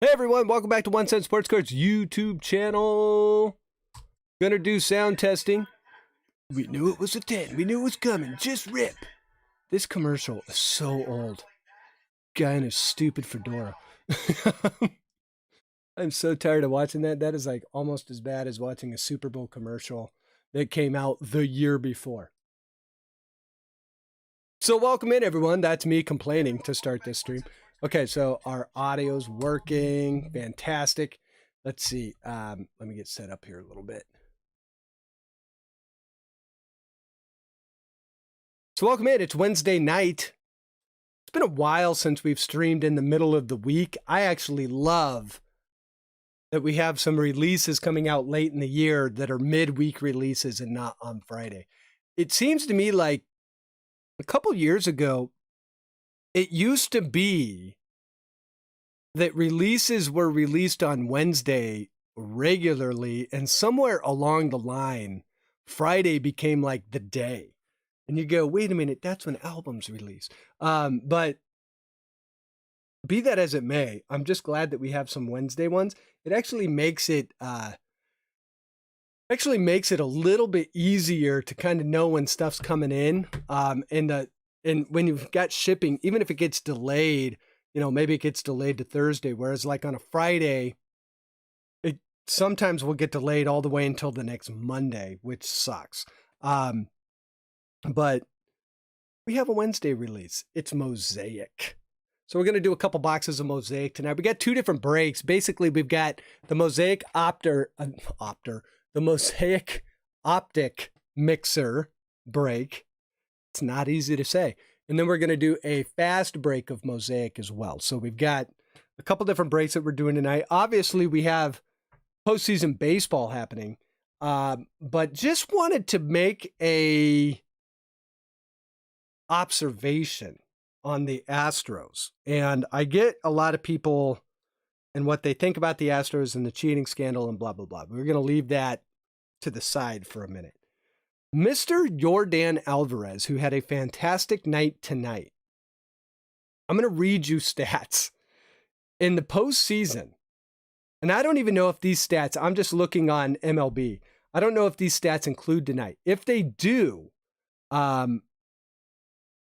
Hey everyone, welcome back to 1 Cent Sports Cards YouTube channel. Gonna do sound testing. We knew it was a 10. We knew it was coming. Just rip. This commercial is so old. Guy in a stupid fedora. I'm so tired of watching that. That is like almost as bad as watching a Super Bowl commercial that came out the year before. So welcome in everyone. That's me complaining to start this stream. Okay, so our audio's working. Fantastic. Let's see. Let me get set up here a little bit. So welcome in. It's Wednesday night. It's been a while since we've streamed in the middle of the week. I actually love that we have some releases coming out late in the year that are midweek releases and not on Friday. It seems to me like a couple years ago, it used to be that releases were released on Wednesday regularly, and somewhere along the line, Friday became like the day. And you go, wait a minute, that's when albums release. But be that as it may, I'm just glad that we have some Wednesday ones. It actually makes it a little bit easier to kind of know when stuff's coming in. And when you've got shipping, even if it gets delayed, you know, maybe it gets delayed to Thursday, whereas like on a Friday, it sometimes will get delayed all the way until the next Monday, which sucks. But we have a Wednesday release. It's Mosaic. So we're going to do a couple boxes of Mosaic tonight. We got two different breaks. Basically, we've got the Mosaic the Mosaic Optic Mixer break. It's not easy to say. And then we're going to do a fast break of Mosaic as well. So we've got a couple different breaks that we're doing tonight. Obviously, we have postseason baseball happening, but just wanted to make a observation on the Astros. And I get a lot of people and what they think about the Astros and the cheating scandal and blah, blah, blah. We're going to leave that to the side for a minute. Mr. Yordan Alvarez, who had a fantastic night tonight. I'm going to read you stats. In the postseason, and I don't even know if these stats, I'm just looking on MLB. I don't know if these stats include tonight. If they do,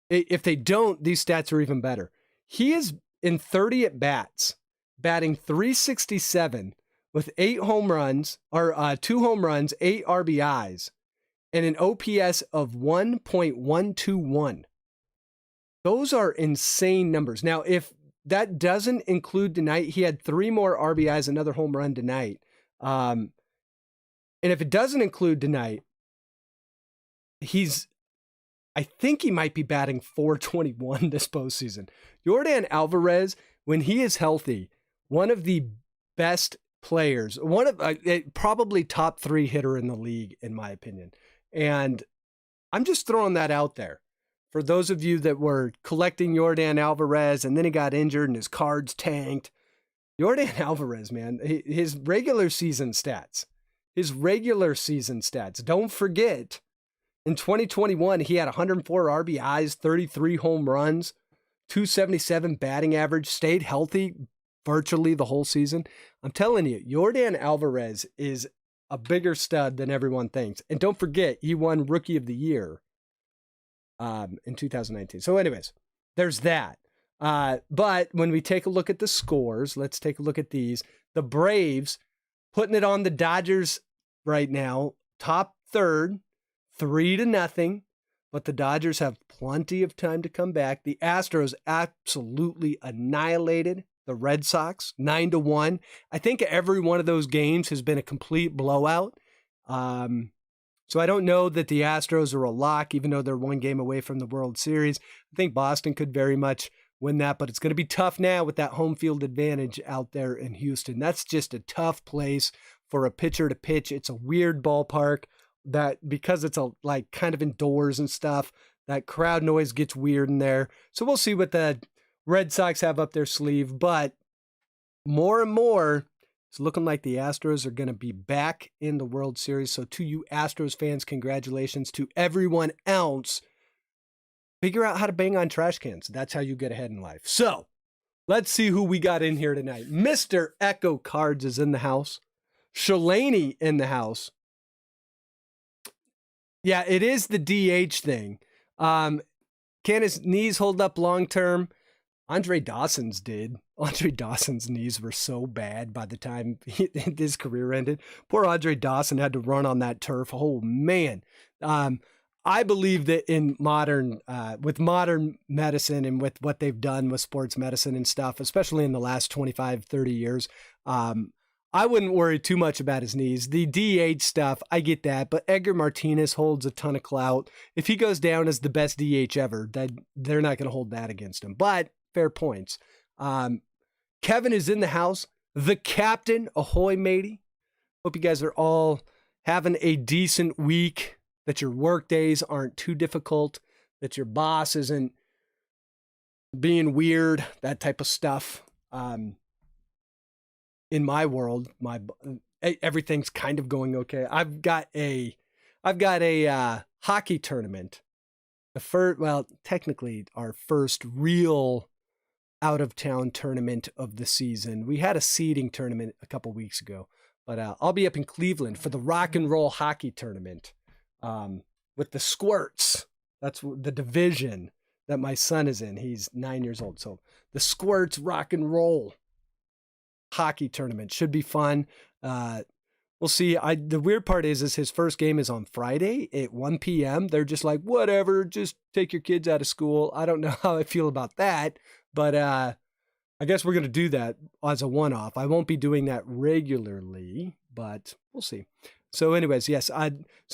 if they don't, these stats are even better. He is in 30 at-bats, batting .367 with 8 home runs, or 2 home runs, 8 RBIs, and an OPS of 1.121. Those are insane numbers. Now, if that doesn't include tonight, he had 3 more RBIs, another home run tonight. And if it doesn't include tonight, I think he might be batting .421 this postseason. Yordan Alvarez, when he is healthy, one of the best players, one of probably top 3 hitter in the league, in my opinion. And I'm just throwing that out there for those of you that were collecting Yordan Alvarez and then he got injured and his cards tanked. Yordan Alvarez, man, his regular season stats, don't forget, in 2021, he had 104 RBIs, 33 home runs, 277 batting average, stayed healthy virtually the whole season. I'm telling you, Yordan Alvarez is a bigger stud than everyone thinks. And don't forget, he won Rookie of the Year in 2019. So anyways, there's that. But when we take a look at the scores, let's take a look at these. The Braves putting it on the Dodgers right now, top third, 3-0. But the Dodgers have plenty of time to come back. The Astros absolutely annihilated the Red Sox, 9-1. I think every one of those games has been a complete blowout. So I don't know that the Astros are a lock, even though they're 1 game away from the World Series. I think Boston could very much win that, but it's going to be tough now with that home field advantage out there in Houston. That's just a tough place for a pitcher to pitch. It's a weird ballpark that, because it's like kind of indoors and stuff, that crowd noise gets weird in there. So we'll see what the Red Sox have up their sleeve, but more and more, it's looking like the Astros are going to be back in the World Series. So to you Astros fans, congratulations. To everyone else, figure out how to bang on trash cans. That's how you get ahead in life. So Let's see who we got in here tonight. Mr. Echo Cards is in the house. Shalani in the house. Yeah, it is the DH thing. Can his knees hold up long term? Andre Dawson's did. Andre Dawson's knees were so bad by the time his career ended. Poor Andre Dawson had to run on that turf. Oh, man. I believe that in with modern medicine and with what they've done with sports medicine and stuff, especially in the last 25, 30 years, I wouldn't worry too much about his knees. The DH stuff, I get that, but Edgar Martinez holds a ton of clout. If he goes down as the best DH ever, they're not going to hold that against him. But fair points. Kevin is in the house. The captain, ahoy, matey. Hope you guys are all having a decent week, that your work days aren't too difficult, that your boss isn't being weird, that type of stuff. In my world, everything's kind of going okay. I've got a hockey tournament. Technically our first real out of town tournament of the season. We had a seeding tournament a couple weeks ago, but I'll be up in Cleveland for the rock and roll hockey tournament with the Squirts. That's the division that my son is in. He's 9 years old. So the Squirts rock and roll hockey tournament should be fun. We'll see. The weird part is his first game is on Friday at 1 p.m. They're just like, whatever, just take your kids out of school. I don't know how I feel about that, but I guess we're going to do that as a one-off. I won't be doing that regularly, but we'll see. So anyways, yes,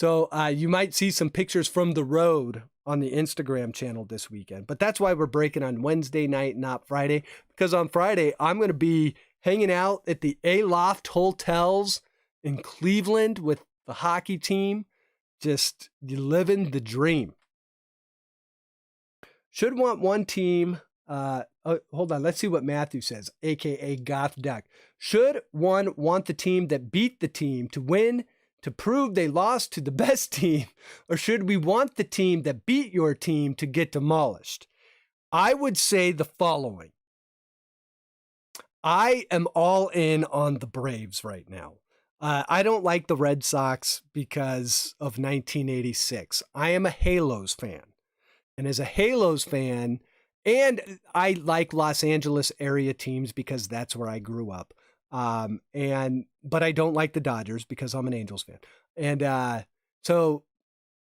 you might see some pictures from the road on the Instagram channel this weekend, but that's why we're breaking on Wednesday night, not Friday, because on Friday, I'm going to be hanging out at the Aloft Hotels in Cleveland with the hockey team, just living the dream. Should want one team. Hold on. Let's see what Matthew says, aka Goth Duck. Should one want the team that beat the team to win, to prove they lost to the best team, or should we want the team that beat your team to get demolished? I would say the following. I am all in on the Braves right now. I don't like the Red Sox because of 1986. I am a Halos fan. And as a Halos fan, and I like Los Angeles area teams because that's where I grew up. But I don't like the Dodgers because I'm an Angels fan. And so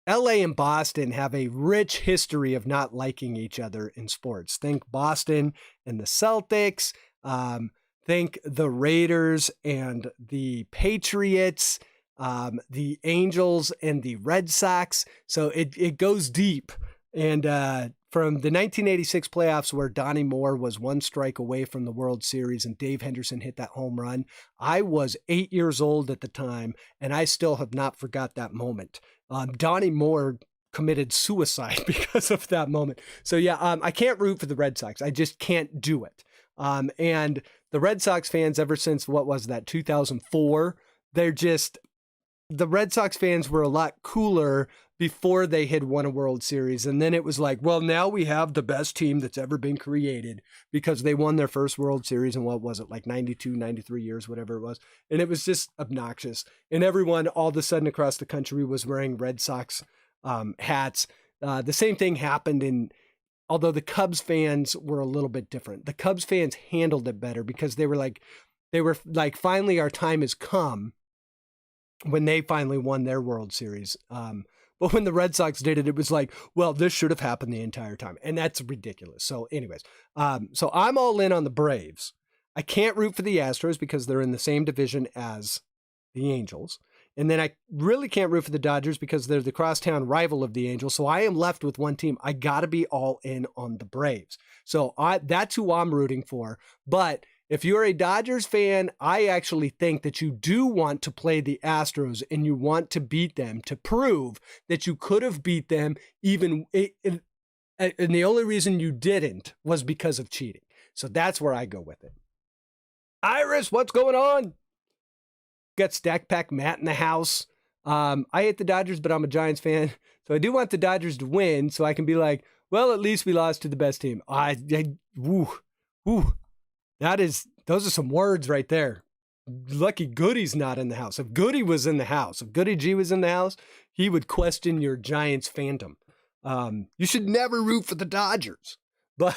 LA and Boston have a rich history of not liking each other in sports. Think Boston and the Celtics. Think the Raiders and the Patriots, the Angels and the Red Sox. So it goes deep. And from the 1986 playoffs where Donnie Moore was one strike away from the World Series and Dave Henderson hit that home run, I was 8 years old at the time, and I still have not forgot that moment. Donnie Moore committed suicide because of that moment. So yeah, I can't root for the Red Sox. I just can't do it. And the Red Sox fans, ever since, 2004, the Red Sox fans were a lot cooler before they had won a World Series. And then it was like, well, now we have the best team that's ever been created because they won their first World Series in like 92, 93 years, whatever it was. And it was just obnoxious. And everyone all of a sudden across the country was wearing Red Sox hats. The same thing happened although the Cubs fans were a little bit different. The Cubs fans handled it better because they were like, finally our time has come when they finally won their World Series. But when the Red Sox did it, it was like, well, this should have happened the entire time. And that's ridiculous. So anyways, so I'm all in on the Braves. I can't root for the Astros because they're in the same division as the Angels. And then I really can't root for the Dodgers because they're the crosstown rival of the Angels. So I am left with one team. I got to be all in on the Braves. So that's who I'm rooting for. But if you're a Dodgers fan, I actually think that you do want to play the Astros and you want to beat them to prove that you could have beat them and the only reason you didn't was because of cheating. So that's where I go with it. Iris, what's going on? Got Stack Pack Matt in the house. I hate the Dodgers, but I'm a Giants fan. So I do want the Dodgers to win so I can be like, well, at least we lost to the best team. those are some words right there. Lucky Goody's not in the house. If Goody was in the house, if Goody G was in the house, he would question your Giants fandom. You should never root for the Dodgers. But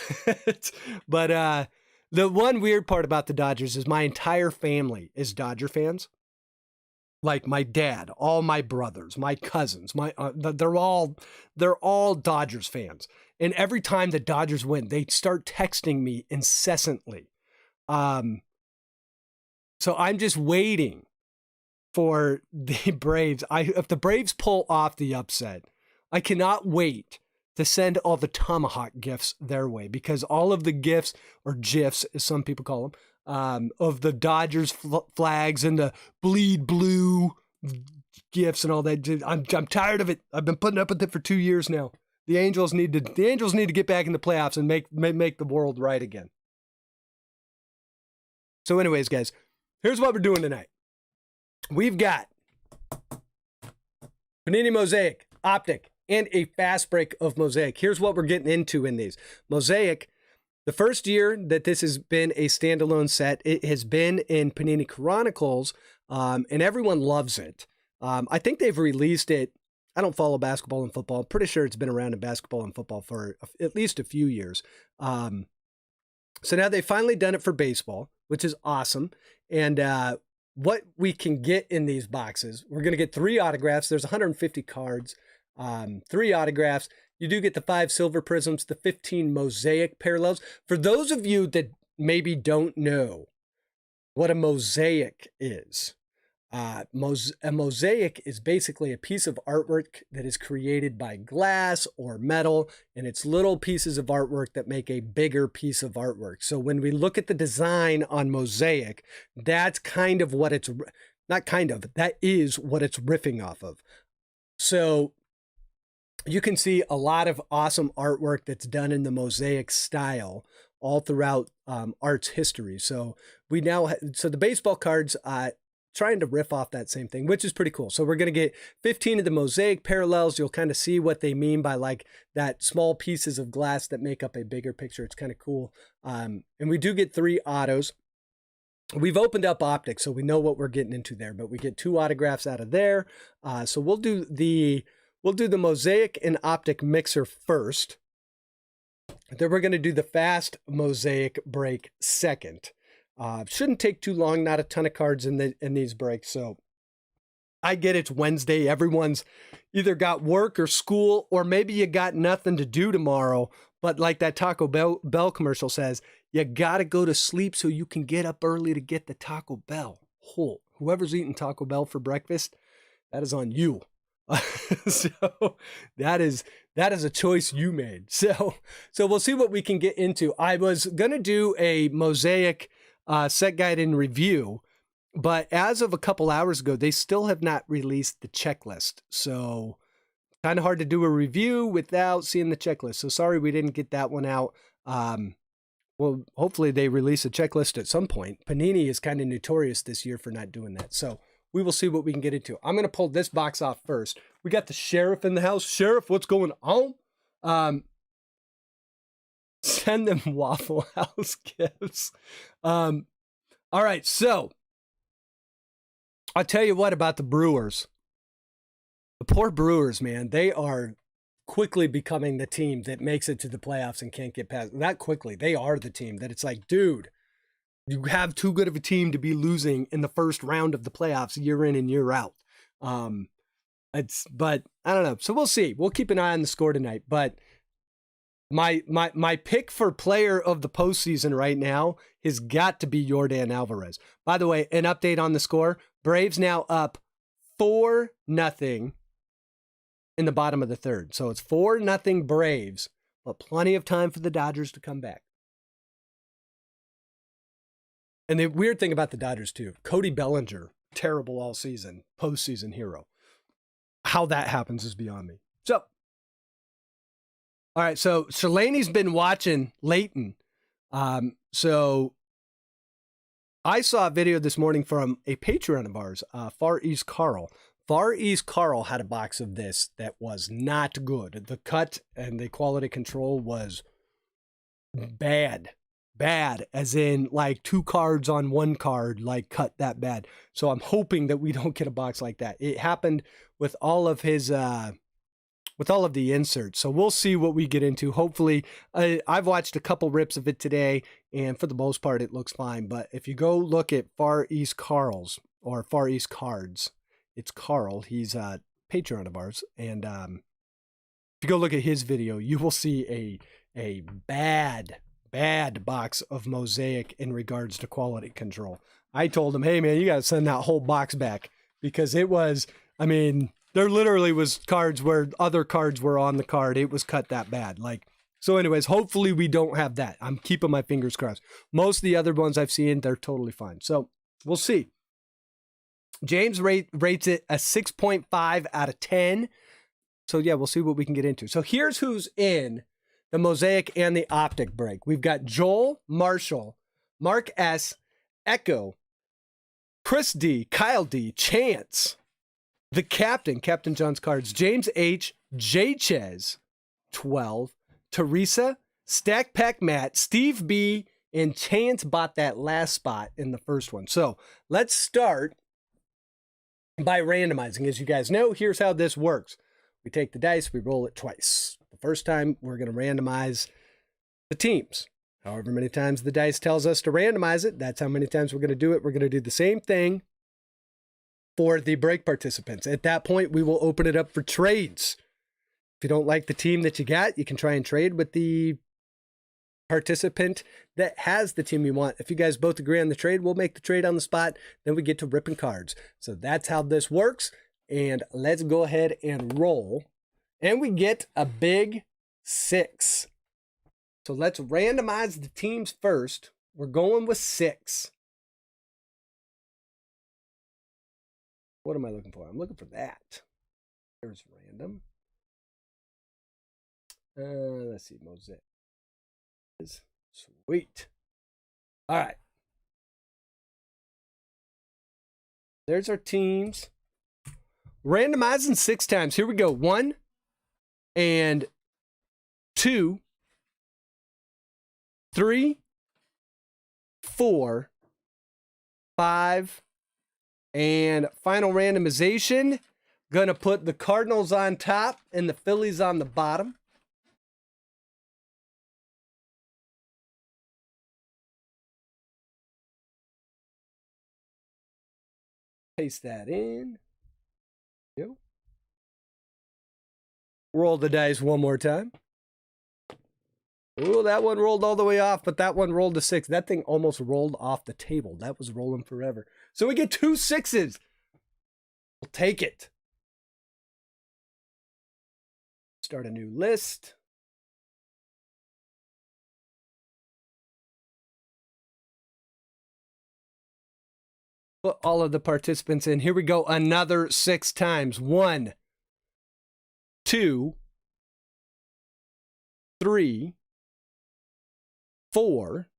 the one weird part about the Dodgers is my entire family is Dodger fans. Like my dad, all my brothers, my cousins, they're all Dodgers fans. And every time the Dodgers win, they start texting me incessantly. So I'm just waiting for the Braves. If the Braves pull off the upset, I cannot wait to send all the tomahawk gifts their way, because all of the gifts, or GIFs as some people call them, of the Dodgers flags and the bleed blue gifts and all that. I'm tired of it. I've been putting up with it for 2 years now. The Angels need to get back in the playoffs and make the world right again. So anyways, guys, here's what we're doing tonight. We've got Panini Mosaic Optic and a fast break of Mosaic. Here's what we're getting into in these. Mosaic, the first year that this has been a standalone set, it has been in Panini Chronicles, and everyone loves it. I think they've released it. I don't follow basketball and football. I'm pretty sure it's been around in basketball and football for at least a few years. So now they've finally done it for baseball, which is awesome. And what we can get in these boxes, we're going to get 3 autographs. There's 150 cards, 3 autographs. You do get the 5 silver Prizms, the 15 Mosaic Parallels. For those of you that maybe don't know what a mosaic is, a mosaic is basically a piece of artwork that is created by glass or metal, and it's little pieces of artwork that make a bigger piece of artwork. So when we look at the design on Mosaic, that's kind of what it's, not kind of, that is what it's riffing off of. So you can see a lot of awesome artwork that's done in the Mosaic style all throughout art's history. So we now, so the baseball cards, trying to riff off that same thing, which is pretty cool. So we're going to get 15 of the Mosaic Parallels. You'll kind of see what they mean by like that small pieces of glass that make up a bigger picture. It's kind of cool. And we do get 3 autos. We've opened up Optic, so we know what we're getting into there, but we get 2 autographs out of there. So we'll do the Mosaic and Optic mixer first. Then we're going to do the fast Mosaic break second. Shouldn't take too long. Not a ton of cards in these breaks. So I get it's Wednesday. Everyone's either got work or school, or maybe you got nothing to do tomorrow. But like that Taco Bell commercial says, you got to go to sleep so you can get up early to get the Taco Bell. Whoever's eating Taco Bell for breakfast, that is on you. So that is a choice you made. So we'll see what we can get into. I was going to do a Mosaic set guide and review, but as of a couple hours ago, they still have not released the checklist. So kind of hard to do a review without seeing the checklist. So sorry we didn't get that one out. Well, hopefully they release a checklist at some point. Panini is kind of notorious this year for not doing that. So we will see what we can get into. I'm going to pull this box off first. We got the sheriff in the house. Sheriff, what's going on? Send them Waffle House gifts. All right, so I'll tell you what about the Brewers. The poor Brewers, man, they are quickly becoming the team that makes it to the playoffs and can't get past. Not quickly, they are the team that it's like, dude, you have too good of a team to be losing in the first round of the playoffs year in and year out. But I don't know. So we'll see. We'll keep an eye on the score tonight. But my pick for player of the postseason right now has got to be Yordan Alvarez. By the way, an update on the score. Braves now up 4-0 in the bottom of the third. So it's 4-0 Braves, but plenty of time for the Dodgers to come back. And the weird thing about the Dodgers too, Cody Bellinger, terrible all season, postseason hero. How that happens is beyond me. So, all right, so Shalani's been watching Leighton. So I saw a video this morning from a Patreon of ours, Far East Carl. Far East Carl had a box of this that was not good. The cut and the quality control was bad. bad, as in like 2 cards on 1 card, like cut that bad. So I'm hoping that we don't get a box like that. It happened with all of his with all of the inserts. So we'll see what we get into. Hopefully, I've watched a couple rips of it today, and for the most part, it looks fine. But if you go look at Far East Carl's or Far East Cards, it's Carl. He's a Patreon of ours. And if you go look at his video, you will see a bad box of Mosaic in regards to quality control. I told him, hey, man, you got to send that whole box back, because it was, I mean, there literally was cards where other cards were on the card. It was cut that bad. Like, so anyways, hopefully we don't have that. I'm keeping my fingers crossed. Most of the other ones I've seen, they're totally fine. So we'll see. James rates it a 6.5 out of 10. So yeah, we'll see what we can get into. So here's who's in the Mosaic and the Optic break. We've got Joel, Marshall, Mark S, Echo, Chris D, Kyle D, Chance, the Captain John's cards, James H, J Ches, 12, Teresa, Stack Pack Matt, Steve B, and Chance bought that last spot in the first one. So let's start by randomizing. As you guys know, here's how this works. We take the dice, we roll it twice. The first time, we're going to randomize the teams. However many times the dice tells us to randomize it, that's how many times we're going to do it. We're going to do the same thing for the break participants. At that point, we will open it up for trades. If you don't like the team that you got, you can try and trade with the participant that has the team you want. If you guys both agree on the trade, we'll make the trade on the spot. Then we get to ripping cards. So that's how this works. And let's go ahead and roll. And we get a big 6. So let's randomize the teams first. We're going with 6. What am I looking for? I'm looking for that. There's random. Let's see, Mosaic. Sweet. All right. There's our teams. Randomizing 6 times. Here we go. 1 and 2, 3, 4, 5, and final randomization. Gonna put the Cardinals on top and the Phillies on the bottom. Paste that in. Go. Roll the dice one more time. Oh, that one rolled all the way off, but that one rolled a 6. That thing almost rolled off the table. That was rolling forever. So we get 2 6s. We'll take it. Start a new list. Put all of the participants in. Here we go. Another 6 times. 1, 2, 3, 4,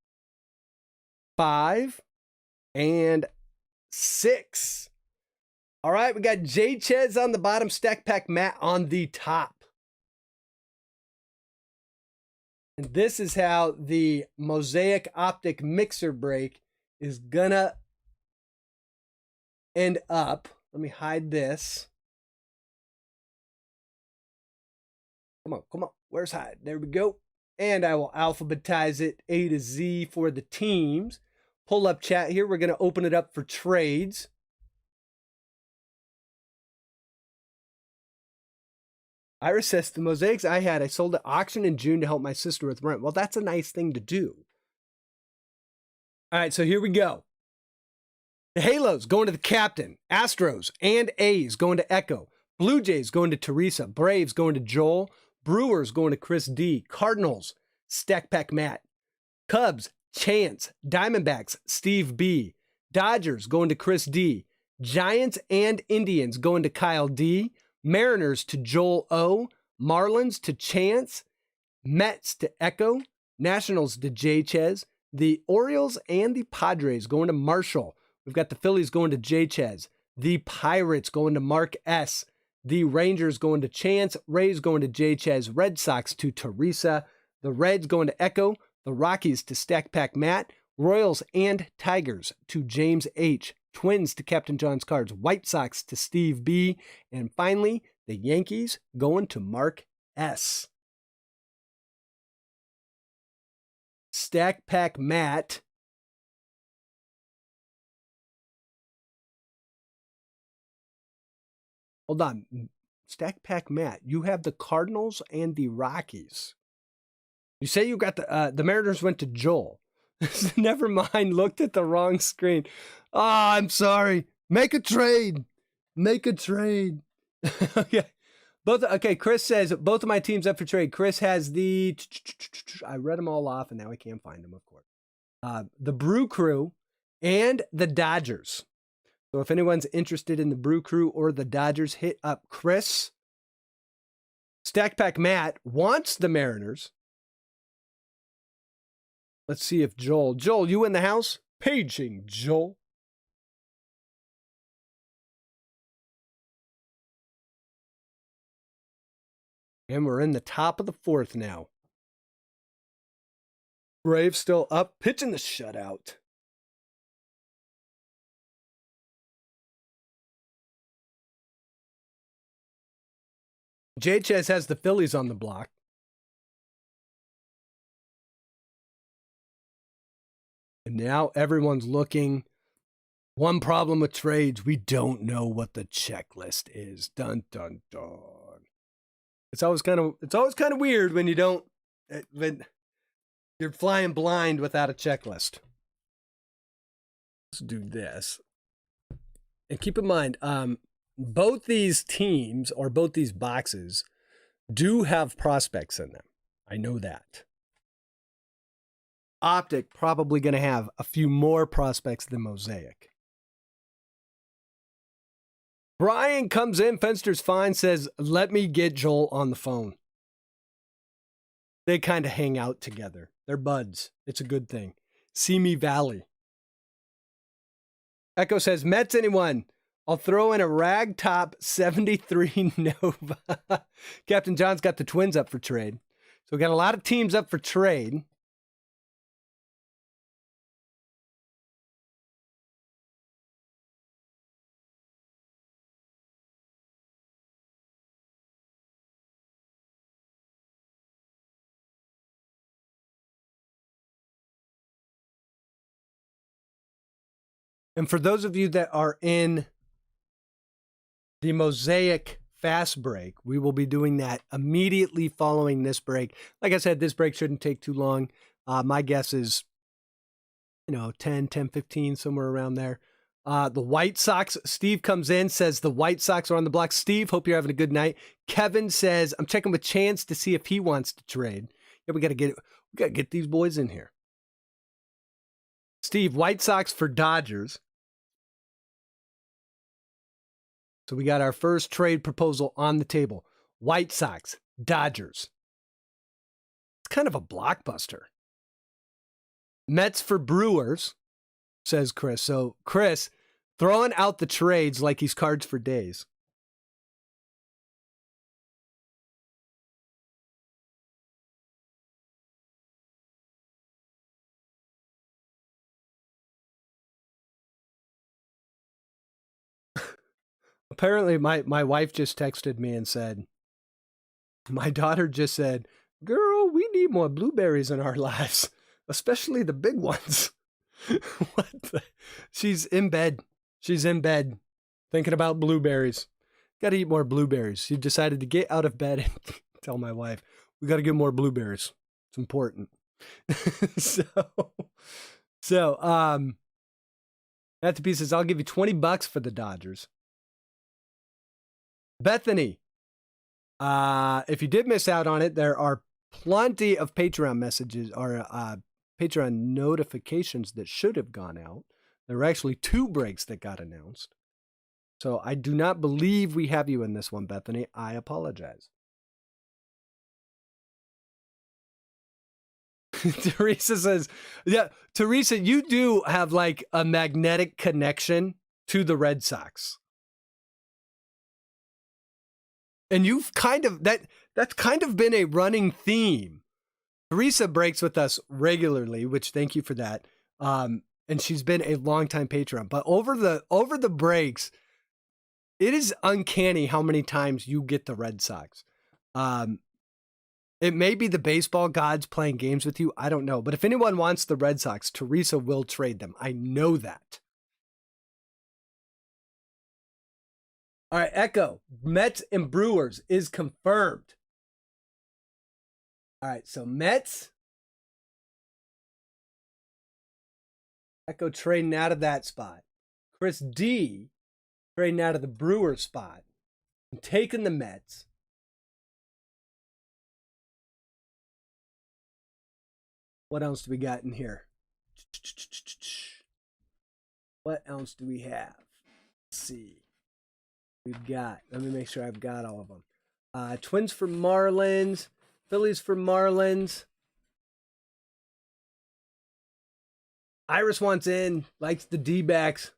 5, and 6. All right, we got J Ches on the bottom, Stack Pack Matt on the top. And this is how the Mosaic Optic mixer break is gonna end up. Let me hide this. Come on, come on. Where's hide? There we go. And I will alphabetize it A to Z for the teams. Pull up chat here. We're going to open it up for trades. Iris says, the Mosaics I sold at auction in June to help my sister with rent. Well, that's a nice thing to do. All right, so here we go. The Halos going to the Captain. Astros and A's going to Echo. Blue Jays going to Teresa. Braves going to Joel. Brewers going to Chris D. Cardinals, Stack Pack Matt. Cubs, Chance. Diamondbacks, Steve B. Dodgers going to Chris D. Giants and Indians going to Kyle D. Mariners to Joel O. Marlins to Chance. Mets to Echo. Nationals to J Ches. The Orioles and the Padres going to Marshall. We've got the Phillies going to J Ches. The Pirates going to Mark S. The Rangers going to Chance. Rays going to J Ches. Red Sox to Teresa. The Reds going to Echo. The Rockies to Stack Pack Matt. Royals and Tigers to James H. Twins to Captain John's Cards. White Sox to Steve B. And finally, the Yankees going to Mark S. Stack Pack Matt. Hold on. Stack Pack Matt, you have the Cardinals and the Rockies. You say you got the Mariners went to Joel. Never mind, looked at the wrong screen. Oh, I'm sorry. Make a trade. Make a trade. Okay. Okay, Chris says both of my teams up for trade. Chris has the I read them all off and now I can't find them, of course. The Brew Crew and the Dodgers. So if anyone's interested in the Brew Crew or the Dodgers, hit up Chris. Stack Pack Matt wants the Mariners. Let's see if Joel, you in the house? Paging Joel. And we're in the top of the fourth now. Braves still up, pitching the shutout. JHS has the Phillies on the block. And now everyone's looking. One problem with trades, we don't know what the checklist is. Dun dun dun. It's always kind of weird when you don't, when you're flying blind without a checklist. Let's do this. And keep in mind, both these teams or both these boxes do have prospects in them. I know that. Optic probably going to have a few more prospects than Mosaic. Brian comes in, Fenster's fine, says, let me get Joel on the phone. They kind of hang out together. They're buds. It's a good thing. Simi Valley. Echo says, Mets anyone? I'll throw in a ragtop 73 Nova. Captain John's got the Twins up for trade. So we got a lot of teams up for trade. And for those of you that are in the Mosaic fast break, we will be doing that immediately following this break. Like I said, this break shouldn't take too long. My guess is, 10, 15, somewhere around there. The White Sox, Steve comes in, says the White Sox are on the block. Steve, hope you're having a good night. Kevin says, I'm checking with Chance to see if he wants to trade. Yeah, we got to get these boys in here. Steve, White Sox for Dodgers. So we got our first trade proposal on the table. White Sox, Dodgers. It's kind of a blockbuster. Mets for Brewers, says Chris. So Chris, throwing out the trades like he's cards for days. Apparently, my wife just texted me and said, my daughter just said, girl, we need more blueberries in our lives, especially the big ones. She's in bed. She's in bed thinking about blueberries. Got to eat more blueberries. She decided to get out of bed and tell my wife, we got to get more blueberries. It's important. So, Matt to pieces, I'll give you $20 for the Dodgers. Bethany, if you did miss out on it, there are plenty of Patreon messages or Patreon notifications that should have gone out. There were actually 2 breaks that got announced. So I do not believe we have you in this one, Bethany. I apologize. Teresa says, yeah, Teresa, you do have like a magnetic connection to the Red Sox. And you've kind of, that's kind of been a running theme Teresa breaks with us regularly, which thank you for that. And she's been a longtime patron. But over the breaks, it is uncanny how many times you get the Red Sox. It may be the baseball gods playing games with you. I don't know. But if anyone wants the Red Sox, Teresa will trade them. I know that. All right, Echo. Mets and Brewers is confirmed. All right, so Mets. Echo trading out of that spot. Chris D trading out of the Brewers spot and taking the Mets. What else do we got in here? What else do we have? Let's see. We've got, let me make sure I've got all of them. Twins for Marlins. Phillies for Marlins. Iris wants in, likes the D-backs.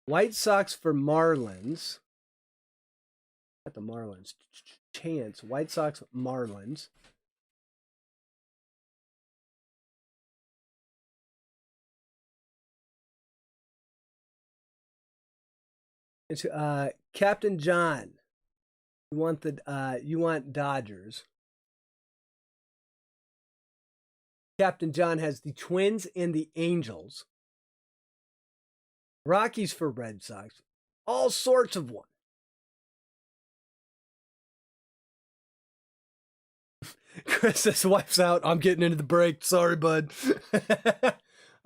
White Sox for Marlins. Got the Marlins. Chance. White Sox, Marlins. It's Captain John. You want Dodgers. Captain John has the Twins and the Angels. Rockies for Red Sox. All sorts of one. Chris says wife's out. I'm getting into the break. Sorry, bud.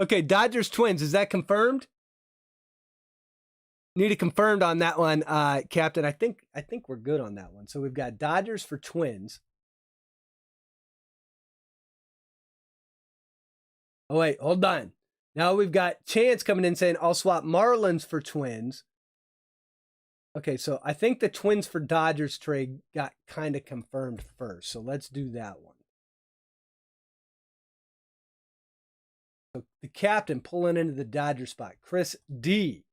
Okay, Dodgers Twins. Is that confirmed? Need it confirmed on that one, Captain. I think we're good on that one. So we've got Dodgers for Twins. Oh, wait, hold on. Now we've got Chance coming in saying, I'll swap Marlins for Twins. Okay, so I think the Twins for Dodgers trade got kind of confirmed first. So let's do that one. So the captain pulling into the Dodger spot. Chris D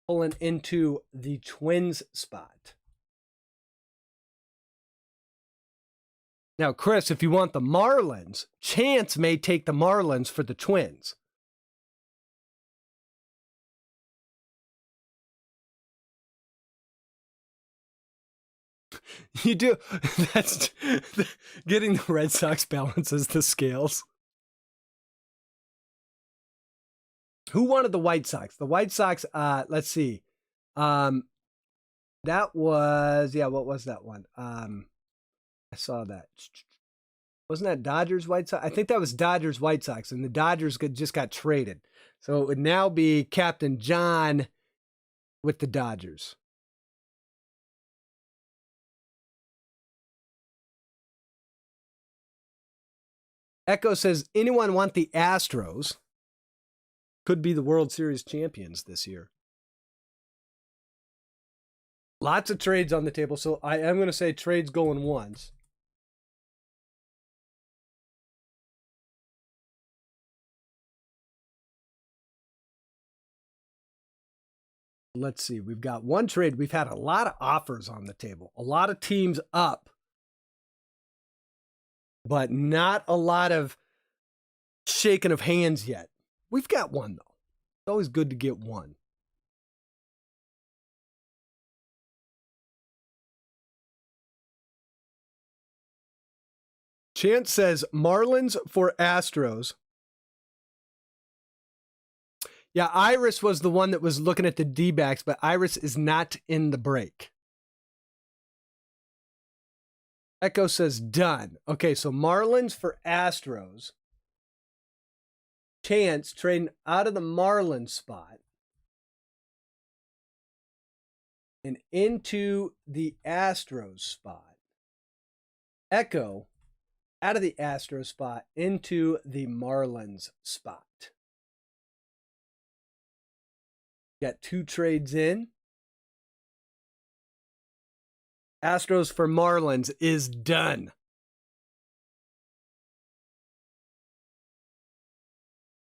pulling into the Twins spot. Now, Chris, if you want the Marlins, Chance may take the Marlins for the Twins. You do. That's getting the Red Sox balances the scales. Who wanted the White Sox? The White Sox, let's see. That was, yeah, what was that one? I saw that. Wasn't that Dodgers White Sox? I think that was Dodgers White Sox, and the Dodgers just got traded. So it would now be Captain John with the Dodgers. Echo says, anyone want the Astros? Could be the World Series champions this year. Lots of trades on the table, so I am going to say trades going once. Let's see. We've got one trade. We've had a lot of offers on the table. A lot of teams up. But not a lot of shaking of hands yet. We've got one, though. It's always good to get one. Chance says Marlins for Astros. Yeah, Iris was the one that was looking at the D-backs, but Iris is not in the break. Echo says done. Okay, so Marlins for Astros. Chance trading out of the Marlins spot and into the Astros spot. Echo out of the Astros spot into the Marlins spot. Got two trades in. Astros for Marlins is done.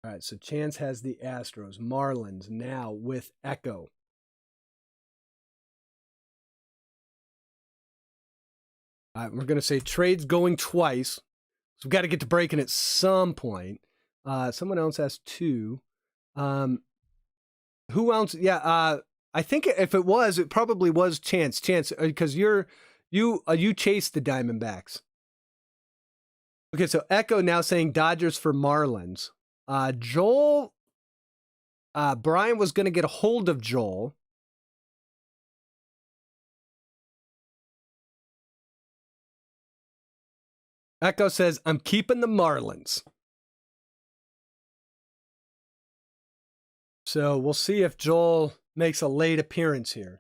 All right, so Chance has the Astros. Marlins now with Echo. We're going to say trades going twice. So we've got to get to breaking at some point. Someone else has 2. Who else? Yeah, I think if it was, it probably was Chance. Chance, because you chased the Diamondbacks. Okay, so Echo now saying Dodgers for Marlins. Joel, Brian was going to get a hold of Joel. Echo says, I'm keeping the Marlins. So we'll see if Joel makes a late appearance here.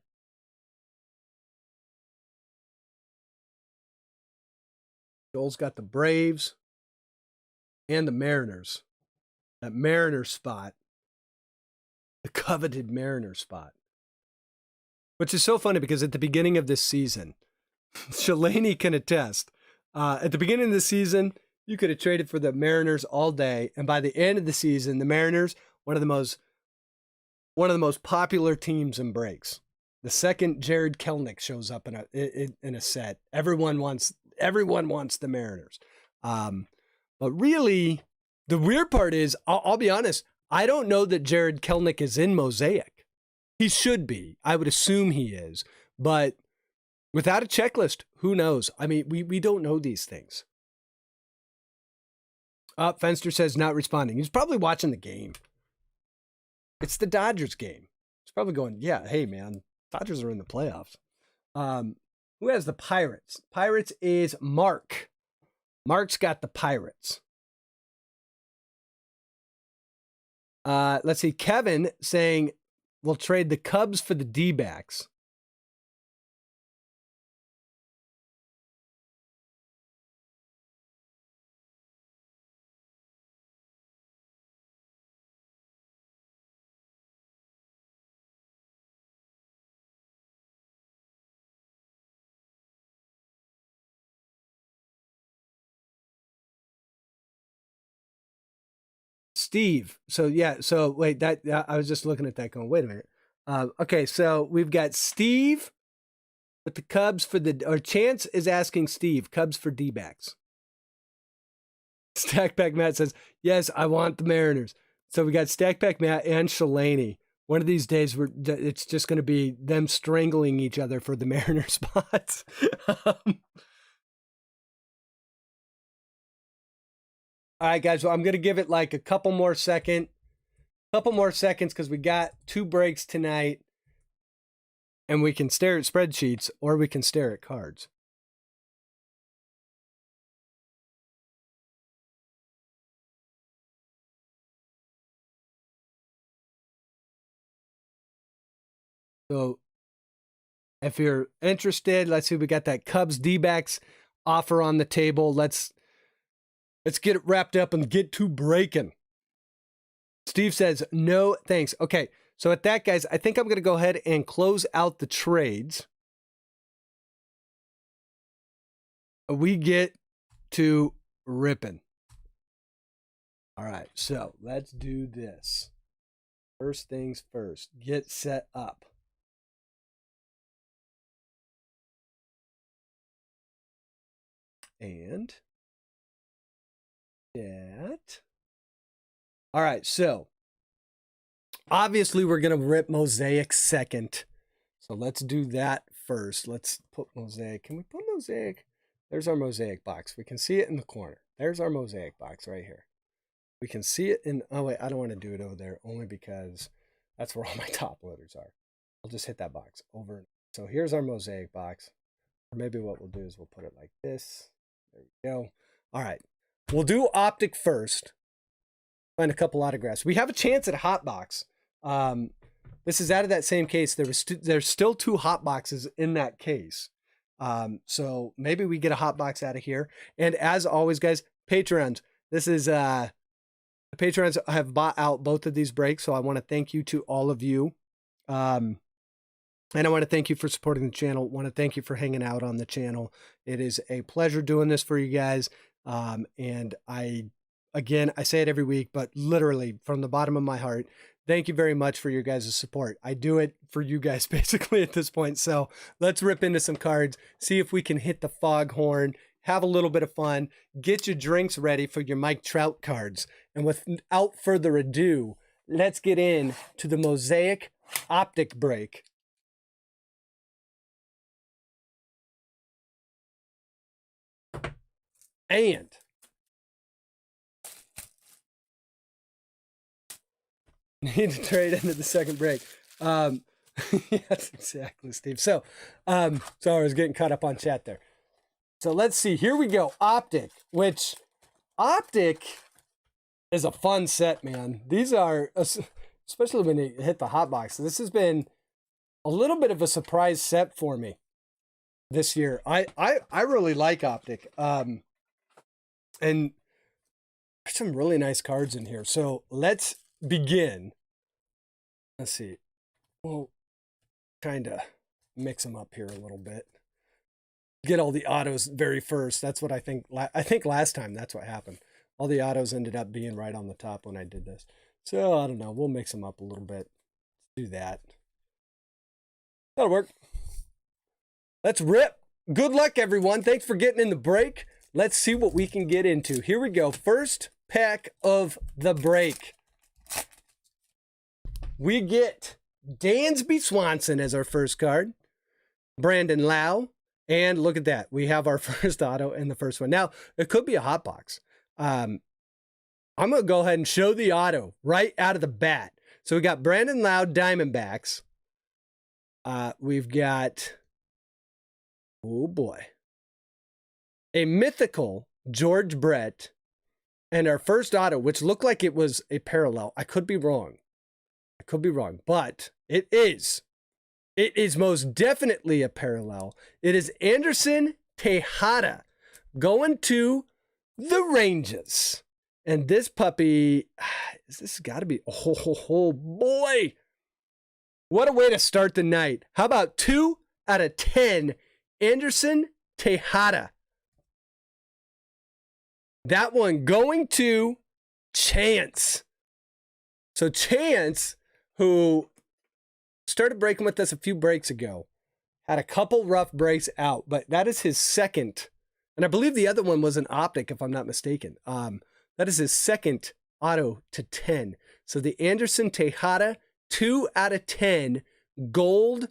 Joel's got the Braves and the Mariners. That Mariners spot. The coveted Mariners spot. Which is so funny because at the beginning of this season, Shalani can attest. At the beginning of the season, you could have traded for the Mariners all day. And by the end of the season, the Mariners, one of the most popular teams in breaks. The second Jared Kelenic shows up in a set, everyone wants the Mariners. But really, the weird part is, I'll be honest, I don't know that Jared Kelenic is in Mosaic. He should be. I would assume he is. But without a checklist, who knows? I mean, we don't know these things. Fenster says not responding. He's probably watching the game. It's the Dodgers game. He's probably going, yeah, hey, man, Dodgers are in the playoffs. Who has the Pirates? Pirates is Mark. Mark's got the Pirates. Let's see. Kevin saying we'll trade the Cubs for the D-backs. Steve. So yeah. So wait, I was just looking at that going, wait a minute. Okay. So we've got Steve with the Cubs or Chance is asking Steve, Cubs for D-backs. Stackback Matt says, yes, I want the Mariners. So we got Stackback Matt and Shalani. One of these days, it's just going to be them strangling each other for the Mariner spots. All right, guys. Well, I'm going to give it like a couple more seconds because we got 2 breaks tonight. And we can stare at spreadsheets or we can stare at cards. So if you're interested, let's see, we got that Cubs D-backs offer on the table. Let's get it wrapped up and get to breaking. Steve says, no, thanks. Okay, so at that, guys, I think I'm going to go ahead and close out the trades. We get to ripping. All right, so let's do this. First things first, get set up. And that. All right, so obviously we're going to rip Mosaic second. So let's do that first. Let's put Mosaic. Can we put Mosaic? There's our Mosaic box. We can see it in the corner. There's our Mosaic box right here. We can see it in, oh wait, I don't want to do it over there only because that's where all my top loaders are. I'll just hit that box over. So here's our Mosaic box. Or maybe what we'll do is we'll put it like this. There we go. All right. We'll do Optic first. Find a couple autographs. We have a chance at a hot box. This is out of that same case. There's still 2 hot boxes in that case. So maybe we get a hot box out of here. And as always, guys, Patreons. This is the Patreons have bought out both of these breaks. So I want to thank you to all of you. And I want to thank you for supporting the channel. I want to thank you for hanging out on the channel. It is a pleasure doing this for you guys. And again, I say it every week, but literally from the bottom of my heart, Thank you very much for your guys' support. I do it for you guys basically at this point. So let's rip into some cards, see if we can hit the foghorn, have a little bit of fun, get your drinks ready for your Mike Trout cards. And without further ado, let's get in to the Mosaic Optic break. And need to trade into the second break. Yes, exactly, Steve. So, sorry, I was getting caught up on chat there. So let's see. Here we go. Optic, which Optic is a fun set, man. These are, especially when you hit the hot box. This has been a little bit of a surprise set for me this year. I really like Optic. And there's some really nice cards in here. So let's begin. Let's see. We'll kind of mix them up here a little bit. Get all the autos very first. That's what I think. I think last time that's what happened. All the autos ended up being right on the top when I did this. So I don't know. We'll mix them up a little bit. Do that. That'll work. Let's rip. Good luck, everyone. Thanks for getting in the break. Let's see what we can get into. Here we go. First pack of the break. We get Dansby Swanson as our first card. Brandon Lau. And look at that. We have our first auto in the first one. Now, it could be a hot box. I'm going to go ahead and show the auto right out of the bat. So we got Brandon Lau, Diamondbacks. We've got, oh boy, a mythical George Brett. And our first auto, which looked like it was a parallel. I could be wrong. But it is. It is most definitely a parallel. It is Anderson Tejada going to the Rangers. And this puppy, this has got to be, oh boy. What a way to start the night. How about 2 out of 10, Anderson Tejada. That one going to Chance. So Chance, who started breaking with us a few breaks ago, had a couple rough breaks out, but that is his second. And I believe the other one was an Optic, if I'm not mistaken. That is his second auto to 10. So the Anderson Tejada, 2 out of 10 gold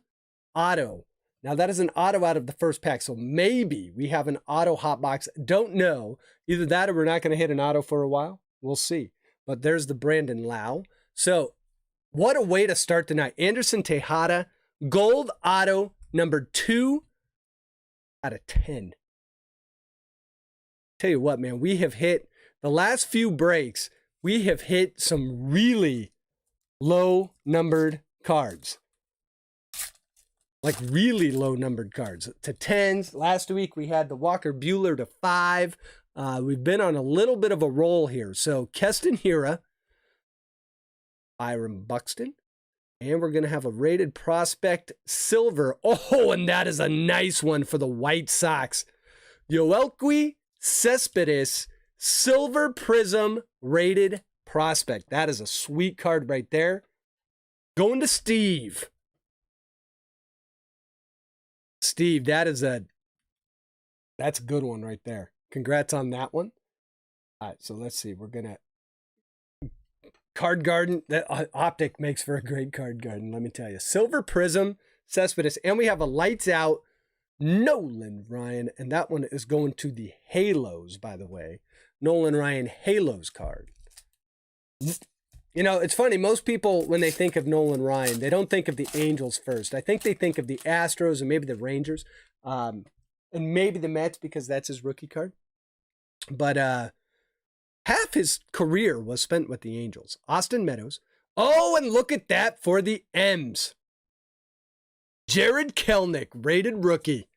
auto. Now that is an auto out of the first pack. So maybe we have an auto hot box. Don't know. Either that or we're not going to hit an auto for a while. We'll see. But there's the Brandon Lau. So what a way to start the night. Anderson Tejada, gold auto, number 2 out of 10. Tell you what, man, we have hit the last few breaks. We have hit some really low numbered cards. Like really low numbered cards to 10s. Last week we had the Walker Buehler to 5. We've been on a little bit of a roll here. So Keston Hiura, Byron Buxton, and we're going to have a rated prospect silver. Oh, and that is a nice one for the White Sox. Yoelqui Cespedes, silver Prizm rated prospect. That is a sweet card right there. Going to Steve. Steve, that's a good one right there. Congrats on that one. All right, so let's see. We're going to Card Garden. That Optic makes for a great card garden, let me tell you. Silver Prizm, Cespedes, and we have a lights out Nolan Ryan, and that one is going to the Halos, by the way. Nolan Ryan Halos card. You know, it's funny. Most people, when they think of Nolan Ryan, they don't think of the Angels first. I think they think of the Astros and maybe the Rangers, and maybe the Mets because that's his rookie card. But half his career was spent with the Angels. Austin Meadows. Oh, and look at that for the M's. Jared Kelenic, rated rookie.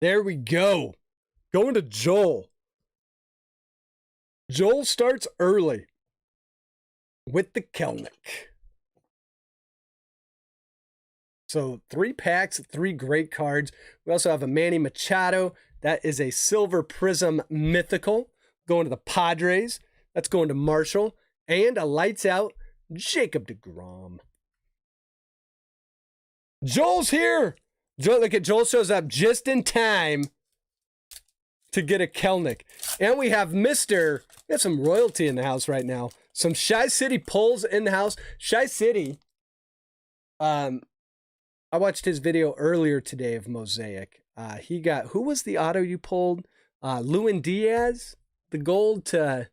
There we go. Going to Joel. Joel starts early with the Kelenic. So 3 packs, 3 great cards. We also have a Manny Machado. That is a silver Prizm mythical. Going to the Padres. That's going to Marshall. And a lights out Jacob deGrom. Joel's here. Joel, look at Joel shows up just in time to get a Kelnick. And we have we got some royalty in the house right now. Some Shy City pulls in the house. Shy City, I watched his video earlier today of Mosaic. He got, who was the auto you pulled? Lewin Diaz, the gold to,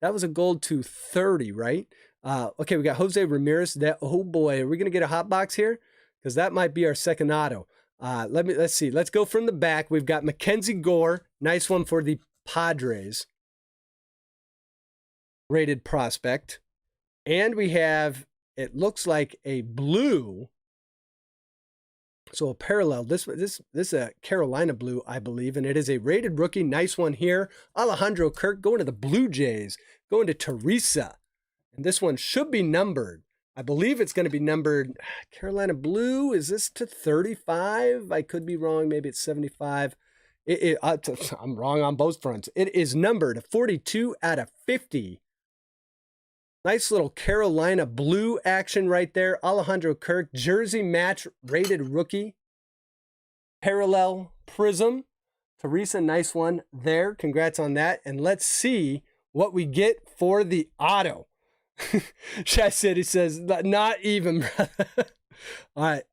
that was a gold to 30, right? Okay, we got Jose Ramirez. Oh boy, are we going to get a hot box here? Because that might be our second auto. Let's see. Let's go from the back. We've got Mackenzie Gore. Nice one for the Padres. Rated prospect. And we have, it looks like a blue. So a parallel. This is a Carolina blue, I believe. And it is a rated rookie. Nice one here. Alejandro Kirk going to the Blue Jays. Going to Teresa. And this one should be numbered. I believe it's going to be numbered Carolina Blue. Is this to 35? I could be wrong. Maybe it's 75. I'm wrong on both fronts. It is numbered 42 out of 50. Nice little Carolina Blue action right there. Alejandro Kirk, jersey match, rated rookie. Parallel Prizm. Teresa, nice one there. Congrats on that. And let's see what we get for the auto. Shy City says, not even, brother. All right.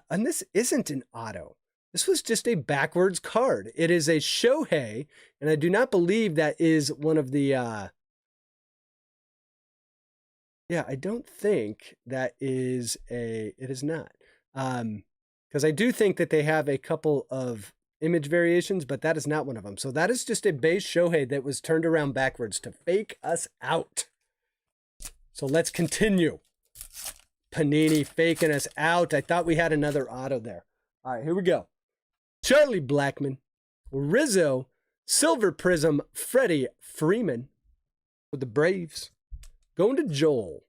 And this isn't an auto. This was just a backwards card. It is a Shohei, and I do not believe that is one of the, yeah, I don't think that is it is not. Because I do think that they have a couple of image variations, but that is not one of them. So that is just a base Shohei that was turned around backwards to fake us out. So let's continue. Panini faking us out. I thought we had another auto there. All right, here we go. Charlie Blackmon, Rizzo, Silver Prizm, Freddie Freeman for the Braves. Going to Joel.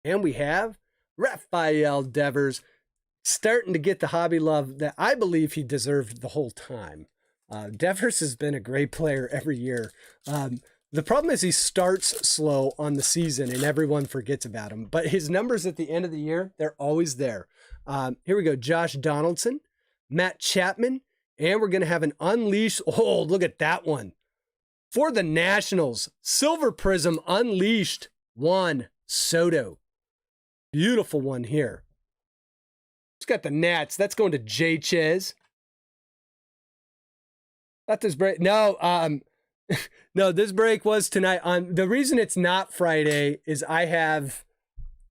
And we have Rafael Devers starting to get the hobby love that I believe he deserved the whole time. Devers has been a great player every year. The problem is he starts slow on the season and everyone forgets about him. But his numbers at the end of the year, they're always there. Here we go. Josh Donaldson, Matt Chapman, and we're going to have an Unleashed. Oh, look at that one. For the Nationals, Silver Prizm Unleashed, Juan Soto. Beautiful one here. It's got the Nats. That's going to J. Ches. Not this break. No, no, this break was tonight. The reason it's not Friday is I have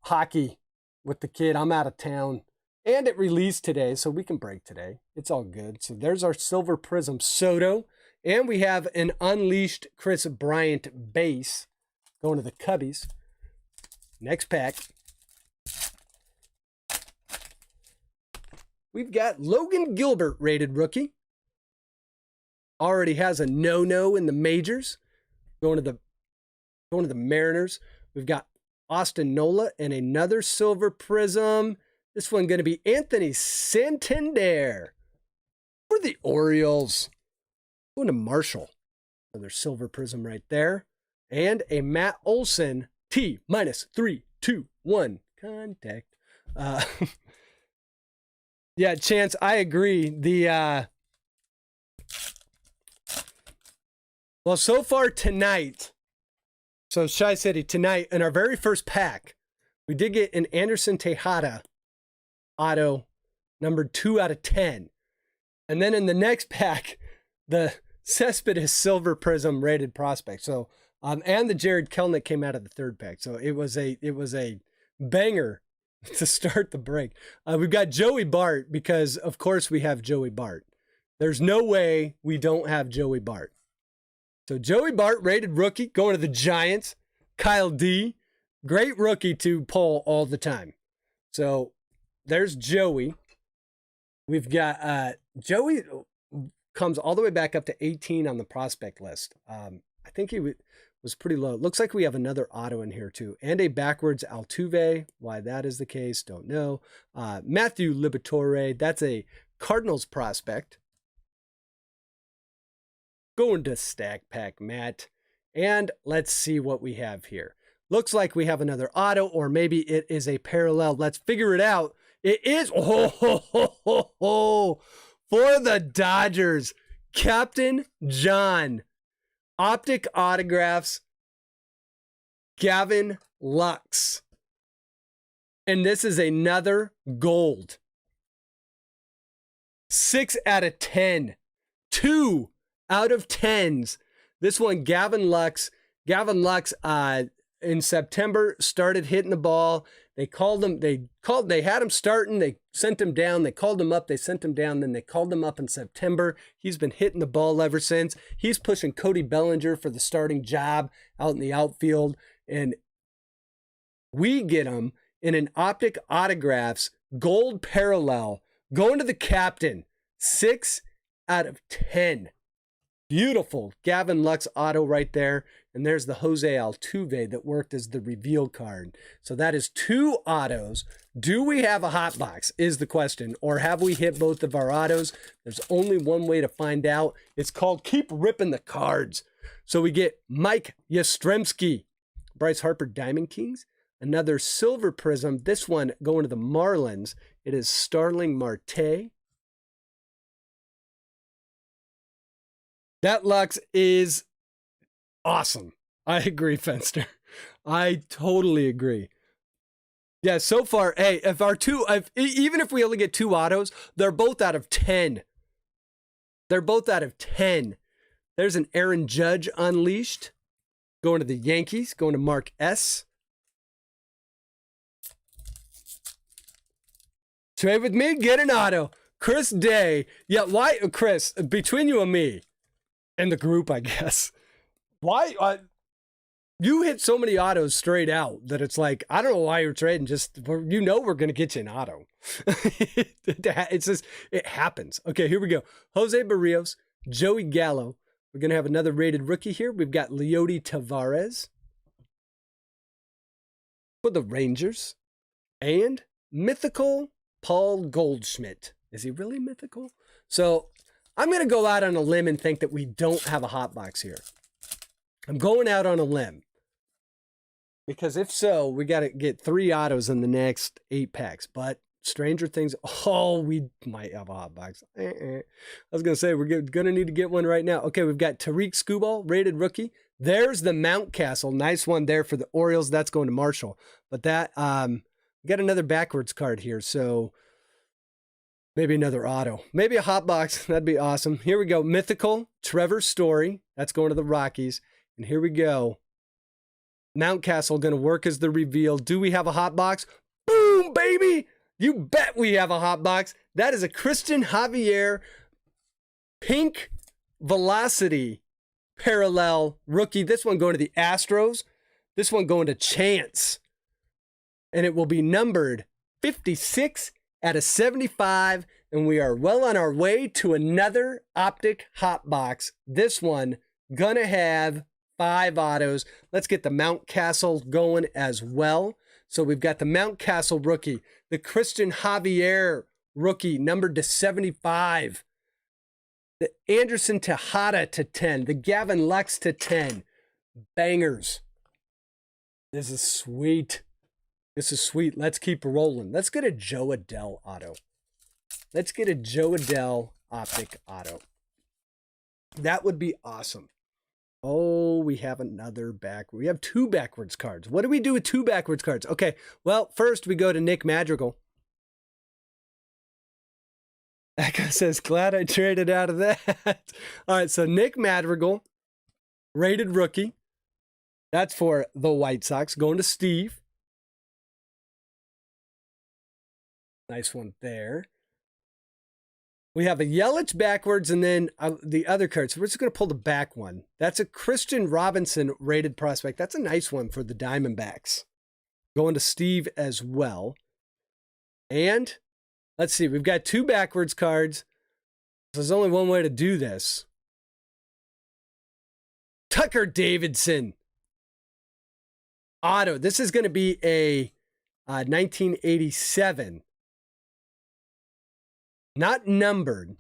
hockey with the kid. I'm out of town. And it released today, so we can break today. It's all good. So there's our Silver Prizm Soto. And we have an Unleashed Chris Bryant base going to the Cubbies. Next pack. We've got Logan Gilbert, rated rookie. Already has a no-no in the majors. Going to the Mariners. We've got Austin Nola and another Silver Prizm. This one going to be Anthony Santander for the Orioles. Going to Marshall. Another Silver Prizm right there. And a Matt Olson T -3, 2, 1 contact. Yeah, Chance, I agree. Well, so far tonight, so Shy City, tonight, in our very first pack, we did get an Anderson Tejada auto, numbered 2 out of 10. And then in the next pack, the Cespedes Silver Prizm rated prospect. So, and the Jared Kelnick came out of the third pack. So it was a banger to start the break. We've got Joey Bart because, of course, we have Joey Bart. There's no way we don't have Joey Bart. So Joey Bart, rated rookie, going to the Giants. Kyle D, great rookie to pull all the time. So there's Joey. We've got Joey comes all the way back up to 18 on the prospect list. I think he was pretty low. Looks like we have another auto in here too. And a backwards Altuve. Why that is the case, don't know. Matthew Liberatore, that's a Cardinals prospect. Going to Stack Pack, Matt. And let's see what we have here. Looks like we have another auto, or maybe it is a parallel. Let's figure it out. It is, for the Dodgers, Captain John. Optic autographs, Gavin Lux. And this is another gold. 6 out of 10. 2 out of 10s. This one, Gavin Lux. Gavin Lux, in September, started hitting the ball. They had him starting, they sent him down, they called him up, they sent him down, then they called him up in September. He's been hitting the ball ever since. He's pushing Cody Bellinger for the starting job out in the outfield, and we get him in an Optic Autographs gold parallel going to the captain. 6 out of 10. Beautiful Gavin Lux auto right there. And there's the Jose Altuve that worked as the reveal card. So that is 2 autos. Do we have a hot box is the question, or have we hit both of our autos? There's only one way to find out. It's called Keep Ripping the Cards. So we get Mike Yastrzemski, Bryce Harper Diamond Kings, another silver Prizm. This one going to the Marlins. It is Starling Marte. That Lux is awesome. I agree, Fenster. I totally agree. Yeah, so far, hey, even if we only get 2 autos, they're both out of 10. They're both out of 10. There's an Aaron Judge unleashed. Going to the Yankees, going to Mark S. Trade with me, get an auto. Chris Day. Yeah, why, Chris, between you and me, and the group, I guess, why you hit so many autos straight out that it's like, I don't know why you're trading. Just, we're going to get you an auto. It's just, it happens. Okay, here we go. Jose Barrios, Joey Gallo. We're going to have another rated rookie here. We've got Leody Taveras for the Rangers, and mythical Paul Goldschmidt. Is he really mythical? So I'm going to go out on a limb and think that we don't have a hot box here. I'm going out on a limb. Because if so, we got to get 3 autos in the next 8 packs. But stranger things, we might have a hot box. I was going to say, we're going to need to get one right now. Okay, we've got Tariq Skubal, rated rookie. There's the Mountcastle. Nice one there for the Orioles. That's going to Marshall. But that, we got another backwards card here. So maybe another auto. Maybe a hot box. That'd be awesome. Here we go. Mythical Trevor Story. That's going to the Rockies. And here we go. Mountcastle going to work as the reveal. Do we have a hot box? Boom, baby. You bet we have a hot box. That is a Christian Javier pink velocity parallel rookie. This one going to the Astros. This one going to Chance. And it will be numbered 56 out of 75. And we are well on our way to another Optic hot box. This one going to have 5 autos. Let's get the Mountcastle going as well. So we've got the Mountcastle rookie, the Christian Javier rookie, numbered to 75, the Anderson Tejada to 10, the Gavin Lux to 10. Bangers. This is sweet. This is sweet. Let's keep rolling. Let's get a Joe Adell auto. Let's get a Joe Adell Optic auto. That would be awesome. Oh, we have another we have 2 backwards cards. What do we do with 2 backwards cards? Okay, well, first we go to Nick Madrigal. Echo says, glad I traded out of that. All right, so Nick Madrigal, rated rookie. That's for the White Sox. Going to Steve. Nice one there. We have a Yelich backwards, and then the other cards. So we're just going to pull the back one. That's a Christian Robinson rated prospect. That's a nice one for the Diamondbacks. Going to Steve as well. And let's see. We've got 2 backwards cards. There's only one way to do this. Tucker Davidson auto. This is going to be a 1987. Not numbered.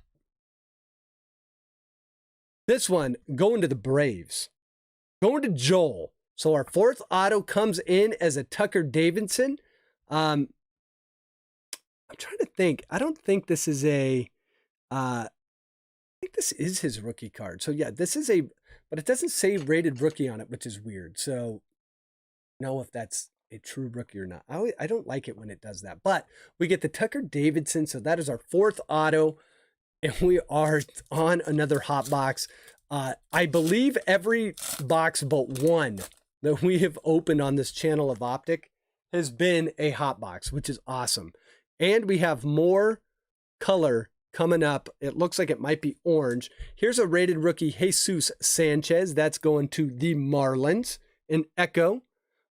This one going to the Braves. Going to Joel. So our fourth auto comes in as a Tucker Davidson. I'm trying to think. I don't think this is a, I think this is his rookie card. So yeah, this is a, but it doesn't say rated rookie on it, which is weird. So know if that's a true rookie or not. I don't like it when it does that, but we get the Tucker Davidson. So that is our fourth auto, and we are on another hot box. I believe every box but one that we have opened on this channel of Optic has been a hot box, which is awesome. And we have more color coming up. It looks like it might be orange. Here's a rated rookie, Jesus Sanchez. That's going to the Marlins. In Echo,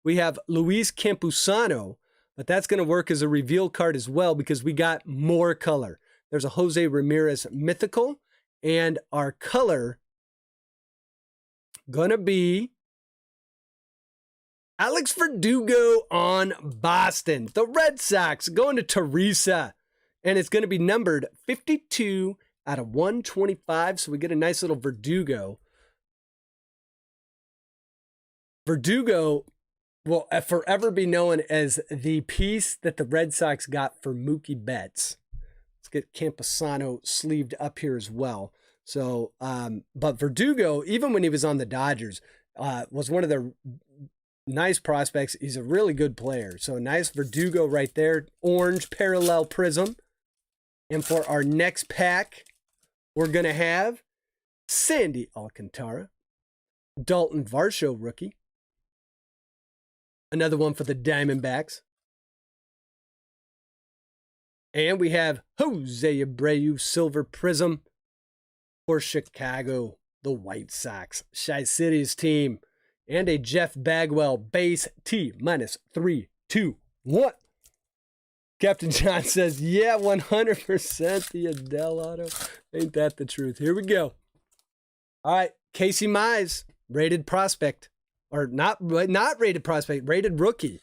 we have Luis Campusano, but that's going to work as a reveal card as well because we got more color. There's a Jose Ramirez Mythical, and our color going to be Alex Verdugo on Boston. The Red Sox going to Teresa, and it's going to be numbered 52 out of 125, so we get a nice little Verdugo. Verdugo will forever be known as the piece that the Red Sox got for Mookie Betts. Let's get Campusano sleeved up here as well. So, but Verdugo, even when he was on the Dodgers, was one of their nice prospects. He's a really good player. So nice Verdugo right there. Orange parallel prism. And for our next pack, we're going to have Sandy Alcantara, Dalton Varsho rookie. Another one for the Diamondbacks. And we have Jose Abreu silver prism for Chicago, the White Sox, Shy City's team. And a Jeff Bagwell base T -3, 2, 1. Captain John says, yeah, 100% the Adele auto. Ain't that the truth? Here we go. All right, Casey Mize, rated prospect. Or not rated prospect, rated rookie.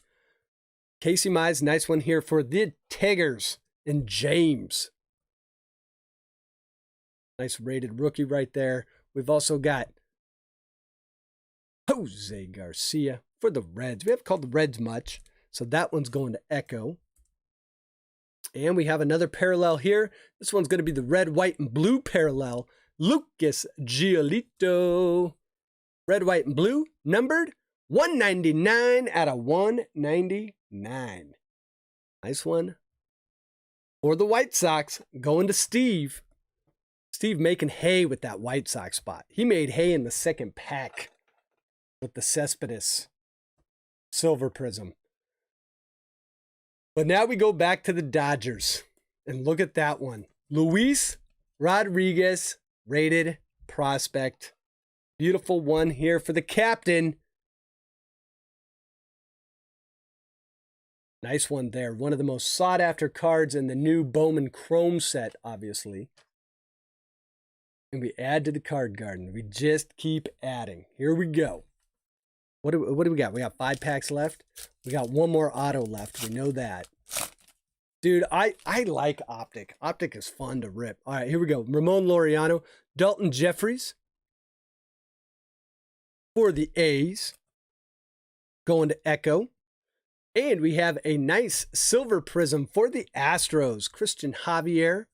Casey Mize, nice one here for the Tigers and James. Nice rated rookie right there. We've also got Jose Garcia for the Reds. We haven't called the Reds much, so that one's going to Echo. And we have another parallel here. This one's going to be the red, white, and blue parallel. Lucas Giolito. Red, white, and blue, numbered 199 out of 199. Nice one. For the White Sox, going to Steve. Steve making hay with that White Sox spot. He made hay in the second pack with the Cespedes silver prism. But now we go back to the Dodgers and look at that one. Luis Rodriguez, rated prospect. Beautiful one here for the captain. Nice one there. One of the most sought after cards in the new Bowman Chrome set, obviously. And we add to the card garden. We just keep adding. Here we go. What do we got? We got 5 packs left. We got one more auto left. We know that. Dude, I like Optic. Optic is fun to rip. All right, here we go. Ramon Laureano, Dalton Jeffries for the A's. Going to Echo. And we have a nice silver prism for the Astros, Christian Javier.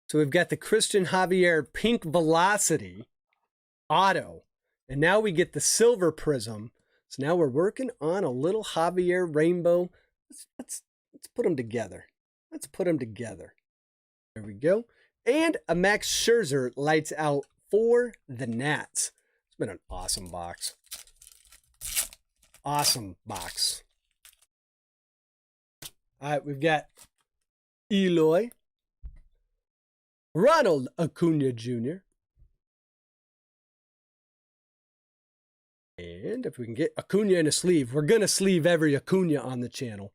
So we've got the Christian Javier Pink Velocity auto. And now we get the silver prism. So now we're working on a little Javier rainbow. Let's put them together. Let's put them together. There we go. And a Max Scherzer lights out for the Nats. It's been an awesome box. Awesome box. All right, we've got Eloy, Ronald Acuna Jr., and if we can get Acuna in a sleeve, we're going to sleeve every Acuna on the channel.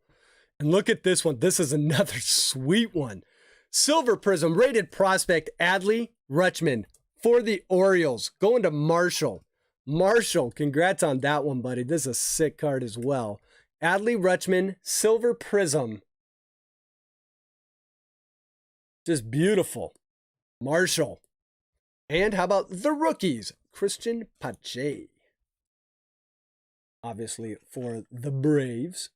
And look at this one. This is another sweet one. Silver Prism, rated prospect, Adley Rutschman for the Orioles. Going to Marshall. Marshall, congrats on that one, buddy. This is a sick card as well. Adley Rutschman, Silver Prism. Just beautiful. Marshall. And how about the rookies? Christian Pache. obviously for the Braves.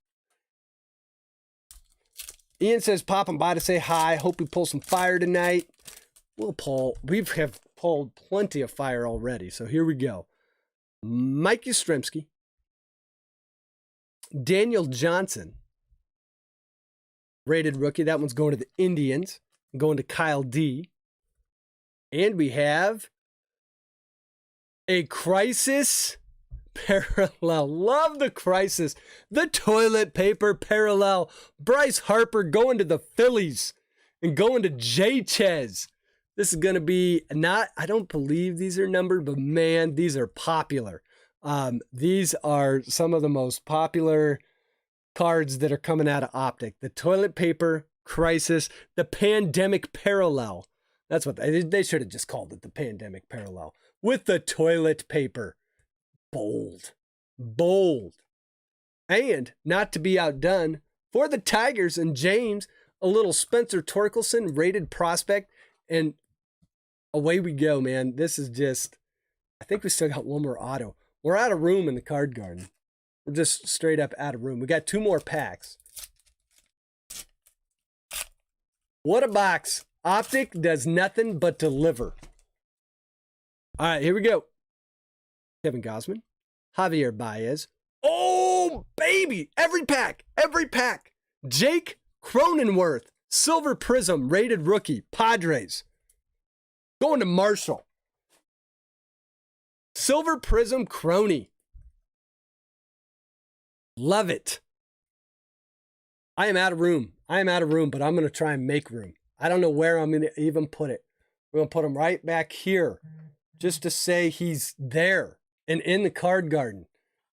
Ian says, popping by to say hi. Hope we pull some fire tonight. We have pulled plenty of fire already. So here we go. Mike Yastrzemski. Daniel Johnson. Rated rookie. That one's going to the Indians. Going to Kyle D. And we have a Crisis Parallel. Love the Crisis. The toilet paper parallel. Bryce Harper going to the Phillies and going to J-Chez. This is going to be I don't believe these are numbered, but man, these are popular. These are some of the most popular cards that are coming out of Optic. The toilet paper Crisis, the pandemic parallel. That's what they should have just called it, the pandemic parallel. With the toilet paper. Bold. And not to be outdone, for the Tigers and James, a little Spencer Torkelson rated prospect. And away we go, man. This is just, I think we still got one more auto. We're out of room in the card garden. We're just straight up out of room. We got 2 more packs. What a box. Optic does nothing but deliver. All right, here we go. Kevin Gausman. Javier Baez. Oh, baby. Every pack. Jake Cronenworth. Silver Prizm rated rookie. Padres. Going to Marshall. Silver Prizm Crony. Love it. I am out of room, but I'm going to try and make room. I don't know where I'm going to even put it. We're going to put him right back here just to say he's there and in the card garden.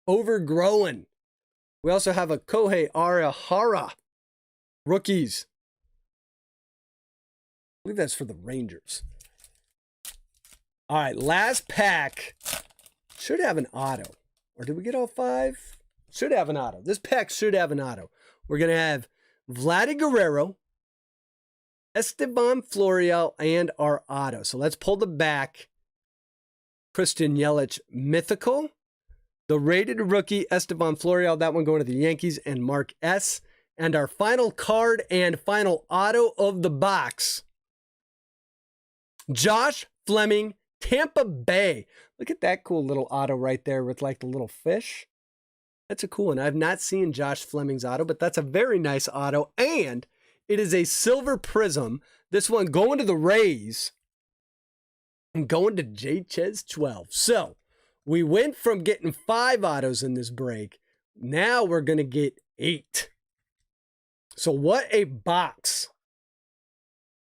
Overgrowing. We also have a Kohei Arihara. Rookies. I believe that's for the Rangers. All right, last pack. Should have an auto. Or did we get all 5? Should have an auto. This pack should have an auto. We're going to have Vladdy Guerrero, Esteban Florial, and our auto. So let's pull the back. Christian Yelich Mythical. The rated rookie, Esteban Florial. That one going to the Yankees and Mark S. And our final card and final auto of the box. Josh Fleming, Tampa Bay. Look at that cool little auto right there with like the little fish. That's a cool one. I've not seen Josh Fleming's auto, but that's a very nice auto. And it is a silver Prizm. This one going to the Rays and going to J-Chez 12. So we went from getting 5 autos in this break. Now we're going to get 8. So what a box.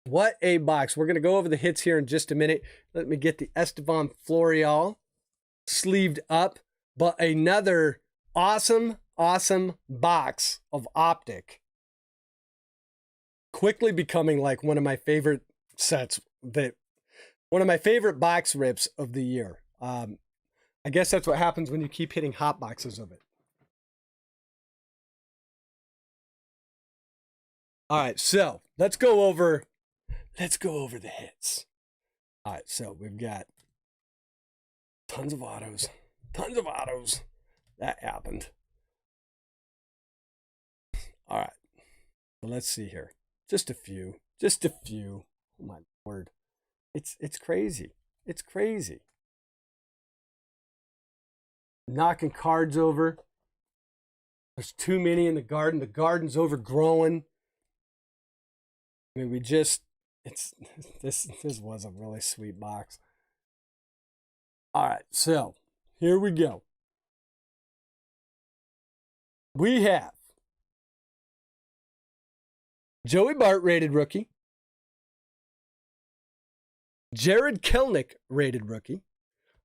What a box. We're going to go over the hits here in just a minute. Let me get the Esteban Florial sleeved up. But another awesome box of Optic. Quickly becoming like one of my favorite sets. One of my favorite box rips of the year. I guess that's what happens when you keep hitting hot boxes of it. All right, so let's go over the hits. All right, so we've got tons of autos. That happened. All right, so let's see here. Just a few. Oh my word, it's crazy. It's crazy. Knocking cards over. There's too many in the garden. The garden's overgrown. I mean, this was a really sweet box. All right, so here we go. We have Joey Bart rated rookie. Jared Kelenic rated rookie.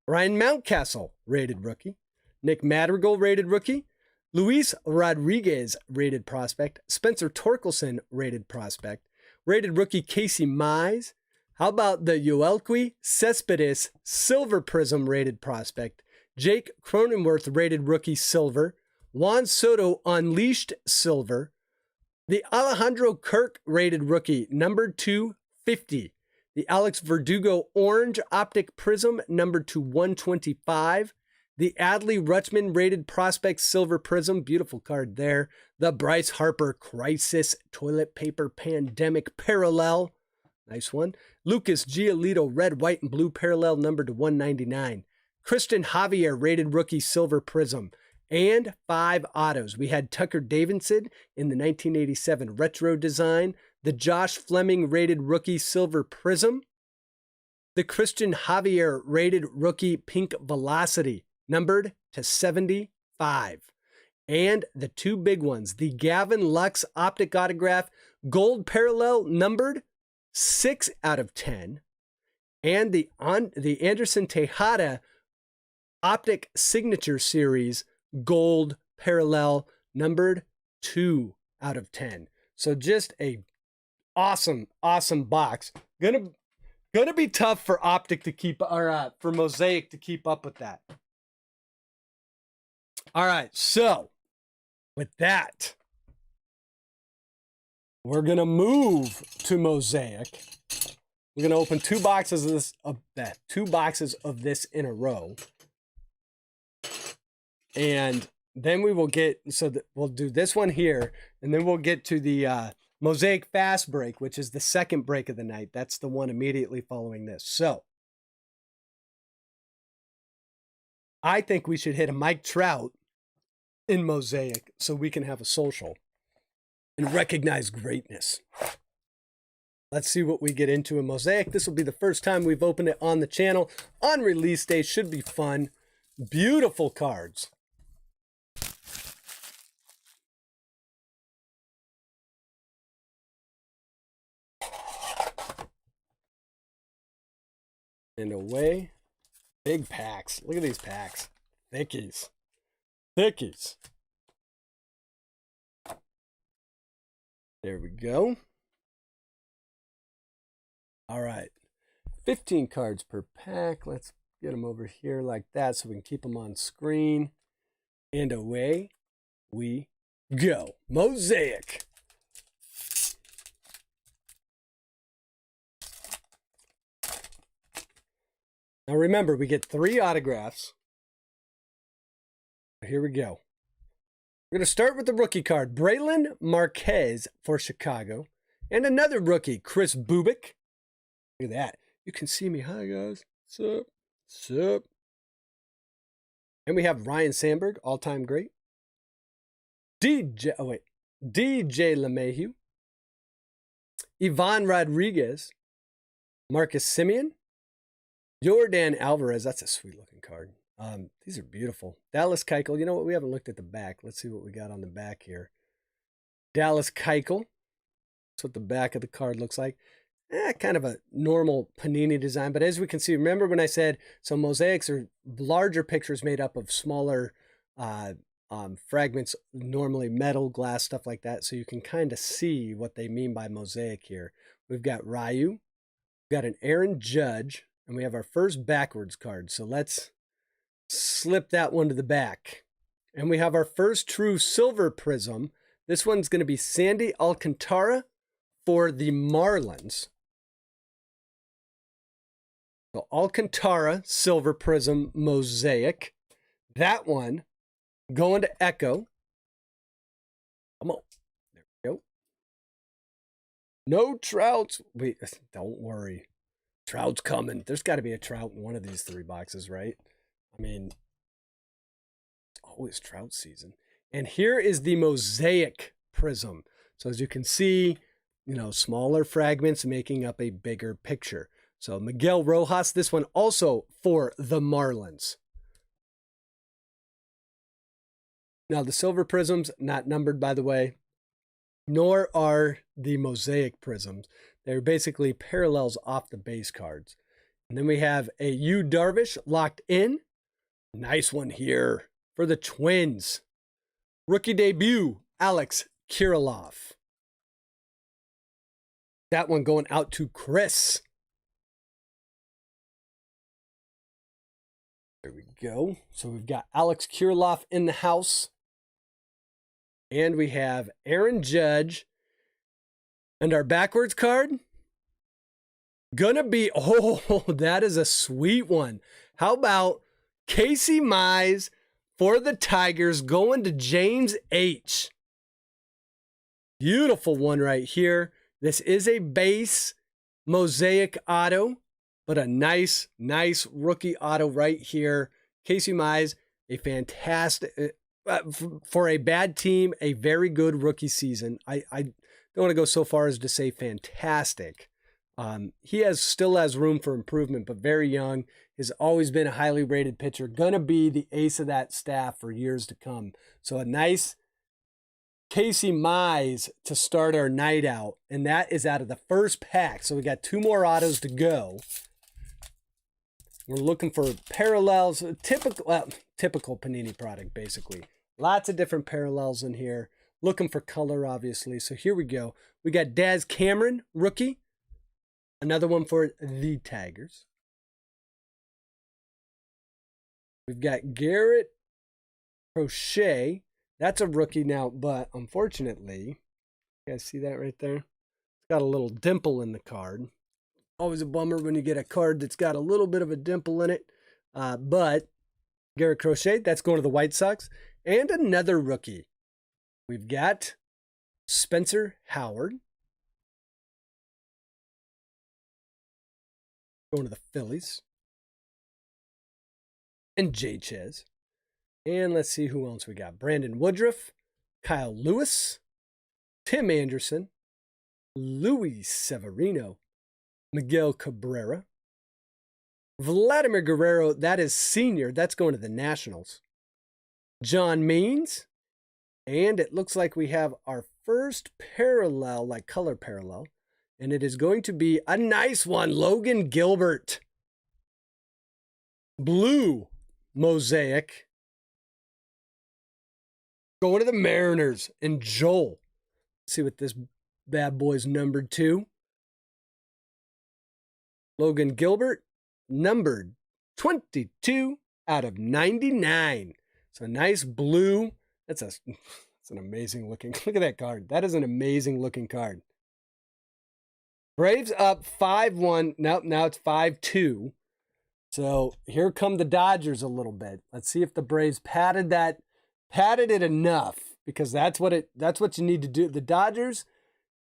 Ryan Mountcastle rated rookie. Nick Madrigal rated rookie. Luis Rodriguez rated prospect. Spencer Torkelson rated prospect. Rated rookie Casey Mize. How about the Yoelqui Cespedes Silver Prizm rated prospect? Jake Cronenworth rated rookie silver. Juan Soto Unleashed silver. The Alejandro Kirk rated rookie number 250. The Alex Verdugo Orange Optic Prizm number 125. The Adley Rutschman rated prospect silver prism. Beautiful card there. The Bryce Harper crisis toilet paper pandemic parallel. Nice one. Lucas Giolito red, white, and blue parallel numbered to 199. Christian Javier rated rookie silver prism. And 5 autos. We had Tucker Davidson in the 1987 retro design. The Josh Fleming rated rookie silver prism. The Christian Javier rated rookie pink velocity numbered to 75. And the 2 big ones, the Gavin Lux optic autograph gold parallel numbered 6 out of 10. And the Anderson Tejada optic signature series gold parallel numbered 2 out of 10. So just a awesome box. Gonna be tough for Optic to keep, or for Mosaic to keep up with that. All right, so with that, we're gonna move to Mosaic. We're gonna open 2 boxes of this in a row, and then we will get, we'll do this one here, and then we'll get to the Mosaic Fast Break, which is the second break of the night. That's the one immediately following this. So I think we should hit a Mike Trout in Mosaic so we can have a social and recognize greatness. Let's see what we get into in Mosaic. This will be the first time we've opened it on the channel. On release day, should be fun. Beautiful cards. And away. Big packs. Look at these packs. Thickies. Thickies. There we go. All right. 15 cards per pack. Let's get them over here like that so we can keep them on screen. And away we go. Mosaic. Now remember, we get 3 autographs. Here we go. We're going to start with the rookie card. Braylon Marquez for Chicago. And another rookie, Chris Bubik. Look at that. You can see me. Hi, guys. What's up? What's up? And we have Ryan Sandberg, all-time great. DJ LeMahieu. Ivan Rodriguez. Marcus Semien. Jordan Alvarez, that's a sweet looking card. These are beautiful. Dallas Keuchel, you know what? We haven't looked at the back. Let's see what we got on the back here. Dallas Keuchel. That's what the back of the card looks like. Kind of a normal Panini design, but as we can see, remember when I said, so mosaics are larger pictures made up of smaller fragments, normally metal, glass, stuff like that, so you can kind of see what they mean by mosaic here. We've got Ryu, we've got an Aaron Judge, and we have our first backwards card. So let's slip that one to the back. And we have our first true silver prism. This one's going to be Sandy Alcantara for the Marlins. So Alcantara, silver prism, mosaic. That one going to Echo. Come on. There we go. No Trouts. Wait, don't worry. Trout's coming. There's got to be a Trout in one of these 3 boxes, right? I mean, it's always Trout season. And here is the Mosaic Prism. So as you can see, you know, smaller fragments making up a bigger picture. So Miguel Rojas, this one also for the Marlins. Now the silver prisms, not numbered by the way, nor are the Mosaic prisms. They're basically parallels off the base cards. And then we have a Yu Darvish locked in. Nice one here for the Twins. Rookie debut, Alex Kirilloff. That one going out to Chris. There we go. So we've got Alex Kirilloff in the house. And we have Aaron Judge. And our backwards card, gonna be, oh, that is a sweet one. How about Casey Mize for the Tigers going to James H. Beautiful one right here. This is a base Mosaic auto, but a nice rookie auto right here. Casey Mize, a fantastic, for a bad team, a very good rookie season. I don't want to go so far as to say fantastic. He still has room for improvement, but very young. Has always been a highly rated pitcher. Gonna be the ace of that staff for years to come. So a nice Casey Mize to start our night out. And that is out of the first pack. So we got 2 more autos to go. We're looking for parallels, typical Panini product, basically. Lots of different parallels in here. Looking for color, obviously. So here we go. We got Daz Cameron, rookie. Another one for the Tigers. We've got Garrett Crochet. That's a rookie now, but unfortunately, you guys see that right there? It's got a little dimple in the card. Always a bummer when you get a card that's got a little bit of a dimple in it. But Garrett Crochet, that's going to the White Sox. And another rookie. We've got Spencer Howard. Going to the Phillies. And Jay Chez. And let's see who else we got. Brandon Woodruff, Kyle Lewis, Tim Anderson, Luis Severino, Miguel Cabrera, Vladimir Guerrero, that is senior. That's going to the Nationals. John Means. And it looks like we have our first parallel, like color parallel. And it is going to be a nice one. Logan Gilbert. Blue Mosaic. Going to the Mariners. And Joel. Let's see what this bad boy's numbered to. Logan Gilbert, numbered 22 out of 99. So nice blue. That's an amazing looking. Look at that card. That is an amazing looking card. Braves up 5-1. Nope, now it's 5-2. So here come the Dodgers a little bit. Let's see if the Braves padded it enough, because that's what you need to do. The Dodgers,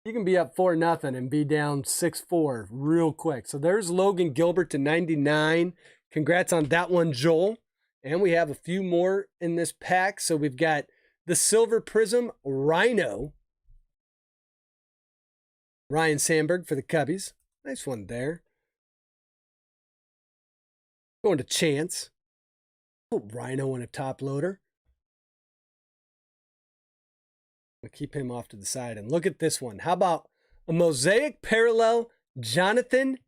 you can be up 4-0 and be down 6-4 real quick. So there's Logan Gilbert to 99. Congrats on that one, Joel. And we have a few more in this pack. So we've got the Silver Prizm Rhino. Ryan Sandberg for the Cubbies. Nice one there. Going to Chance. Oh, Rhino in a top loader. I'll keep him off to the side. And look at this one. How about a Mosaic Parallel Jonathan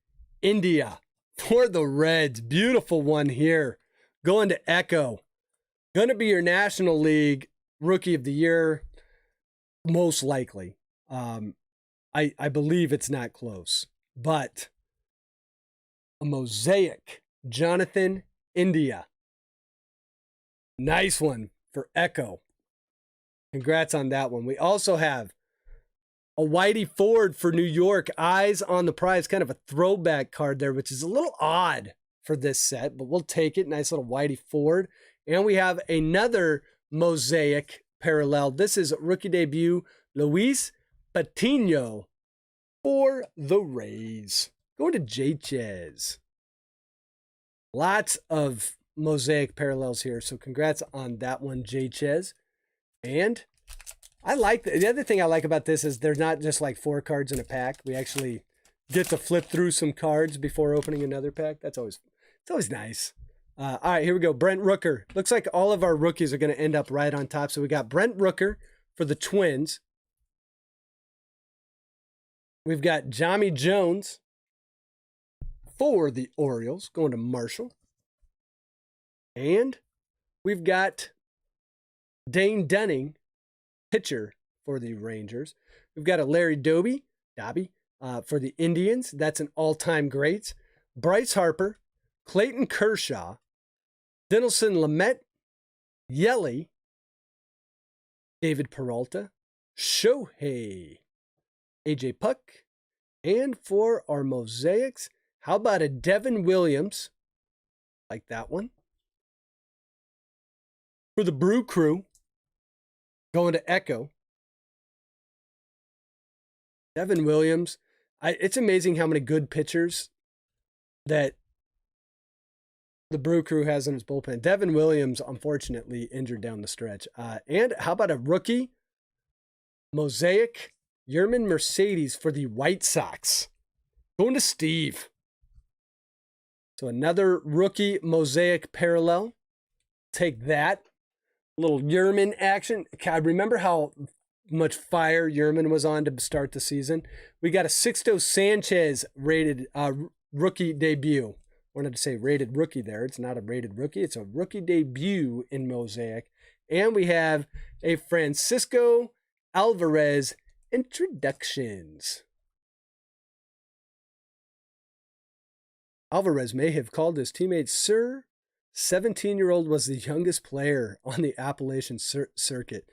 India for the Reds? Beautiful one here. Going to Echo. Going to be your National League Rookie of the Year, most likely. I believe it's not close. But a Mosaic Jonathan India. Nice one for Echo. Congrats on that one. We also have a Whitey Ford for New York. Eyes on the prize. Kind of a throwback card there, which is a little odd for this set, but we'll take it. Nice little Whitey Ford. And we have another Mosaic Parallel. This is rookie debut, Luis Patino for the Rays. Going to Jay Chez. Lots of Mosaic Parallels here, so congrats on that one, Jay Chez. And I like the other thing I like about this is they're not just like 4 cards in a pack. We actually get to flip through some cards before opening another pack. It's always nice. All right, here we go. Brent Rooker. Looks like all of our rookies are going to end up right on top. So we got Brent Rooker for the Twins. We've got Jahmai Jones for the Orioles, going to Marshall. And we've got Dane Dunning, pitcher for the Rangers. We've got a Larry Doby for the Indians. That's an all-time great. Bryce Harper, Clayton Kershaw, Dinelson Lamet, Yelly, David Peralta, Shohei, AJ Puck, and for our Mosaics, how about a Devin Williams? Like that one. For the Brew Crew, going to Echo. Devin Williams. It's amazing how many good pitchers that the Brew Crew has in his bullpen. Devin Williams, unfortunately, injured down the stretch. And how about a rookie? Mosaic Yerman Mercedes for the White Sox. Going to Steve. So another rookie Mosaic parallel. Take that. Little Yerman action. I remember how much fire Yerman was on to start the season. We got a Sixto Sanchez rated rookie debut. Wanted to say rated rookie there. It's not a rated rookie. It's a rookie debut in Mosaic. And we have a Francisco Alvarez introductions. Alvarez may have called his teammates Sir. 17-year-old was the youngest player on the Appalachian circuit.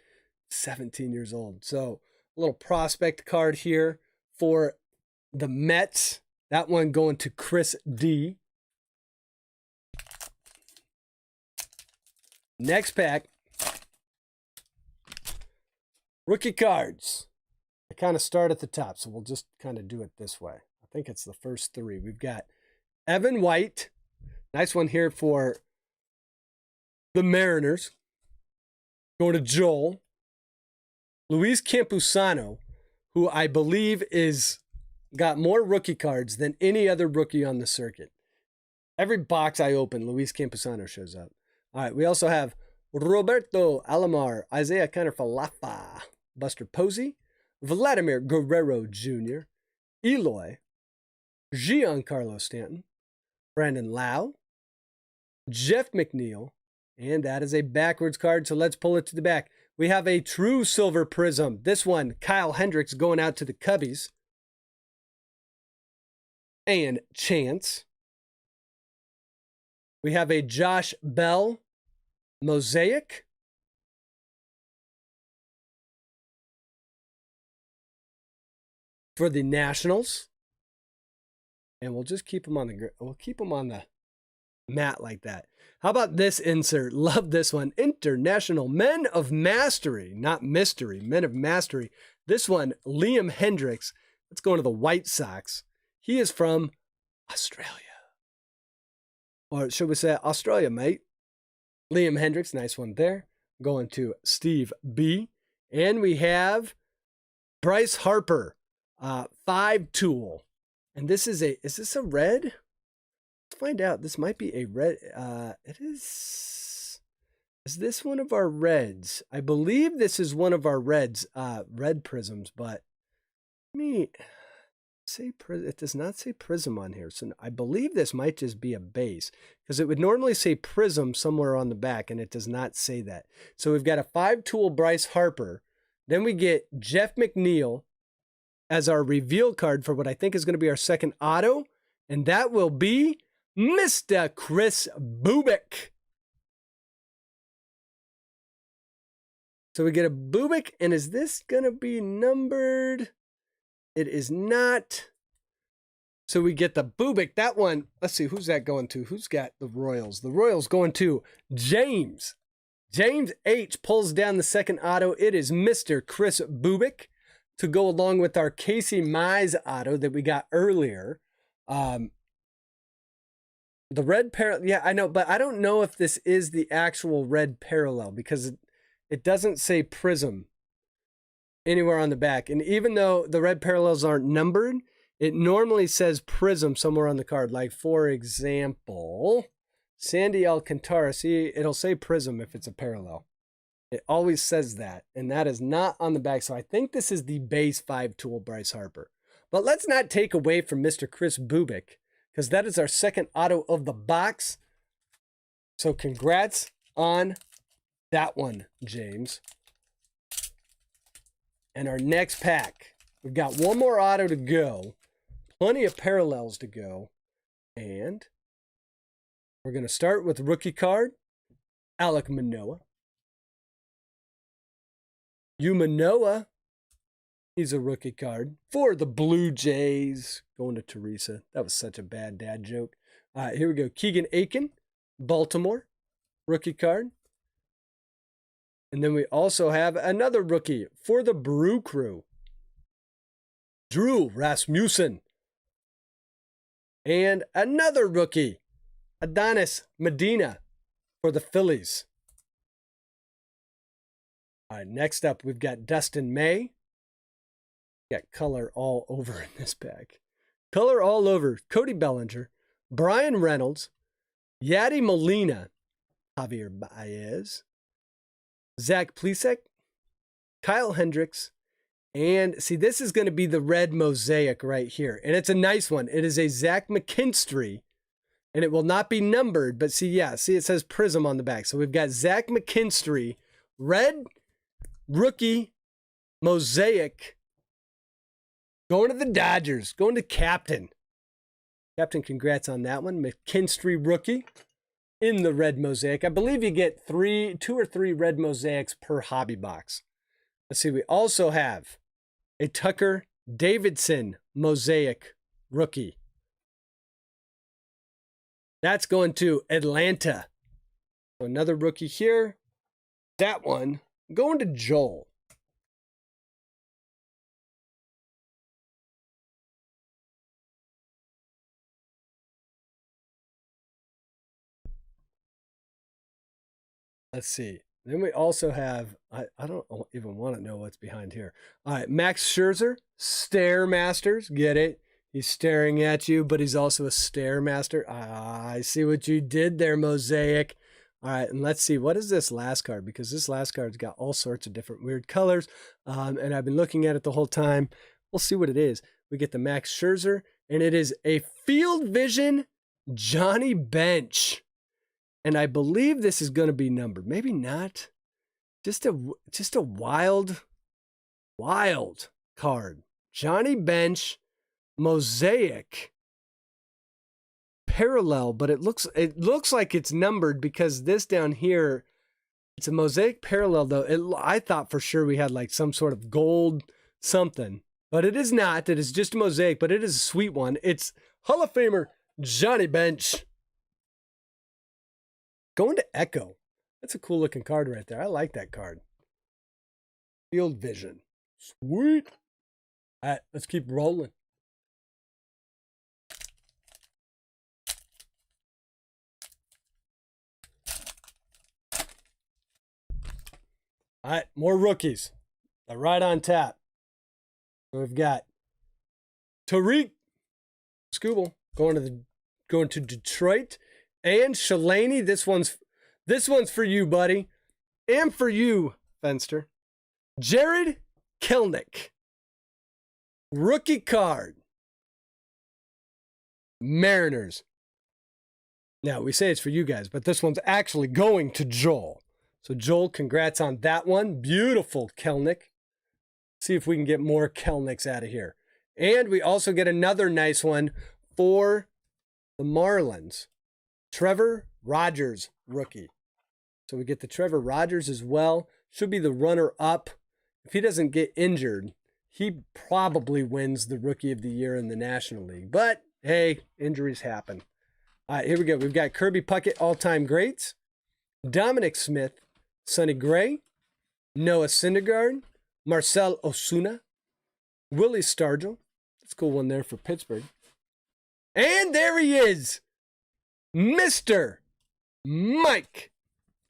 17 years old. So a little prospect card here for the Mets. That one going to Chris D. Next pack. Rookie cards. I kind of start at the top, so we'll just kind of do it this way. I think it's the first three. We've got Evan White. Nice one here for the Mariners. Going to Joel. Luis Campusano, who I believe is got more rookie cards than any other rookie on the circuit. Every box I open, Luis Campusano shows up. All right, we also have Roberto Alomar, Isaiah Kiner-Falefa, Buster Posey, Vladimir Guerrero Jr., Eloy, Giancarlo Stanton, Brandon Lau, Jeff McNeil, and that is a backwards card, so let's pull it to the back. We have a true silver prism. This one, Kyle Hendricks going out to the Cubbies. And Chance. We have a Josh Bell Mosaic. For the Nationals. And we'll just keep them on the mat like that. How about this insert? Love this one. International Men of Mastery, not mystery, Men of Mastery. This one, Liam Hendricks. Let's go to the White Sox. He is from Australia. Or should we say Australia, mate? Liam Hendricks, nice one there. Going to Steve B. And we have Bryce Harper, 5-tool. And this is this a red? Find out. This might be a red. It is this one of our reds? I believe this is one of our reds, red prisms, but let me say it does not say prism on here. So I believe this might just be a base, because it would normally say prism somewhere on the back, and it does not say that. So we've got a 5-tool Bryce Harper. Then we get Jeff McNeil as our reveal card for what I think is going to be our second auto, and that will be Mr. Chris Bubic. So we get a Bubic, and is this going to be numbered? It is not. So we get the Bubic. That one, let's see, who's that going to? Who's got the Royals? The Royals going to James. James H. pulls down the second auto. It is Mr. Chris Bubic to go along with our Casey Mize auto that we got earlier. The red parallel, yeah, I know, but I don't know if this is the actual red parallel, because it doesn't say prism anywhere on the back. And even though the red parallels aren't numbered, it normally says prism somewhere on the card. Like, for example, Sandy Alcantara. See, it'll say prism if it's a parallel. It always says that, and that is not on the back. So I think this is the base 5-tool Bryce Harper. But let's not take away from Mr. Chris Bubic, because that is our second auto of the box. So congrats on that one, James. And our next pack, we've got one more auto to go, plenty of parallels to go, and we're going to start with rookie card, Alek Manoah. Manoah, he's a rookie card for the Blue Jays. Going to Teresa. That was such a bad dad joke. Here we go. Keegan Aiken, Baltimore, rookie card. And then we also have another rookie for the Brew Crew, Drew Rasmussen. And another rookie, Adonis Medina for the Phillies. All right, next up, we've got Dustin May. Got color all over in this pack. Color all over. Cody Bellinger, Brian Reynolds, Yadi Molina, Javier Baez, Zach Plesac, Kyle Hendricks, and see, this is going to be the red mosaic right here. And it's a nice one. It is a Zach McKinstry, and it will not be numbered, but see, yeah, see, it says Prizm on the back. So we've got Zach McKinstry, red rookie mosaic, going to the Dodgers, going to Captain. Captain, congrats on that one. McKinstry rookie in the red mosaic. I believe you get 2 or 3 red mosaics per hobby box. Let's see, we also have a Tucker Davidson mosaic rookie. That's going to Atlanta. So another rookie here. That one going to Joel. Let's see. Then we also have, I don't even want to know what's behind here. All right, Max Scherzer, Stairmasters. Get it? He's staring at you, but he's also a Stairmaster. I see what you did there, Mosaic. All right, and let's see. What is this last card? Because this last card's got all sorts of different weird colors, and I've been looking at it the whole time. We'll see what it is. We get the Max Scherzer, and it is a Field Vision Johnny Bench. And I believe this is going to be numbered. Maybe not. Just a wild card. Johnny Bench, mosaic, parallel, but it looks like it's numbered because this down here, it's a mosaic parallel though. I thought for sure we had like some sort of gold something, but it is not. It is just a mosaic, but it is a sweet one. It's Hall of Famer Johnny Bench. Going to Echo. That's a cool looking card right there. I like that card. Field Vision. Sweet. All right, let's keep rolling. All right, more rookies. They're right on tap. So we've got Tariq Skubal going to Detroit. And Shalani, this one's for you, buddy. And for you, Fenster. Jared Kelenic. Rookie card. Mariners. Now, we say it's for you guys, but this one's actually going to Joel. So, Joel, congrats on that one. Beautiful Kelenic. See if we can get more Kelenics out of here. And we also get another nice one for the Marlins. Trevor Rogers, rookie. So we get the Trevor Rogers as well. Should be the runner-up. If he doesn't get injured, he probably wins the Rookie of the Year in the National League. But, hey, injuries happen. All right, here we go. We've got Kirby Puckett, all-time greats. Dominic Smith, Sonny Gray, Noah Syndergaard, Marcell Ozuna, Willie Stargell. That's a cool one there for Pittsburgh. And there he is. Mr. Mike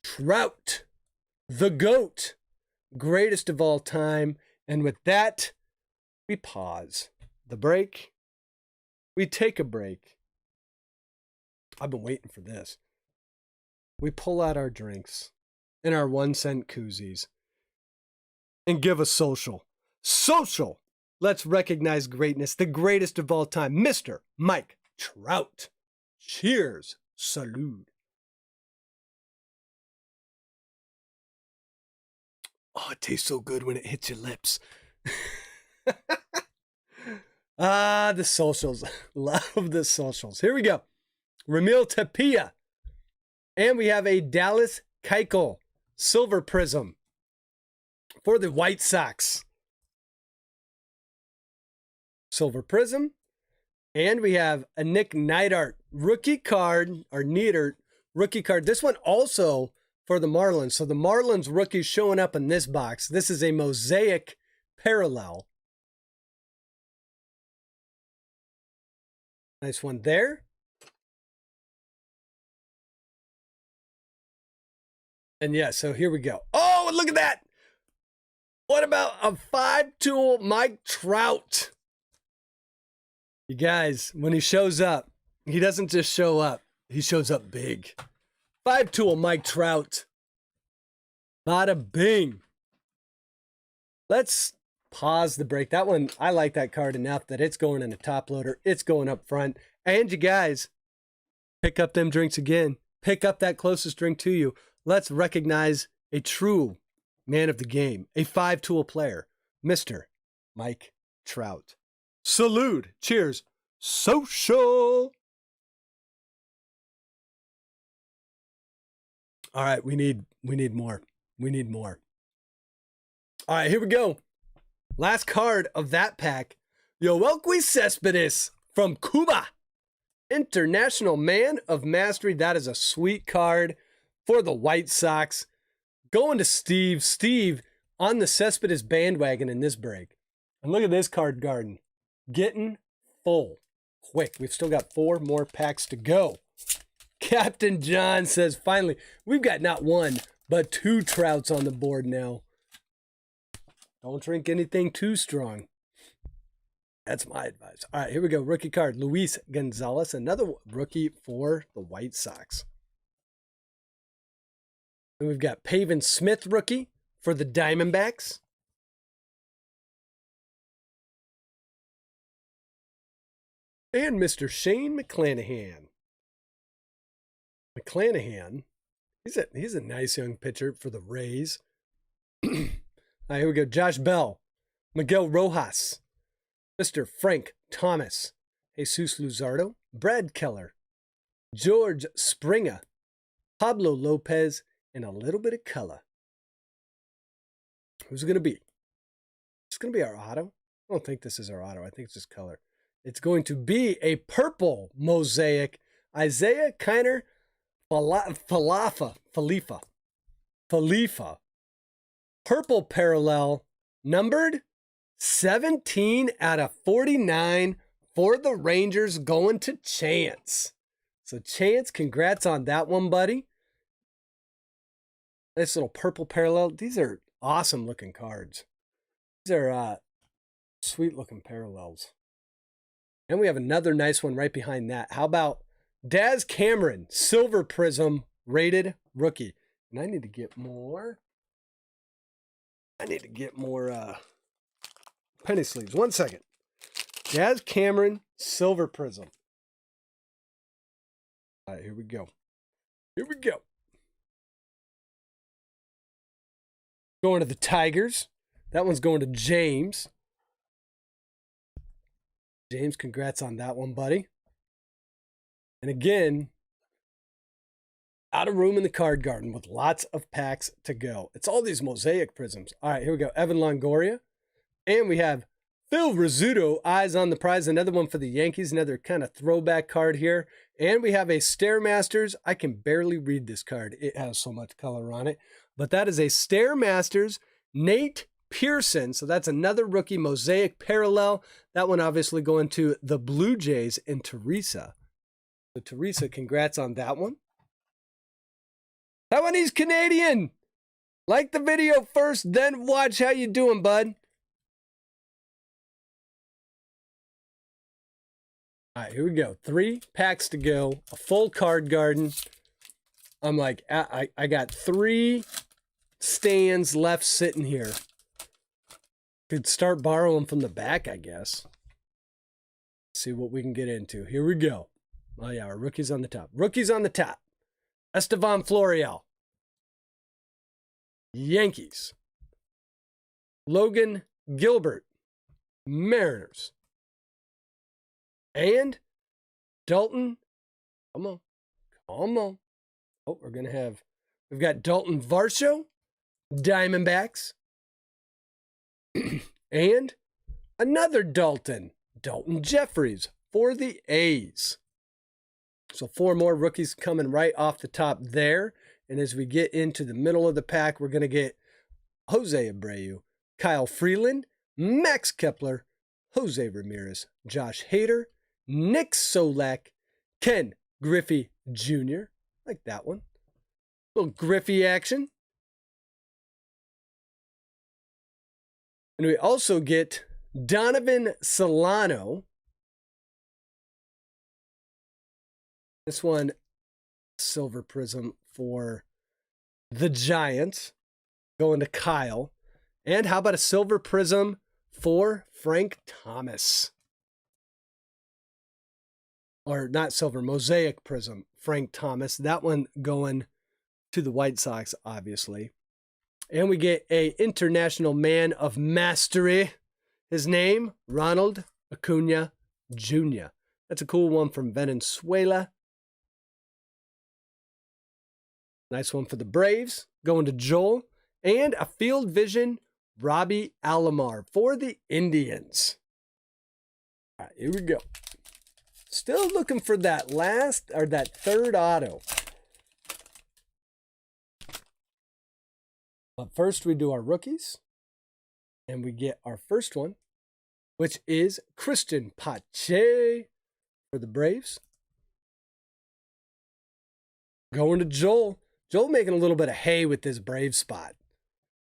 Trout, the GOAT, greatest of all time. And with that, we pause the break. We take a break. I've been waiting for this. We pull out our drinks and our 1-cent koozies and give a social. Social! Let's recognize greatness, the greatest of all time, Mr. Mike Trout. Cheers. Salud. Oh, it tastes so good when it hits your lips. The socials. Love the socials. Here we go. Ramil Tapia. And we have a Dallas Keuchel silver prism for the White Sox. Silver prism. And we have a Nick Neidhart rookie card, or Neidhart rookie card. This one also for the Marlins. So the Marlins rookie showing up in this box. This is a Mosaic Parallel. Nice one there. And yeah, so here we go. Oh, and look at that. What about a 5-tool Mike Trout? You guys, when he shows up, he doesn't just show up. He shows up big. 5-tool Mike Trout. Bada bing. Let's pause the break. That one, I like that card enough that it's going in a top loader. It's going up front. And you guys, pick up them drinks again. Pick up that closest drink to you. Let's recognize a true man of the game, a 5-tool player, Mr. Mike Trout. Salute. Cheers. Social. All right, we need more. We need more. All right, here we go. Last card of that pack. Yoelqui Cespedes from Cuba. International Man of Mastery. That is a sweet card for the White Sox. Going to Steve. Steve on the Cespedes bandwagon in this break. And look at this card garden. Getting full quick. We've still got 4 more packs to go. Captain John says, finally, we've got not 1, but 2 Trouts on the board now. Don't drink anything too strong. That's my advice. All right, here we go. Rookie card. Luis Gonzalez, another rookie for the White Sox. And we've got Pavin Smith, rookie for the Diamondbacks. And Mr. Shane McClanahan. McClanahan, he's a nice young pitcher for the Rays. All right, here we go. Josh Bell, Miguel Rojas, Mr. Frank Thomas, Jesus Luzardo, Brad Keller, George Springer, Pablo Lopez, and a little bit of color. Who's it going to be? It's going to be our auto. I don't think this is our auto. I think it's just color. It's going to be a purple Mosaic Isaiah Kiner Falefa. Purple Parallel, numbered 17 out of 49 for the Rangers, going to Chance. So Chance, congrats on that one, buddy. Nice little purple parallel. These are awesome looking cards. These are sweet looking parallels. And we have another nice one right behind that. How about Daz Cameron, Silver Prizm, rated rookie. And I need to get more. Penny sleeves. 1 second. Daz Cameron, Silver Prizm. All right, here we go. Here we go. Going to the Tigers. That one's going to James. James, congrats on that one, buddy. And again, out of room in the card garden with lots of packs to go. It's all these Mosaic Prizms. All right, here we go. Evan Longoria. And we have Phil Rizzuto, Eyes on the Prize. Another one for the Yankees. Another kind of throwback card here. And we have a Stairmasters. I can barely read this card. It has so much color on it. But that is a Stairmasters Nate Pearson. So that's another rookie Mosaic Parallel. That one obviously going to the Blue Jays and Teresa. So Teresa, congrats on that one. That one, he's Canadian. Like the video first, then watch. How you doing, bud? All right, here we go. 3 packs to go. A full card garden. I'm like, I got 3 stands left sitting here. Could start borrowing from the back, I guess. See what we can get into. Here we go. Oh, yeah, our rookies on the top. Rookies on the top. Estevan Florial. Yankees. Logan Gilbert. Mariners. And Dalton. Come on. Come on. Oh, we've got Dalton Varsho. Diamondbacks. And another Dalton Jeffries for the A's. So 4 more rookies coming right off the top there. And as we get into the middle of the pack, we're going to get Jose Abreu, Kyle Freeland, Max Kepler, Jose Ramirez, Josh Hader, Nick Solak, Ken Griffey Jr. Like that one. Little Griffey action. And we also get Donovan Solano. This one, silver prism for the Giants. Going to Kyle. And how about a silver prism for Frank Thomas? Or not silver, mosaic prism, Frank Thomas. That one going to the White Sox, obviously. And we get a international man of mastery. His name, Ronald Acuna Jr. That's a cool one from Venezuela. Nice one for the Braves. Going to Joel. And a field vision, Robbie Alomar for the Indians. All right, here we go. Still looking for that last or that third auto. But first we do our rookies. And we get our first one, which is Christian Pache for the Braves. Going to Joel. Joel making a little bit of hay with this Brave spot.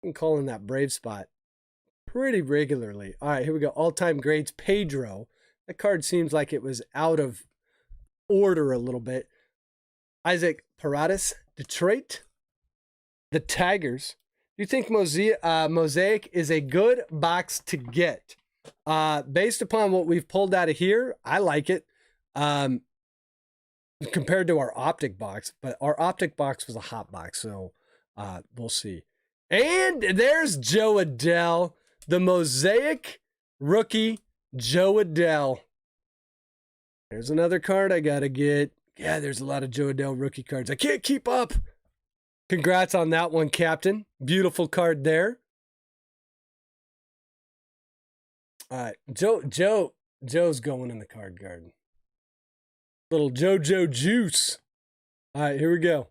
I'm calling that Brave spot pretty regularly. All right, here we go. All-time greats, Pedro. That card seems like it was out of order a little bit. Isaac Paredes, Detroit. The Tigers. Do you think Mosaic is a good box to get? Based upon what we've pulled out of here, I like it. Compared to our Optic box, but our Optic box was a hot box, so we'll see. And there's Joe Adell, the Mosaic rookie Joe Adell. There's another card I gotta get. Yeah, there's a lot of Joe Adell rookie cards. I can't keep up. Congrats on that one, Captain. Beautiful card there. All right, Joe's going in the card garden. Little JoJo juice. All right, here we go.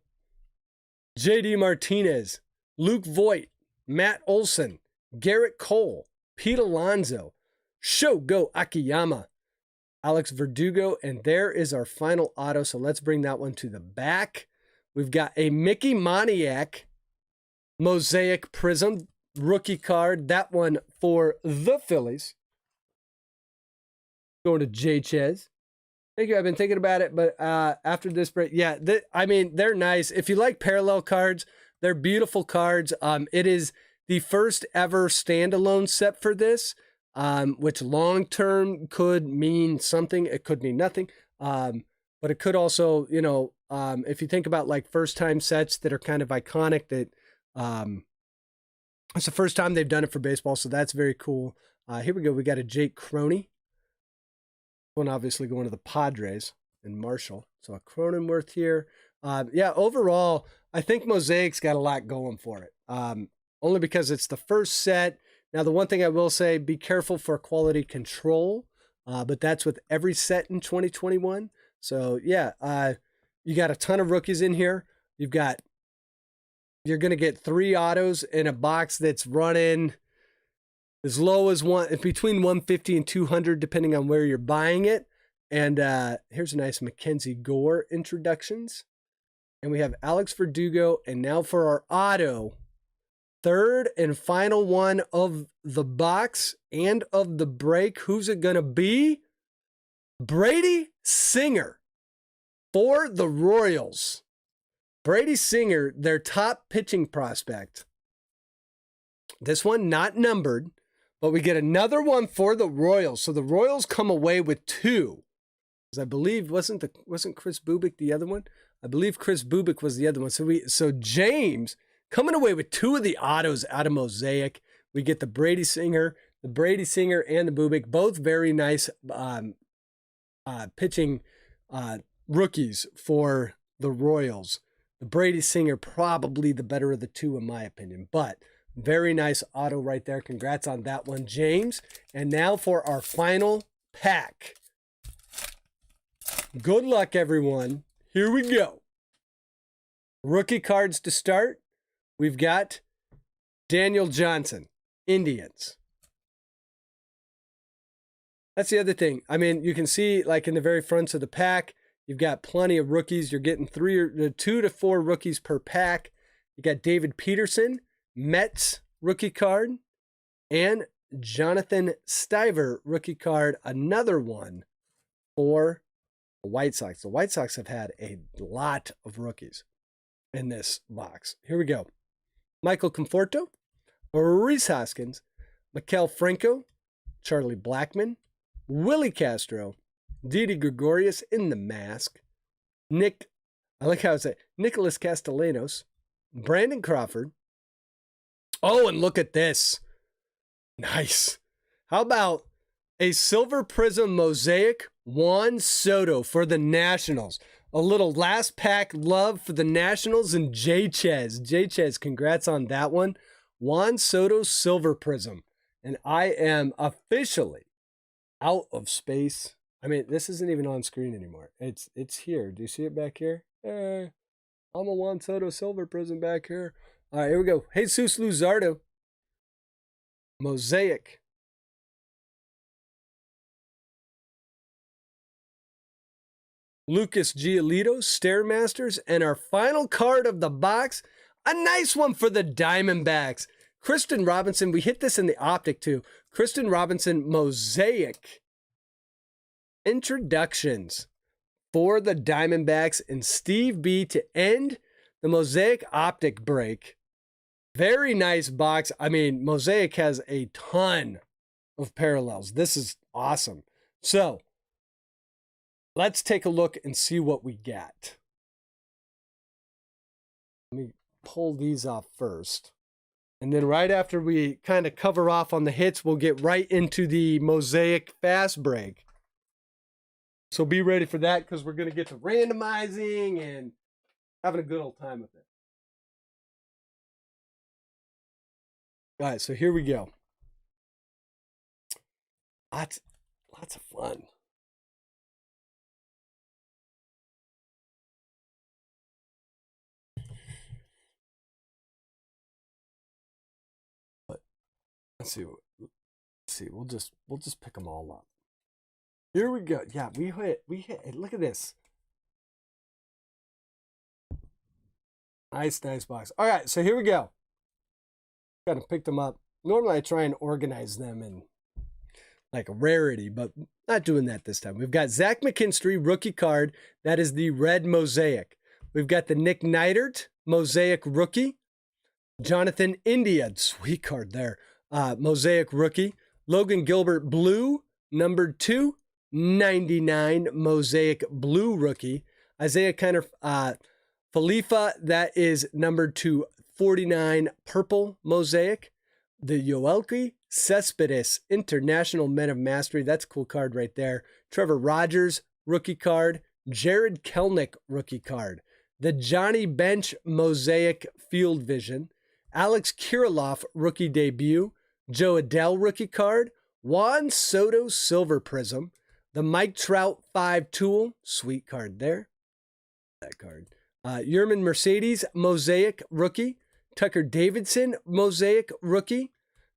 JD Martinez, Luke Voigt, Matt Olson, Garrett Cole, Pete Alonso, Shogo Akiyama, Alex Verdugo, and there is our final auto. So let's bring that one to the back. We've got a Mickey Moniak Mosaic Prizm rookie card. That one for the Phillies. Going to Jay Chez. Thank you. I've been thinking about it, but after this break, yeah, I mean, they're nice. If you like parallel cards, they're beautiful cards. It is the first ever standalone set for this, which long-term could mean something. It could mean nothing. But it could also, you know, if you think about like first-time sets that are kind of iconic, that it's the first time they've done it for baseball, so that's very cool. Here we go. We got a Jake Croney. One obviously going to the Padres and Marshall. So a Cronenworth here. Yeah, overall, I think Mosaic's got a lot going for it. Only because it's the first set. Now, the one thing I will say, be careful for quality control. But that's with every set in 2021. So, yeah, you got a ton of rookies in here. You're going to get 3 autos in a box that's running as low as between 150 and 200, depending on where you're buying it. And here's a nice Mackenzie Gore introductions. And we have Alex Verdugo. And now for our auto, third and final one of the box and of the break. Who's it going to be? Brady Singer for the Royals. Brady Singer, their top pitching prospect. This one not numbered. But we get another one for the Royals. So the Royals come away with 2. Because I believe, wasn't Chris Bubick the other one? I believe Chris Bubick was the other one. So James coming away with 2 of the autos out of Mosaic. We get the Brady Singer and the Bubick, both very nice pitching rookies for the Royals. The Brady Singer probably the better of the 2 in my opinion, but very nice auto right there. Congrats on that one, James. And now for our final pack. Good luck, everyone. Here we go. Rookie cards to start. We've got Daniel Johnson, Indians. That's the other thing. I mean, you can see like in the very fronts of the pack, you've got plenty of rookies. You're getting 2 to 4 rookies per pack. You got David Peterson, Mets rookie card, and Jonathan Stiver rookie card, another one for the White Sox. The White Sox have had a lot of rookies in this box. Here we go. Michael Conforto, Rhys Hoskins, Maikel Franco, Charlie Blackmon, Willie Castro, Didi Gregorius in the mask, I like how I say Nicholas Castellanos, Brandon Crawford. Oh, and look at this. Nice. How about a silver prism mosaic Juan Soto for the Nationals? A little last pack love for the Nationals and J-Chez. J-Chez, congrats on that one. Juan Soto silver prism. And I am officially out of space. I mean, this isn't even on screen anymore. It's here. Do you see it back here? I'm a Juan Soto silver prism back here. All right, here we go. Jesus Luzardo. Mosaic. Lucas Giolito, Stairmasters, and our final card of the box, a nice one for the Diamondbacks. Kristen Robinson, we hit this in the Optic too. Kristen Robinson, Mosaic. Introductions for the Diamondbacks and Steve B to end the Mosaic Optic break. Very nice box. I mean, Mosaic has a ton of parallels. This is awesome. So, let's take a look and see what we got. Let me pull these off first. And then right after we kind of cover off on the hits, we'll get right into the Mosaic fast break. So be ready for that because we're going to get to randomizing and having a good old time with it. All right, so here we go. Lots of fun. But let's see. We'll just pick them all up. Here we go. Yeah, we hit. Look at this. Nice box. All right, so here we go. Got to pick them up. Normally I try and organize them in like a rarity, but not doing that this time. We've got Zach McKinstry, rookie card. That is the red Mosaic. We've got the Nick Neidert, Mosaic rookie. Jonathan India, sweet card there. Mosaic rookie. Logan Gilbert, blue, number 299, Mosaic blue rookie. Isaiah Kiner Falifa, that is number 249, purple Mosaic. The Yoelqui Cespedes, International Men of Mastery. That's a cool card right there. Trevor Rogers, rookie card. Jared Kelnick, rookie card. The Johnny Bench Mosaic Field Vision. Alex Kirilloff, rookie debut. Joe Adele, rookie card. Juan Soto, Silver Prism. The Mike Trout 5 Tool, sweet card there. That card. Yerman Mercedes, Mosaic rookie. Tucker Davidson, Mosaic rookie.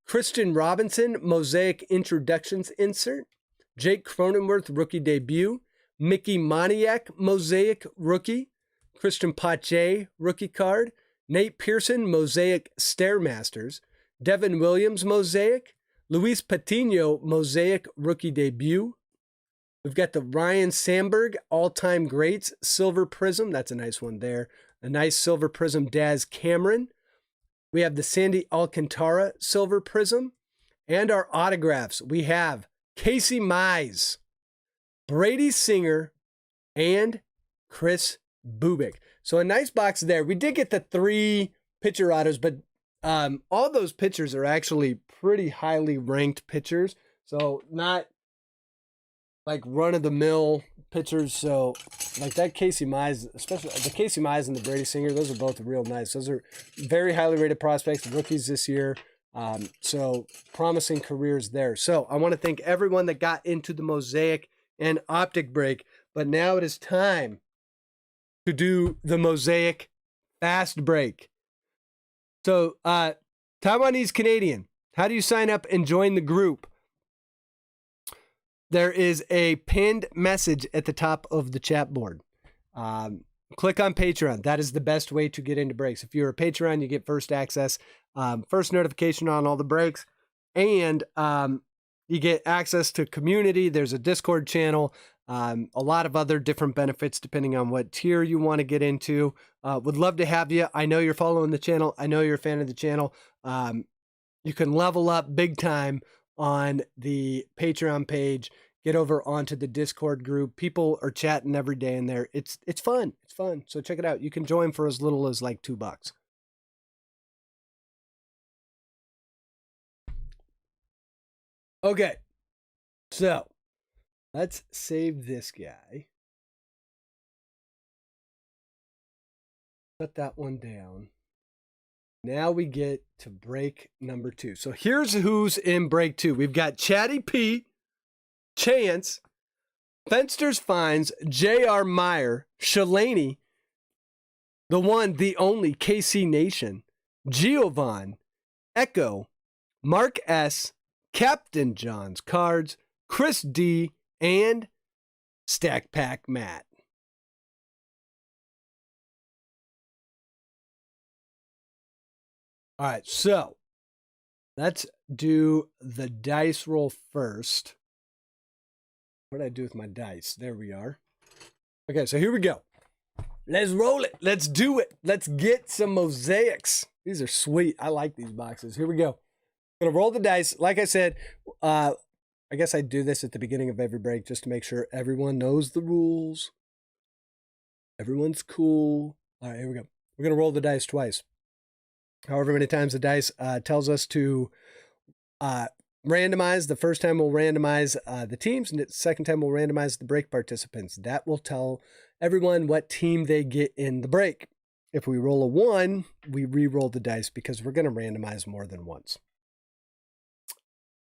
Christian Robinson, Mosaic Introductions insert. Jake Cronenworth, rookie debut. Mickey Moniak, Mosaic rookie. Christian Pache, rookie card. Nate Pearson, Mosaic Stairmasters. Devin Williams, Mosaic. Luis Patino, Mosaic rookie debut. We've got the Ryan Sandberg, all-time greats, Silver Prism. That's a nice one there. A nice Silver Prism, Daz Cameron. We have the Sandy Alcantara Silver Prism. And our autographs, we have Casey Mize, Brady Singer, and Chris Bubik. So a nice box there. We did get the 3 pitcher autos, but all those pitchers are actually pretty highly ranked pitchers. So not like run-of-the-mill pitchers. So like that Casey Mize, especially the Casey Mize and the Brady Singer, those are both real nice. Those are very highly rated prospects, rookies this year. So promising careers there. So I want to thank everyone that got into the Mosaic and Optic break. But now it is time to do the Mosaic fast break. So, Taiwanese Canadian, how do you sign up and join the group? There is a pinned message at the top of the chat board. Click on Patreon. That is the best way to get into breaks. If you're a Patreon, you get first access, first notification on all the breaks, and you get access to community. There's a Discord channel, a lot of other different benefits depending on what tier you want to get into. Would love to have you. I know you're following the channel. I know you're a fan of the channel. You can level up big time on the Patreon page. Get over onto the Discord group. People are chatting every day in there. It's fun. It's fun. So check it out. You can join for as little as like $2. Okay. So let's save this guy. Put that one down. Now we get to break number 2. So here's who's in break 2. We've got Chatty P, Chance, Fensters Finds, J.R. Meyer, Shalani, the one, the only KC Nation, Giovanni, Echo, Mark S., Captain John's Cards, Chris D., and Stack Pack Matt. All right, so let's do the dice roll first. What did I do with my dice? There we are. Okay, so here we go. Let's roll it. Let's do it. Let's get some mosaics. These are sweet. I like these boxes. Here we go. I'm going to roll the dice. Like I said, I guess I do this at the beginning of every break just to make sure everyone knows the rules. Everyone's cool. All right, here we go. We're going to roll the dice twice. However many times the dice tells us to randomize. The first time we'll randomize the teams, and the second time we'll randomize the break participants. That will tell everyone what team they get in the break. If we roll a 1, we re-roll the dice because we're going to randomize more than once.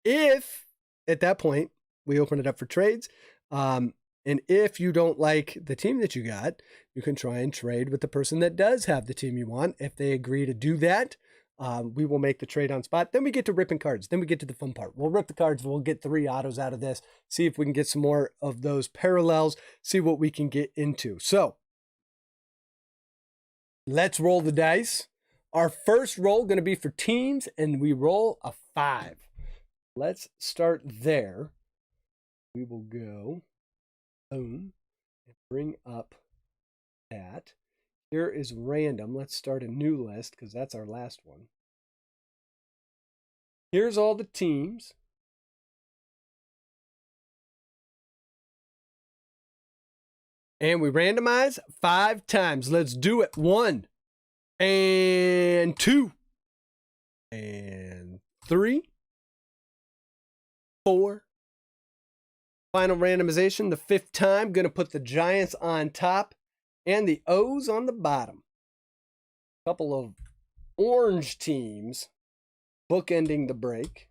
If, at that point, we open it up for trades, and if you don't like the team that you got, you can try and trade with the person that does have the team you want. If they agree to do that, we will make the trade on spot. Then we get to ripping cards. Then we get to the fun part. We'll rip the cards. We'll get 3 autos out of this. See if we can get some more of those parallels. See what we can get into. So let's roll the dice. Our first roll going to be for teams, and we roll a 5. Let's start there. We will go boom and bring up that. Here is random. Let's start a new list because that's our last one. Here's all the teams. And we randomize 5 times. Let's do it. 1 and 2 and 3, 4. Final randomization, the 5th time. Going to put the Giants on top and the O's on the bottom. Couple of orange teams bookending the break.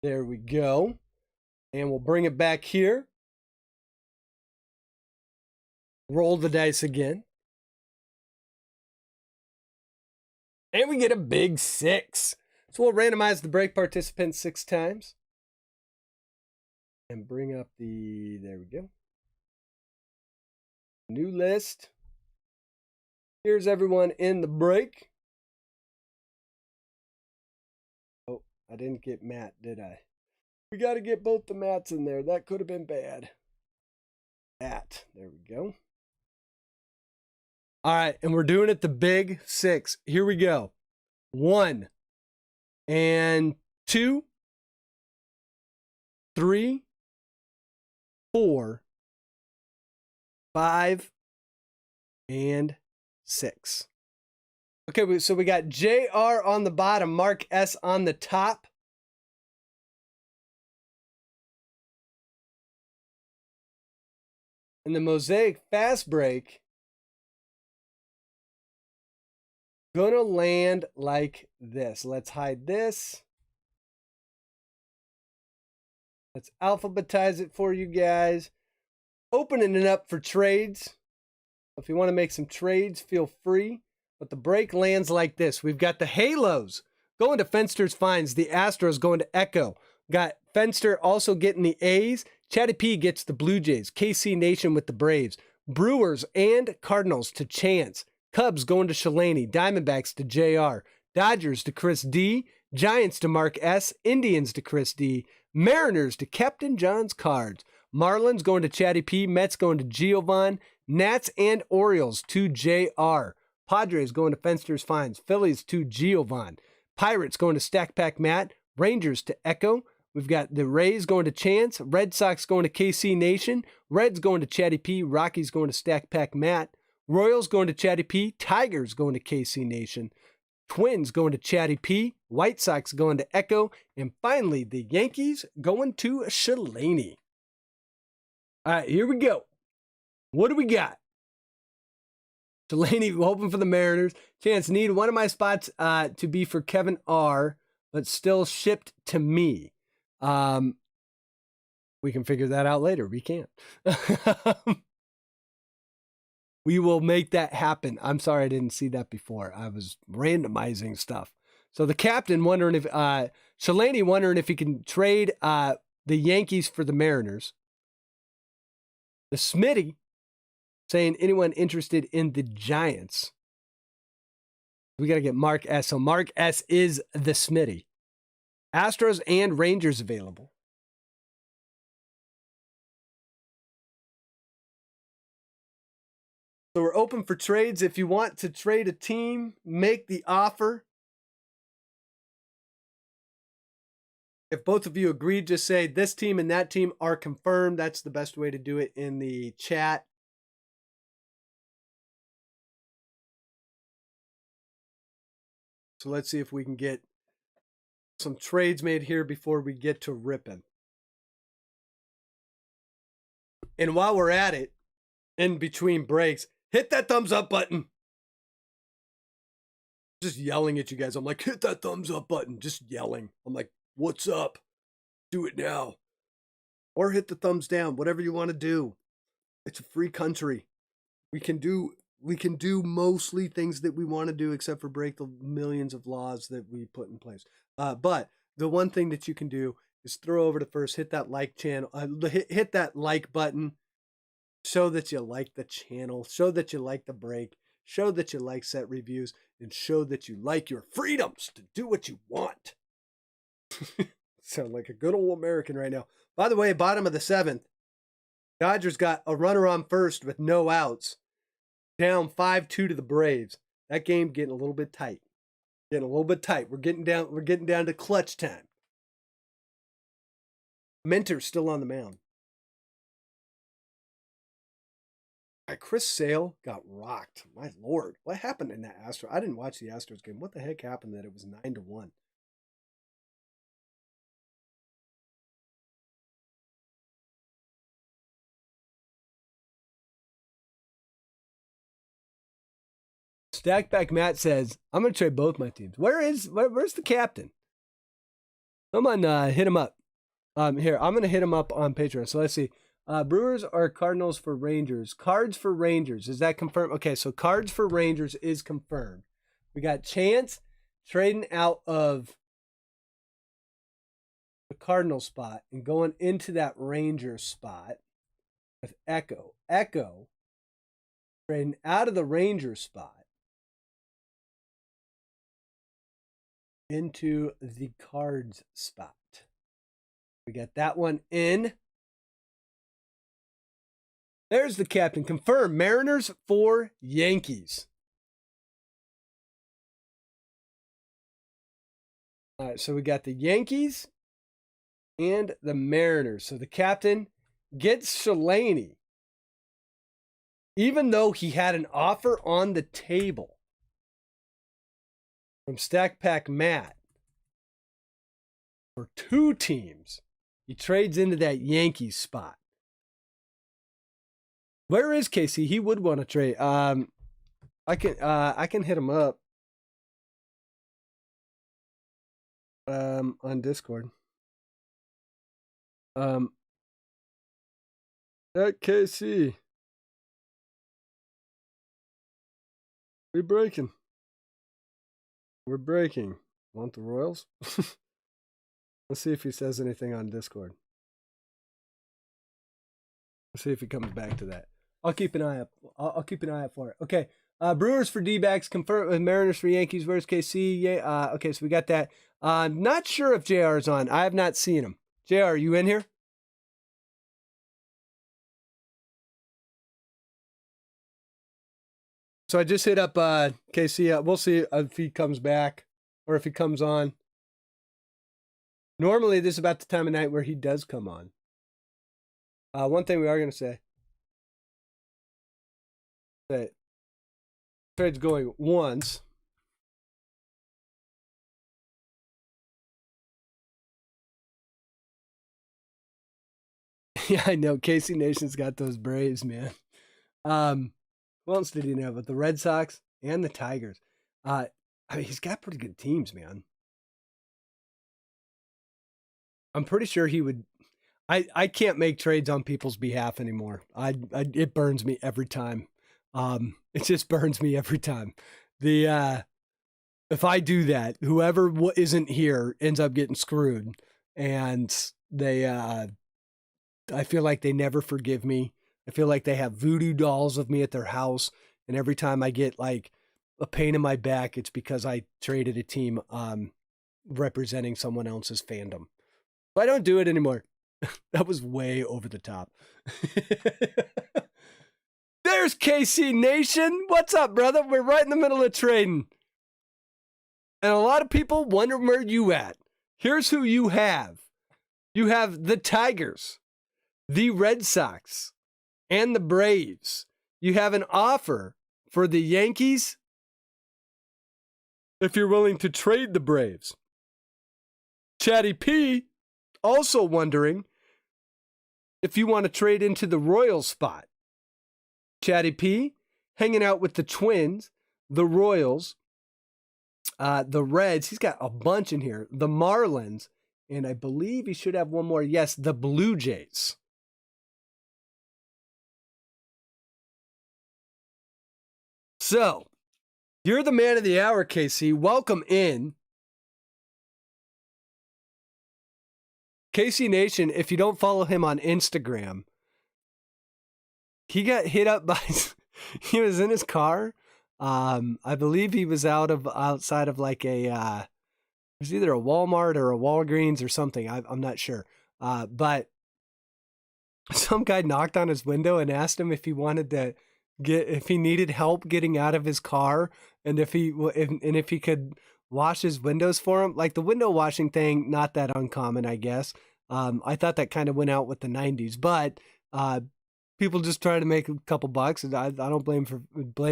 There we go. And we'll bring it back here. Roll the dice again. And we get a big 6. So we'll randomize the break participants 6 times. And bring up the, there we go. New list. Here's everyone in the break. Oh, I didn't get Matt, did I? We got to get both the Matts in there. That could have been bad. Matt, there we go. All right, and we're doing it the big 6. Here we go. 1 and 2, 3, 4, 5, and 6. Okay, so we got JR on the bottom, Mark S on the top. And the Mosaic fast break gonna land like this. Let's hide this. Let's alphabetize it for you guys. opening it up for trades. If you want to make some trades, feel free. But the break lands like this. We've got the Halos going to Fenster's Finds. The Astros going to Echo. Got Fenster also getting the A's. Chatty P gets the Blue Jays. KC Nation with the Braves. Brewers and Cardinals to Chance. Cubs going to Shalani. Diamondbacks to JR. Dodgers to Chris D. Giants to Mark S. Indians to Chris D. Mariners to Captain John's Cards. Marlins going to Chatty P. Mets going to Giovanni. Nats and Orioles to JR. Padres going to Fenster's Finds. Phillies to Giovanni. Pirates going to Stack Pack Matt. Rangers to Echo. We've got the Rays going to Chance. Red Sox going to KC Nation. Reds going to Chatty P. Rockies going to Stack Pack Matt. Royals going to Chatty P. Tigers going to KC Nation. Twins going to Chatty P. White Sox going to Echo. And finally, the Yankees going to Shalani. All right, here we go. What do we got? Shalani hoping for the Mariners. Chance, need one of my spots to be for Kevin R., but still shipped to me. We can figure that out later. We can't. We will make that happen. I'm sorry I didn't see that before. I was randomizing stuff. So the captain wondering if Shalani wondering if he can trade the Yankees for the Mariners. The Smitty saying anyone interested in the Giants. We got to get Mark S. So Mark S. is the Smitty. Astros and Rangers available. So we're open for trades. If you want to trade a team, make the offer. If both of you agree, just say this team and that team are confirmed. That's the best way to do it in the chat. So let's see if we can get some trades made here before we get to ripping. And while we're at it, in between breaks, hit that thumbs up button. Just yelling at you guys. I'm like, hit that thumbs up button. Just yelling. I'm like, what's up? Do it now. Or hit the thumbs down. Whatever you want to do. It's a free country. We can do mostly things that we want to do except for break the millions of laws that we put in place. But the one thing that you can do is throw over to first, hit that like channel, hit that like button. Show that you like the channel. Show that you like the break. Show that you like set reviews. And show that you like your freedoms to do what you want. Sound like a good old American right now. By the way, bottom of the 7th, Dodgers got a runner on first with no outs. Down 5-2 to the Braves. That game getting a little bit tight. Getting a little bit tight. We're getting down to clutch time. Minter's still on the mound. Chris Sale got rocked. My Lord. What happened in that Astros? I didn't watch the Astros game. What the heck happened that it was 9-1? Stackback Matt says, I'm going to trade both my teams. Where's the captain? Someone hit him up. Here, I'm going to hit him up on Patreon. So let's see. Brewers or Cardinals for Rangers? Cards for Rangers. Is that confirmed? Okay, so cards for Rangers is confirmed. We got Chance trading out of the Cardinal spot and going into that Rangers spot with Echo. Echo trading out of the Rangers spot into the Cards spot. We got that one in. There's the captain. Confirmed. Mariners for Yankees. All right, so we got the Yankees and the Mariners. So the captain gets Shalani, even though he had an offer on the table from Stack Pack Matt for 2 teams. He trades into that Yankees spot. Where is KC? He would want to trade. I can hit him up on Discord. At KC. We breaking. We're breaking. Want the Royals? Let's see if he says anything on Discord. Let's see if he comes back to that. I'll keep an eye up. I'll keep an eye out for it. Okay. Brewers for D-backs, confirmed with Mariners for Yankees versus KC. Yeah. Okay, so we got that. Not sure if JR is on. I have not seen him. JR, are you in here? So I just hit up KC. We'll see if he comes back or if he comes on. Normally, this is about the time of night where he does come on. One thing we are going to say that trade's going once. Yeah, I know. KC Nation's got those Braves, man. Who else did he know? But the Red Sox and the Tigers. I mean, he's got pretty good teams, man. I'm pretty sure he would. I can't make trades on people's behalf anymore. It burns me every time. It just burns me every time. If I do that, whoever isn't here ends up getting screwed, and they I feel like they never forgive me. I feel like they have voodoo dolls of me at their house, and every time I get like a pain in my back, it's because I traded a team representing someone else's fandom. But I don't do it anymore. That was way over the top. There's KC Nation. What's up, brother? We're right in the middle of trading. And a lot of people wonder where you at. Here's who you have. You have the Tigers, the Red Sox, and the Braves. You have an offer for the Yankees if you're willing to trade the Braves. Chatty P also wondering if you want to trade into the Royals spot. Chatty P hanging out with the Twins, the Royals, the Reds. He's got a bunch in here. The Marlins, and I believe he should have one more. Yes, the Blue Jays. So, you're the man of the hour, KC. Welcome in. KC Nation, if you don't follow him on Instagram, he got hit up by, he was in his car. I believe he was outside of like it was either a Walmart or a Walgreens or something. I'm not sure. But some guy knocked on his window and asked him if he wanted to if he needed help getting out of his car, and if he could wash his windows for him. Like the window washing thing, not that uncommon, I guess. I thought that kind of went out with the 90s, but people just trying to make a couple bucks, and I don't blame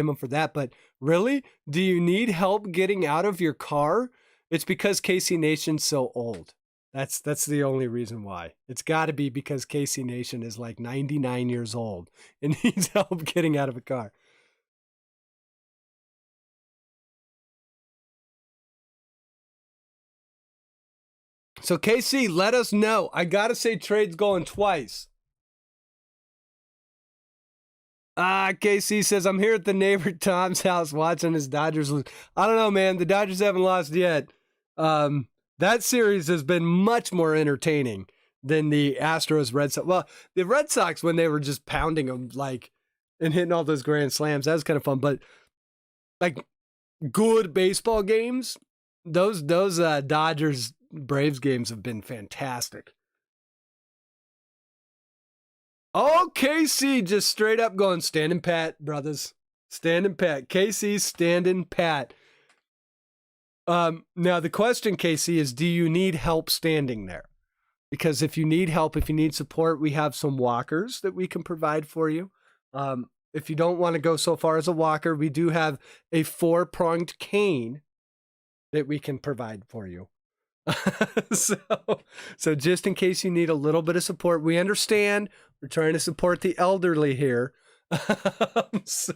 them for that. But really, do you need help getting out of your car? It's because KC Nation's so old. That's the only reason why. It's got to be because KC Nation is like 99 years old and needs help getting out of a car. So KC, let us know. I got to say trade's going twice. KC says, I'm here at the neighbor Tom's house watching his Dodgers lose. I don't know, man. The Dodgers haven't lost yet. That series has been much more entertaining than the Astros Red Sox. Well, the Red Sox, when they were just pounding them and hitting all those grand slams, that was kind of fun. But like good baseball games, those Dodgers Braves games have been fantastic. Oh, KC just straight up going standing pat, brothers. Standing pat. KC standing pat. Now the question, KC, is do you need help standing there? Because if you need help, if you need support, we have some walkers that we can provide for you. If you don't want to go so far as a walker, we do have a 4-pronged cane that we can provide for you. So just in case you need a little bit of support, we understand we're trying to support the elderly here. So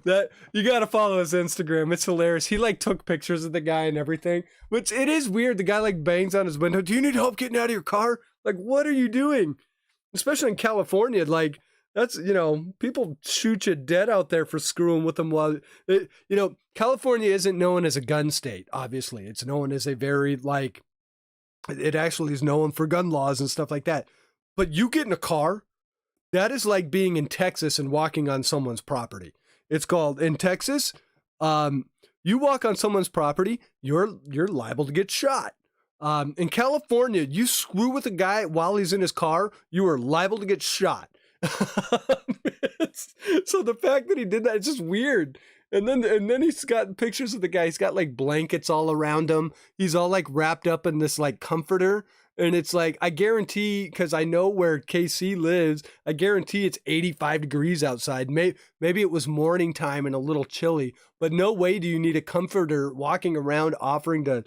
that you got to follow his Instagram. It's hilarious. He took pictures of the guy and everything, which it is weird. The guy bangs on his window. Do you need help getting out of your car? What are you doing? especially in California. Like, that's, you know, people shoot you dead out there for screwing with them while, you know, California isn't known as a gun state, obviously. It's known as a very, like, it actually is known for gun laws and stuff like that. But you get in a car, that is like being in Texas and walking on someone's property. It's called, in Texas, you walk on someone's property, you're liable to get shot. In California, you screw with a guy while he's in his car, you are liable to get shot. So the fact that he did that, it's just weird. And then he's got pictures of the guy. He's got like blankets all around him. He's all like wrapped up in this like comforter. And it's like, I guarantee, because I know where KC lives, I guarantee it's 85 degrees outside. Maybe it was morning time and a little chilly, but no way do you need a comforter walking around offering to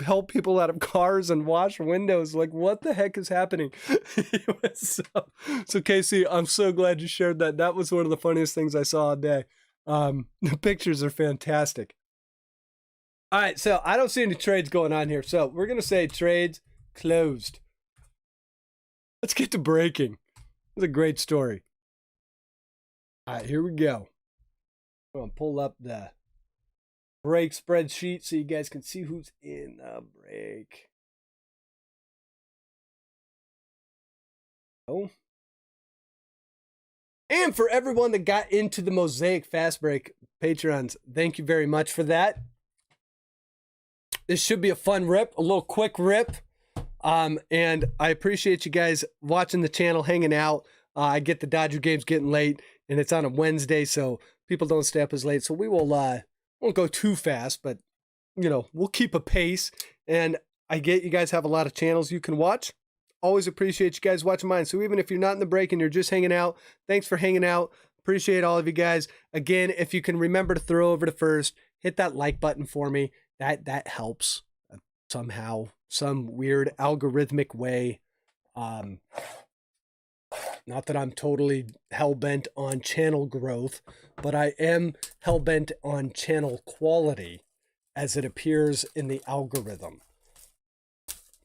help people out of cars and wash windows. Like, what the heck is happening? So KC, I'm so glad you shared that. That was one of the funniest things I saw all day. The pictures are fantastic. All right, so I don't see any trades going on here. So we're going to say trades closed. Let's get to breaking. It's a great story. All right, here we go. I'm going to pull up the break spreadsheet so you guys can see who's in the break. Oh. And for everyone that got into the Mosaic Fast Break Patreons, thank you very much for that. This should be a fun rip, a little quick rip. And I appreciate you guys watching the channel, hanging out. I get the Dodger games getting late, and it's on a Wednesday, so people don't stay up as late. So we will won't go too fast, but you know, we'll keep a pace. And I get you guys have a lot of channels you can watch. Always appreciate you guys watching mine. So even if you're not in the break and you're just hanging out, thanks for hanging out. Appreciate all of you guys. Again, if you can remember to throw over to first, hit that like button for me. That helps somehow, some weird algorithmic way. Not that I'm totally hell-bent on channel growth, but I am hell-bent on channel quality as it appears in the algorithm.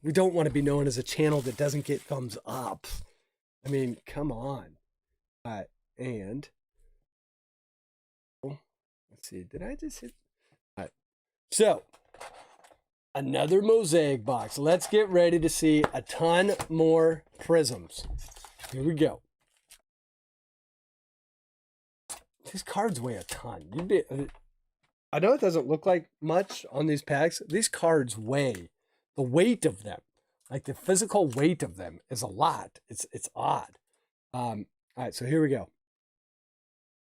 We don't want to be known as a channel that doesn't get thumbs up. I mean, come on. And let's see, did I just hit? All right. So, another Mosaic box. Let's get ready to see a ton more Prizms. Here we go. These cards weigh a ton. I know it doesn't look like much on these packs. These cards weigh, the weight of them, like the physical weight of them is a lot. It's odd. All right, so here we go.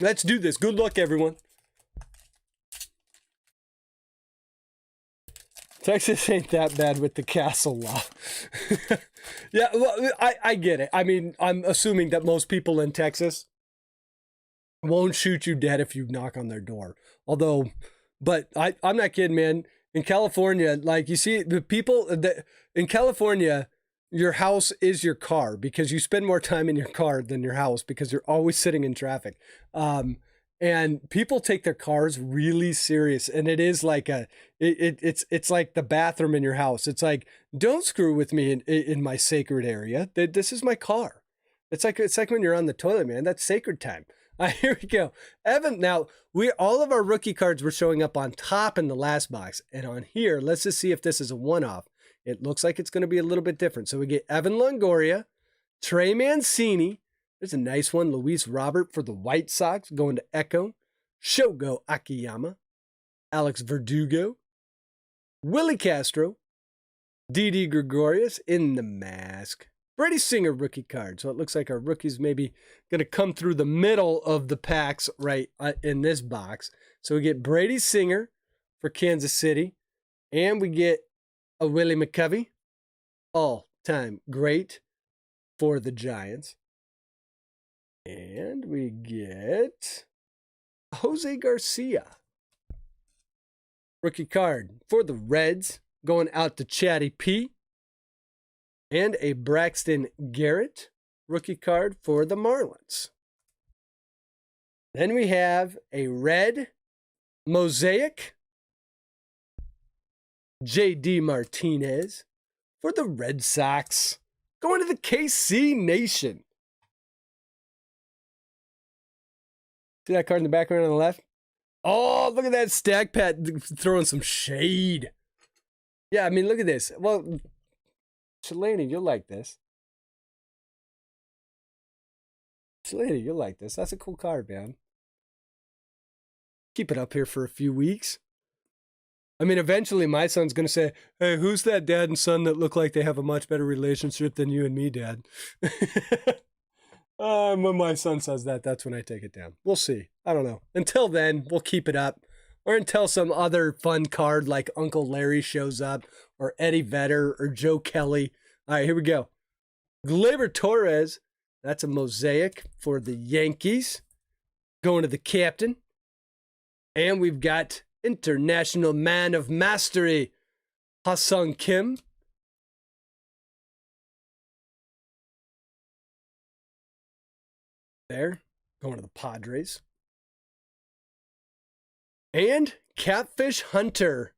Let's do this. Good luck, everyone. Texas ain't that bad with the castle law. Yeah, well, I get it. I mean, I'm assuming that most people in Texas won't shoot you dead if you knock on their door. Although, but I'm not kidding, man. In California, like you see the people that in California, your house is your car because you spend more time in your car than your house because you're always sitting in traffic. And people take their cars really serious, and it is like it's like the bathroom in your house. It's like, don't screw with me in my sacred area. This is my car. It's like when you're on the toilet, man. That's sacred time. Here we go, Evan. Now all of our rookie cards were showing up on top in the last box, and on here, let's just see if this is a one-off. It looks like it's going to be a little bit different. So we get Evan Longoria, Trey Mancini. There's a nice one. Luis Robert for the White Sox going to Echo. Shogo Akiyama. Alex Verdugo. Willie Castro. Didi Gregorius in the mask. Brady Singer rookie card. So it looks like our rookies maybe going to come through the middle of the packs right in this box. So we get Brady Singer for Kansas City. And we get a Willie McCovey. All-time great for the Giants. And we get Jose Garcia. Rookie card for the Reds going out to Chatty P. And a Braxton Garrett rookie card for the Marlins. Then we have a red Mosaic J.D. Martinez for the Red Sox. Going to the KC Nation. See that card in the background on the left? Oh, look at that stack pat throwing some shade. Yeah, I mean, look at this. Well, Shalani, you'll like this. Shalani, you'll like this. That's a cool card, man. Keep it up here for a few weeks. I mean, eventually my son's going to say, hey, who's that dad and son that look like they have a much better relationship than you and me, Dad? When my son says that, that's when I take it down. We'll see. I don't know. Until then, we'll keep it up. Or until some other fun card like Uncle Larry shows up, or Eddie Vedder, or Joe Kelly. All right, here we go. Gleyber Torres. That's a mosaic for the Yankees. Going to the captain. And we've got International Man of Mastery, Ha-Seong Kim. There, going to the Padres. And Catfish Hunter,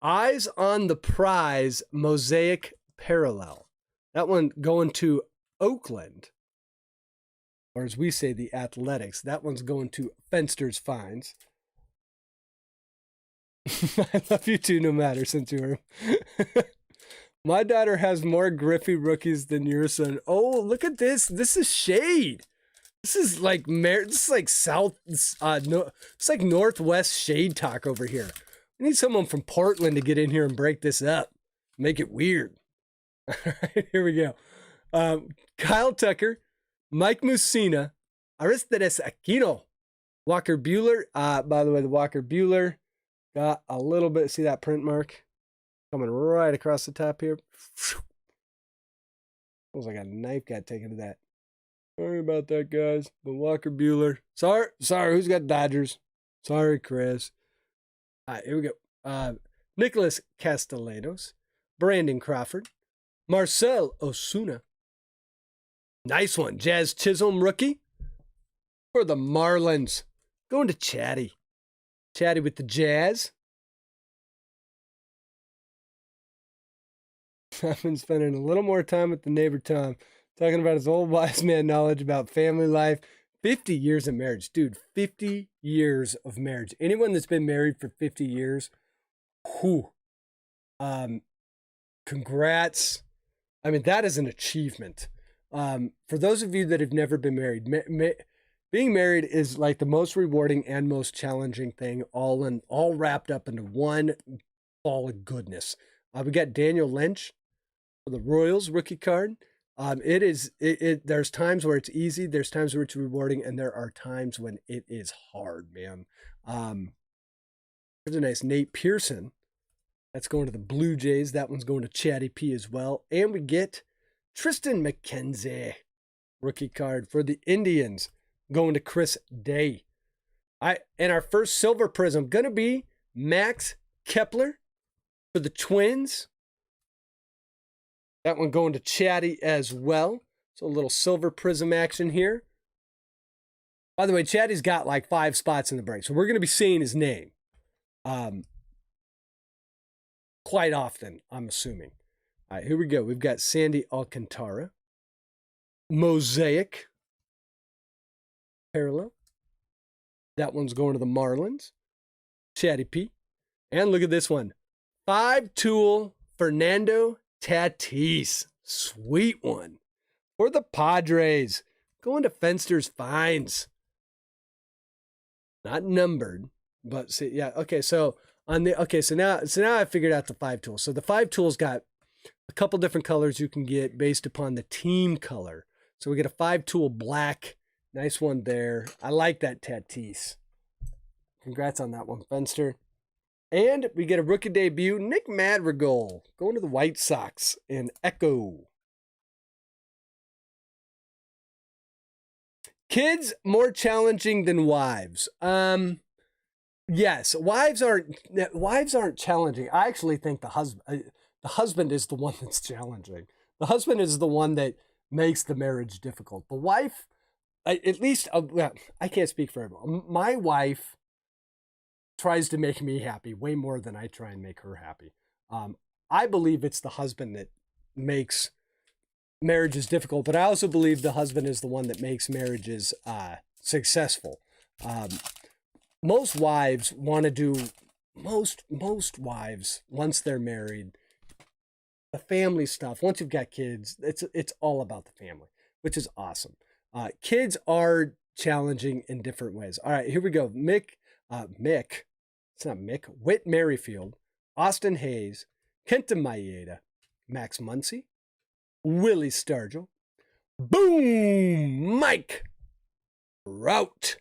Eyes on the Prize, Mosaic Parallel. That one going to Oakland. Or as we say, the Athletics. That one's going to Fenster's Finds. I love you too, no matter, since you were. My daughter has more Griffey rookies than your son. Oh, look at this. This is shade. This is like this is like south, no, it's like northwest shade talk over here. We need someone from Portland to get in here and break this up, make it weird. All right, here we go. Kyle Tucker, Mike Mussina, Aristides Aquino, Walker Buehler. By the way, the Walker Buehler got a little bit. See that print mark coming right across the top here. Feels like a knife got taken to that. Sorry about that, guys. But Walker Buehler. Sorry. Who's got Dodgers? Sorry, Chris. All right, here we go. Nicholas Castellanos, Brandon Crawford, Marcel Osuna. Nice one. Jazz Chisholm rookie for the Marlins. Going to Chatty. Chatty with the Jazz. I've been spending a little more time with the neighbor Tom, talking about his old wise man knowledge about family life. 50 years of marriage. Dude, 50 years of marriage. Anyone that's been married for 50 years, whew. Congrats. I mean, that is an achievement. For those of you that have never been married, being married is like the most rewarding and most challenging thing, all wrapped up into one ball of goodness. We got Daniel Lynch for the Royals rookie card. There's times where it's easy, there's times where it's rewarding, and there are times when it is hard, man. Here's a nice Nate Pearson. That's going to the Blue Jays. That one's going to Chatty P as well. And we get Tristan McKenzie, rookie card for the Indians, going to Chris Day. And our first silver prism going to be Max Kepler for the Twins. That one going to Chatty as well. So a little silver prism action here. By the way, Chatty's got like 5 spots in the break, so we're going to be saying his name quite often, I'm assuming. All right, here we go. We've got Sandy Alcantara, Mosaic Parallel. That one's going to the Marlins, Chatty P. And look at this one. 5-tool Fernando Tatis. Sweet one. For the Padres. Going to Fenster's Finds. Not numbered, but see, yeah, okay, so now I figured out the 5-tool. So the 5-tool's got a couple different colors you can get based upon the team color. So we get a 5-tool black. Nice one there. I like that Tatis. Congrats on that one, Fenster. And we get a rookie debut, Nick Madrigal, going to the White Sox in Echo. Kids more challenging than wives. Yes, wives aren't challenging. I actually think the husband is the one that's challenging. The husband is the one that makes the marriage difficult. The wife, at least, I can't speak for everyone. My wife tries to make me happy way more than I try and make her happy. I believe it's the husband that makes marriage is difficult, but I also believe the husband is the one that makes marriages successful. Most wives want to do, most wives, once they're married, the family stuff, once you've got kids, it's all about the family, which is awesome. Kids are challenging in different ways. All right, here we go. It's not Mick, Whit Merrifield, Austin Hayes, Kenta Maeda, Max Muncy, Willie Stargell, boom, Mike Rout.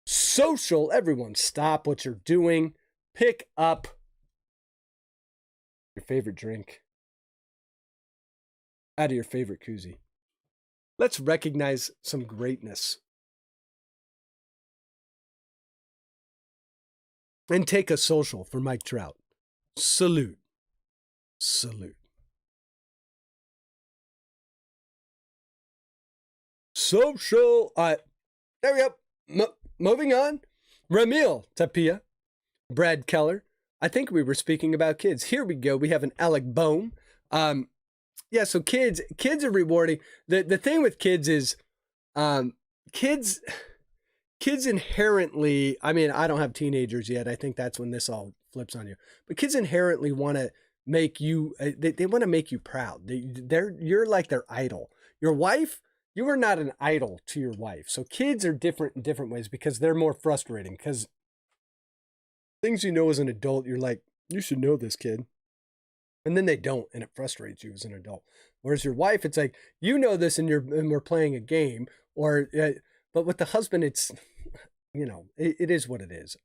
Social, everyone stop what you're doing. Pick up your favorite drink out of your favorite koozie. Let's recognize some greatness. And take a social for Mike Trout. Salute. Salute. Social. There we go. Moving on. Ramil Tapia. Brad Keller. I think we were speaking about kids. Here we go. We have an Alec Bohm. Yeah, so kids are rewarding. The thing with kids is kids inherently, I mean, I don't have teenagers yet. I think that's when this all flips on you. But kids inherently want to make you, they want to make you proud. You're like their idol. Your wife, you are not an idol to your wife. So kids are different in different ways because they're more frustrating. Because things you know as an adult, you're like, you should know this, kid. And then they don't, and it frustrates you as an adult. Whereas your wife, it's like, you know this, and we're playing a game. But with the husband, it's, it is what it is.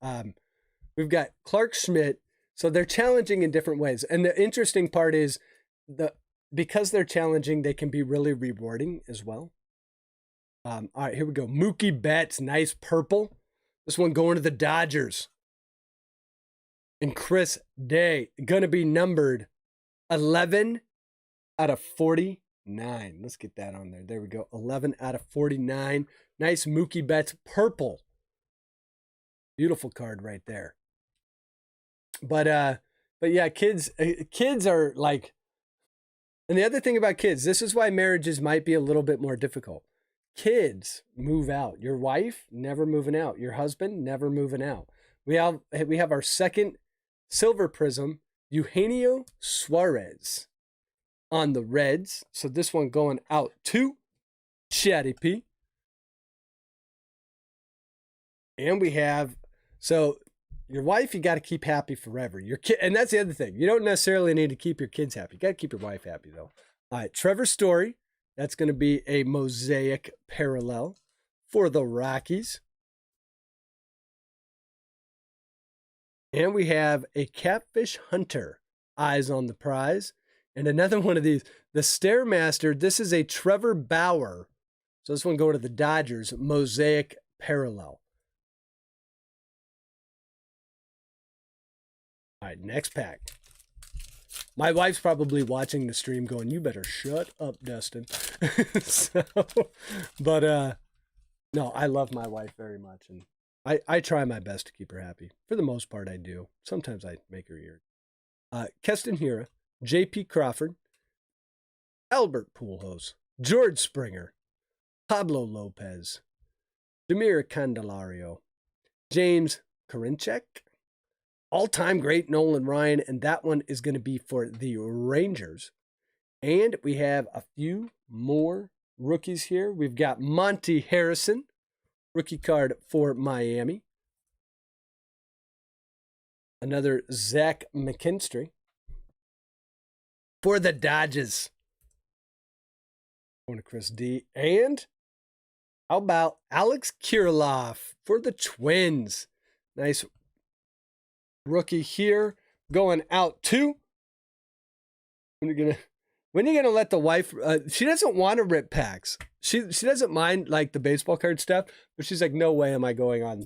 We've got Clark Schmidt. So they're challenging in different ways. And the interesting part is because they're challenging, they can be really rewarding as well. All right, here we go. Mookie Betts, nice purple. This one going to the Dodgers. And Chris Day, going to be numbered 11 out of 49. Let's get that on there. There we go. 11 out of 49. Nice Mookie Betts purple. Beautiful card right there. But yeah, kids are like, and the other thing about kids, this is why marriages might be a little bit more difficult. Kids move out. Your wife never moving out. Your husband never moving out. We have our second silver prism, Eugenio Suarez on the Reds. So this one going out to Chatty P. And we have, so your wife, you got to keep happy forever. Your kid, and that's the other thing. You don't necessarily need to keep your kids happy. You got to keep your wife happy, though. All right, Trevor Story. That's going to be a Mosaic Parallel for the Rockies. And we have a Catfish Hunter, Eyes on the Prize. And another one of these, the Stairmaster. This is a Trevor Bauer. So this one going to the Dodgers, Mosaic Parallel. All right, next pack. My wife's probably watching the stream going, you better shut up, Dustin. No, I love my wife very much. And I try my best to keep her happy. For the most part, I do. Sometimes I make her irritated. Keston Hiura, J.P. Crawford, Albert Pujols, George Springer, Pablo Lopez, Demir Candelario, James Karinchak, all-time great Nolan Ryan, and that one is going to be for the Rangers. And we have a few more rookies here. We've got Monty Harrison, rookie card for Miami. Another Zach McKinstry for the Dodgers. Going to Chris D. And how about Alex Kirilloff for the Twins? Nice rookie here going out to. When are you gonna let the wife? She doesn't want to rip packs. She doesn't mind like the baseball card stuff, but she's like, no way am I going on.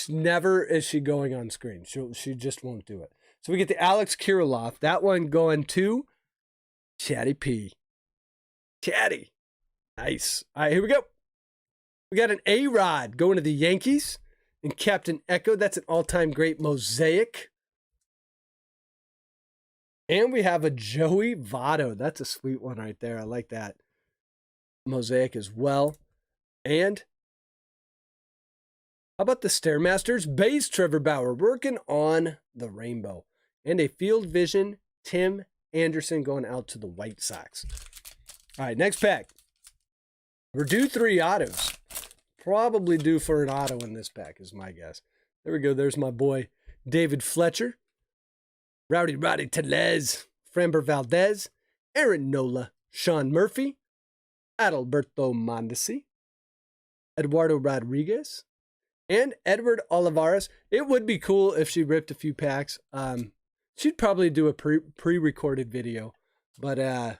Never is she going on screen. She just won't do it. So we get the Alex Kirilloff. That one going to Chatty P. Chatty, nice. All right, here we go. We got an A-Rod going to the Yankees. And Captain Echo, that's an all-time great Mosaic. And we have a Joey Votto. That's a sweet one right there. I like that. Mosaic as well. And how about the Stairmasters base Trevor Bauer working on the rainbow. And a Field Vision Tim Anderson going out to the White Sox. All right, next pack. We're due 3 autos. Probably due for an auto in this pack is my guess. There we go. There's my boy David Fletcher. Rowdy Roddy Tellez. Framber Valdez. Aaron Nola. Sean Murphy. Adalberto Mondesi. Eduardo Rodriguez. And Edward Olivares. It would be cool if she ripped a few packs. She'd probably do a pre-recorded video. But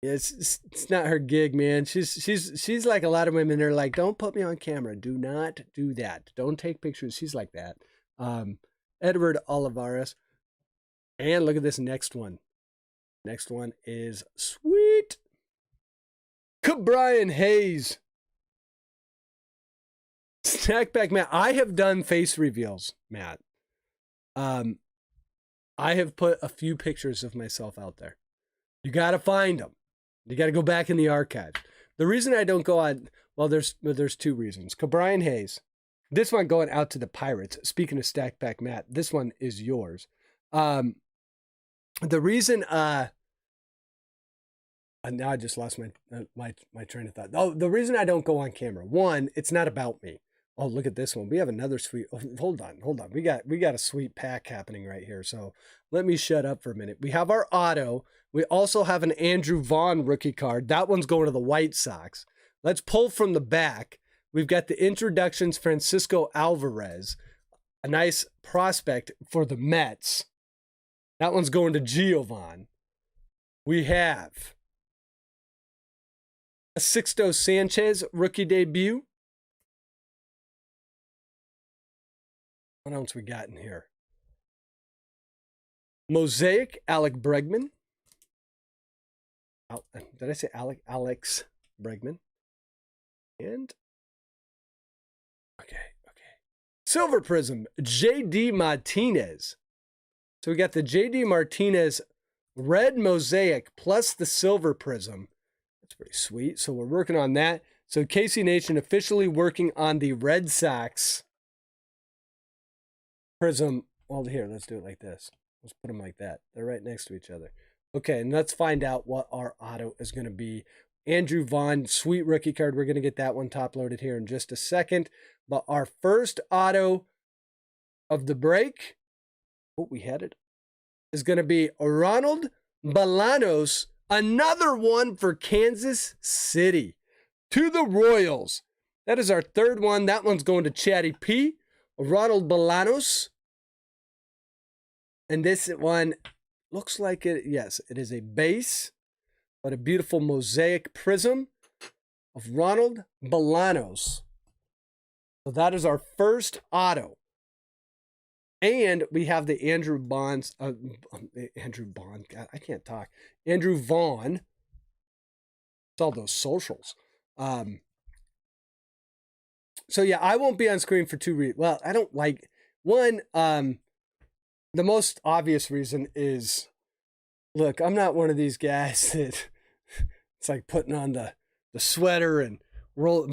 it's not her gig, man. She's like a lot of women. They're like, don't put me on camera. Do not do that. Don't take pictures. She's like that. Edward Olivares. And look at this next one. Next one is sweet. Brian Hayes. Snack back, Matt. I have done face reveals, Matt. I have put a few pictures of myself out there. You got to find them. You got to go back in the archive. The reason I don't go on, well, there's 2 reasons. Brian Hayes. This one going out to the Pirates. Speaking of Stack Pack, Matt, this one is yours. The reason, now I just lost my train of thought. Oh, the reason I don't go on camera. 1, it's not about me. Oh, look at this one. We have another sweet. Oh, hold on. We got a sweet pack happening right here. So let me shut up for a minute. We have our auto. We also have an Andrew Vaughn rookie card. That one's going to the White Sox. Let's pull from the back. We've got the introductions, Francisco Alvarez, a nice prospect for the Mets. That one's going to Giovanni. We have a Sixto Sanchez rookie debut. What else we got in here? Mosaic, Alec Bregman. Did I say Alex Bregman? And okay. Silver Prizm, J.D. Martinez. So we got the J.D. Martinez red Mosaic plus the Silver Prizm. That's pretty sweet. So we're working on that. So KC Nation officially working on the Red Sox Prizm. Well, here, let's do it like this. Let's put them like that. They're right next to each other. Okay, and let's find out what our auto is going to be. Andrew Vaughn, sweet rookie card. We're going to get that one top loaded here in just a second. But our first auto of the break, we had it, is going to be Ronald Bolanos. Another one for Kansas City. To the Royals. That is our 3rd one. That one's going to Chatty P. Ronald Bolanos. And this one looks like it. Yes, it is a base, but a beautiful Mosaic Prizm of Ronald Bolanos. So that is our first auto. And we have the Andrew Vaughn. God, I can't talk. Andrew Vaughn. It's all those socials. So yeah, I won't be on screen for 2 reasons. Well, I don't like one. The most obvious reason is, look, I'm not one of these guys that it's like putting on the sweater and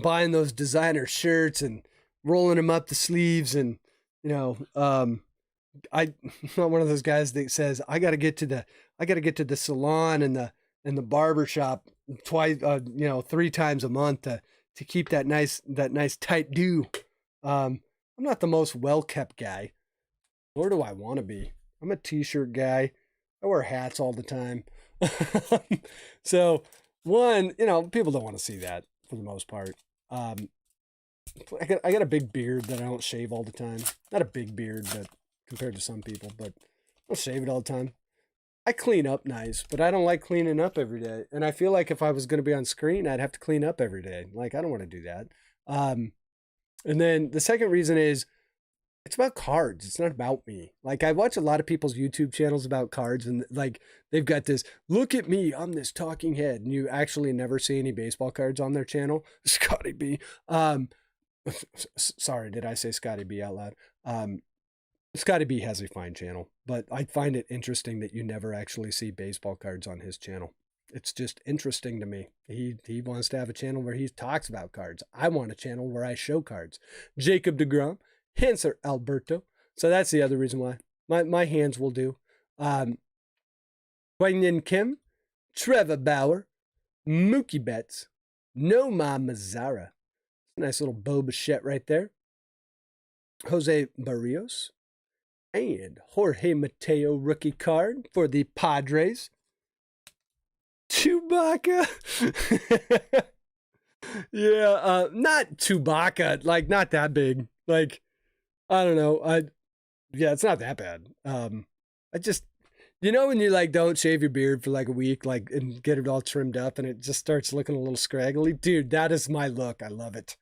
buying those designer shirts and rolling them up the sleeves and, you know, I'm not one of those guys that says I got to get to the salon and the barber shop twice, 3 times a month to keep that nice tight do. I'm not the most well-kept guy, nor do I want to be. I'm a t-shirt guy. I wear hats all the time. So one, people don't want to see that for the most part. I got a big beard that I don't shave all the time. Not a big beard, but compared to some people, but I don't shave it all the time. I clean up nice, but I don't like cleaning up every day. And I feel like if I was going to be on screen, I'd have to clean up every day. Like, I don't want to do that. And then the second reason is it's about cards. It's not about me. Like, I watch a lot of people's YouTube channels about cards, and like they've got this, look at me, I'm this talking head. And you actually never see any baseball cards on their channel. Scotty B. Sorry, did I say Scotty B out loud? Scotty B has a fine channel, but I find it interesting that you never actually see baseball cards on his channel. It's just interesting to me. He wants to have a channel where he talks about cards. I want a channel where I show cards. Jacob deGrom, Hanser Alberto. So that's the other reason why. My hands will do. Kwang Kim, Trevor Bauer, Mookie Betts, Noma Mazzara. Nice little Bo Bichette right there. Jose Barrios. And Jorge Mateo rookie card for the Padres. Chewbacca. Yeah, not Chewbacca, like not that big. Like, I don't know. Yeah, it's not that bad. I just, you know, when you like don't shave your beard for like a week, like, and get it all trimmed up and it just starts looking a little scraggly. Dude, that is my look. I love it.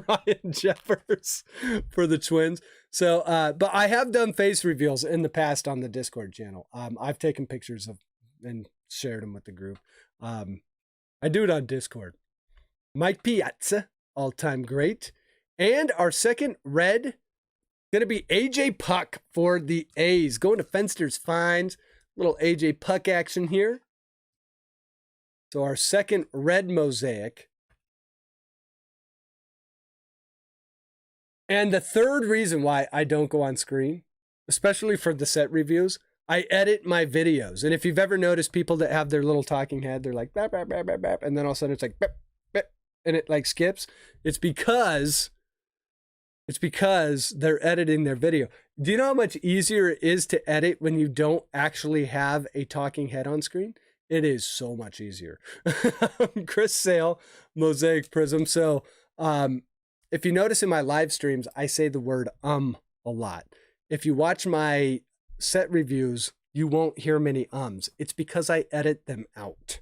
Ryan Jeffers for the Twins. So, but I have done face reveals in the past on the Discord channel. I've taken pictures of and shared them with the group. I do it on Discord. Mike Piazza, all-time great. And our second red, going to be AJ Puck for the A's. Going to Fenster's Finds. Little AJ Puck action here. So our second red mosaic. And the third reason why I don't go on screen, especially for the set reviews, I edit my videos. And if you've ever noticed people that have their little talking head, they're like, bap, bap, bap, bap, bap, and then all of a sudden it's like, bap, bap, and it like skips. It's because they're editing their video. Do you know how much easier it is to edit when you don't actually have a talking head on screen? It is so much easier. Chris Sale, Mosaic Prizm. So if you notice in my live streams, I say the word a lot. If you watch my set reviews, you won't hear many ums. It's because I edit them out.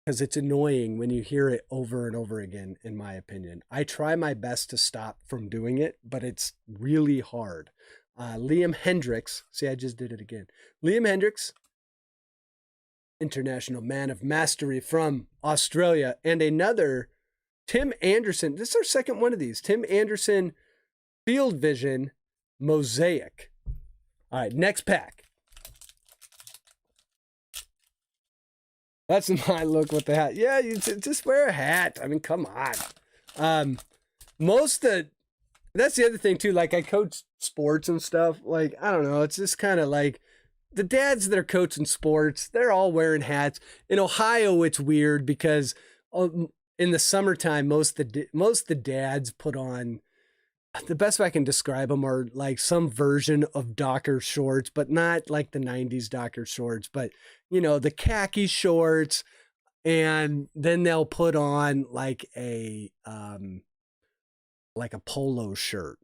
Because it's annoying when you hear it over and over again, in my opinion. I try my best to stop from doing it, but it's really hard. Liam Hendricks. See, I just did it again. Liam Hendricks, international man of mastery from Australia. And another, Tim Anderson. This is our second one of these. Tim Anderson, Field Vision, Mosaic. All right, next pack. That's my look with the hat. Yeah, you just wear a hat. I mean, come on. That's the other thing too. Like I coach sports and stuff. Like, I don't know. It's just kind of like the dads that are coaching sports, they're all wearing hats. In Ohio, it's weird because in the summertime, most of the dads put on, the best way I can describe them are like some version of Docker shorts, but not like the 90s Docker shorts, but you know, the khaki shorts, and then they'll put on like a polo shirt.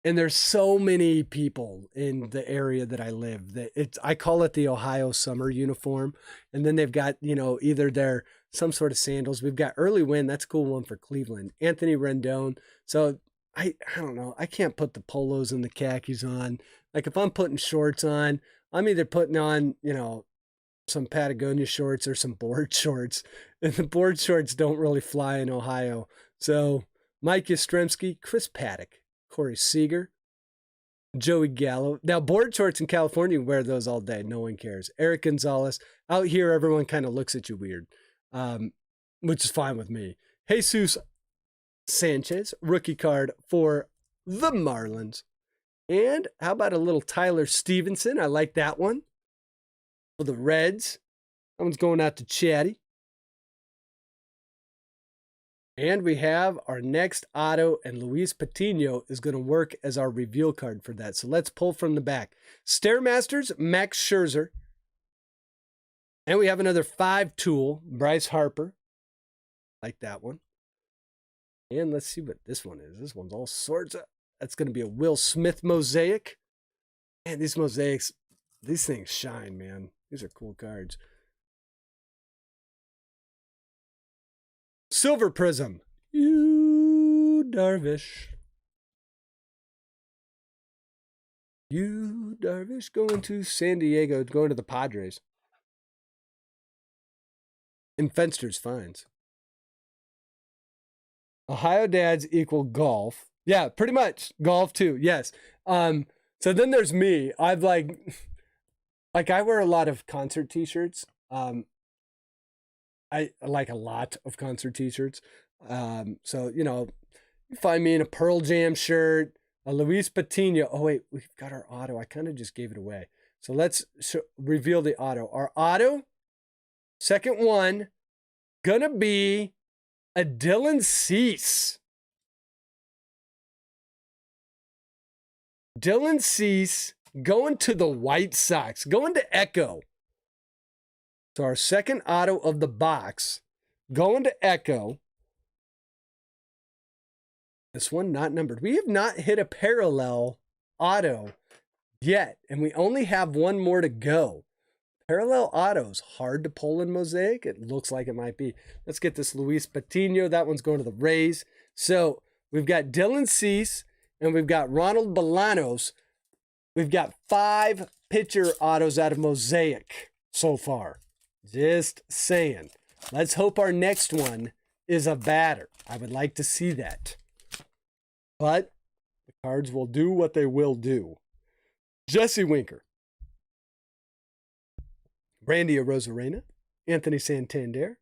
And there's so many people in the area that I live that I call it the Ohio summer uniform. And then they've got, you know, either they're some sort of sandals. We've got Early Win. That's a cool one for Cleveland. Anthony Rendon. So I don't know. I can't put the polos and the khakis on. Like if I'm putting shorts on, I'm either putting on, you know, some Patagonia shorts or some board shorts. And the board shorts don't really fly in Ohio. So Mike Yastrzemski, Chris Paddock, Corey Seager, Joey Gallo. Now board shorts in California, you wear those all day. No one cares. Eric Gonzalez. Out here, everyone kind of looks at you weird, which is fine with me. Jesus Sanchez, rookie card for the Marlins. And how about a little Tyler Stevenson? I like that one. For the Reds. That one's going out to Chatty. And we have our next auto, and Luis Patino is going to work as our reveal card for that. So let's pull from the back. Stairmasters, Max Scherzer. And we have another 5-tool, Bryce Harper. Like that one. And let's see what this one is. This one's all sorts of... That's going to be a Will Smith mosaic. And these mosaics, these things shine, man. These are cool cards. Silver Prism. You Darvish. You Darvish going to San Diego, going to the Padres. And Fenster's Finds. Ohio dads equal golf. Yeah, pretty much. Golf too. Yes. So then there's me. I've like I wear a lot of concert t-shirts. I like a lot of concert t-shirts. So, you know, you find me in a Pearl Jam shirt, a Luis Patino. Oh, wait, we've got our auto. I kind of just gave it away. So let's reveal the auto. Our auto, second one, gonna be a Dylan Cease. Dylan Cease going to the White Sox, going to Echo. So our second auto of the box, going to Echo. This one not numbered. We have not hit a parallel auto yet, and we only have one more to go. Parallel autos, hard to pull in Mosaic. It looks like it might be. Let's get this Luis Patino. That one's going to the Rays. So we've got Dylan Cease, and we've got Ronald Bolanos. We've got 5 pitcher autos out of Mosaic so far. Just saying. Let's hope our next one is a batter. I would like to see that. But the cards will do what they will do. Jesse Winker, Randy Arozarena, Anthony Santander,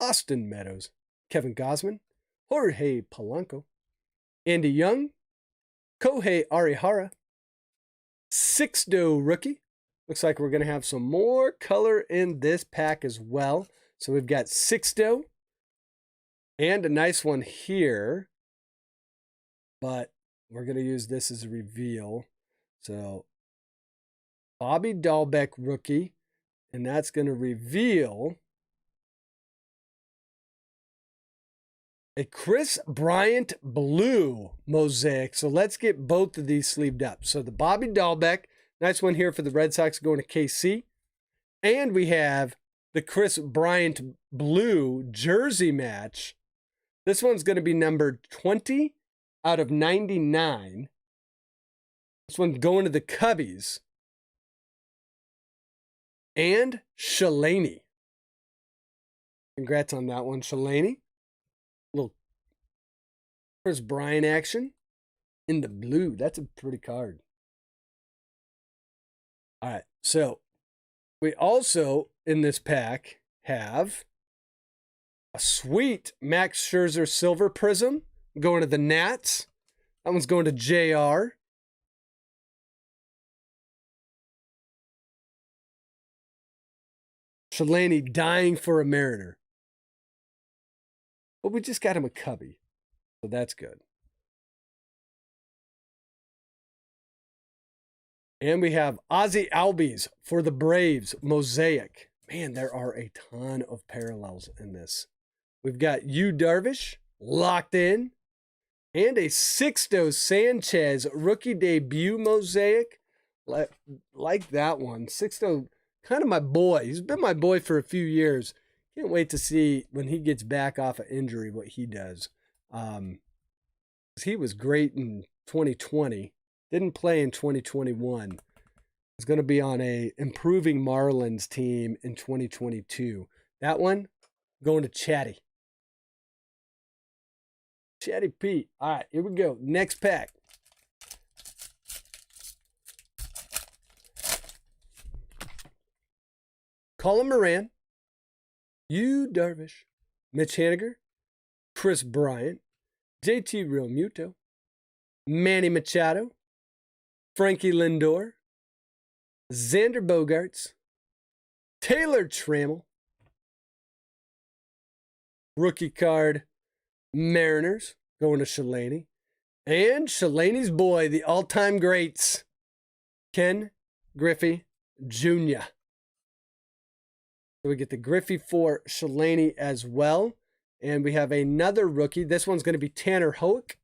Austin Meadows, Kevin Gausman, Jorge Polanco, Andy Young, Kohei Arihara, Sixto rookie. Looks like we're going to have some more color in this pack as well. So we've got Sixto and a nice one here. But we're going to use this as a reveal. So Bobby Dahlbeck rookie. And that's going to reveal a Chris Bryant blue Mosaic. So let's get both of these sleeved up. So the Bobby Dahlbeck, nice one here for the Red Sox going to KC. And we have the Chris Bryant blue jersey match. This one's going to be numbered 20 out of 99. This one's going to the Cubbies. And Shalani. Congrats on that one, Shalani. Little Chris Bryant action in the blue. That's a pretty card. All right, so we also, in this pack, have a sweet Max Scherzer Silver Prism going to the Nats. That one's going to JR. Shalani dying for a Mariner. But we just got him a Cubby, so that's good. And we have Ozzie Albies for the Braves, Mosaic. Man, there are a ton of parallels in this. We've got Yu Darvish locked in. And a Sixto Sanchez rookie debut Mosaic. Like that one. Sixto, kind of my boy. He's been my boy for a few years. Can't wait to see when he gets back off of injury what he does. He was great in 2020. Didn't play in 2021. He's going to be on a improving Marlins team in 2022. That one going to Chatty. Chatty Pete. All right, here we go. Next pack. Colin Moran, Yu Darvish, Mitch Haniger, Chris Bryant, JT Realmuto, Manny Machado, Frankie Lindor, Xander Bogaerts, Taylor Trammell, rookie card, Mariners, going to Shalani, and Shalani's boy, the all-time greats, Ken Griffey Jr. So we get the Griffey for Shalani as well. And we have another rookie. This one's going to be Tanner Hoek.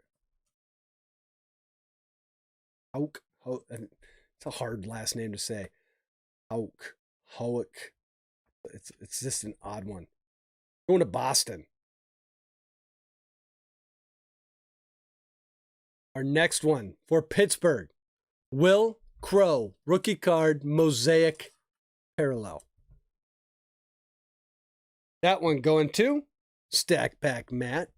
Hoek. It's a hard last name to say. Hoek. It's just an odd one. Going to Boston. Our next one for Pittsburgh. Will Crow. Rookie card. Mosaic parallel. That one going to Stack Pack Matt.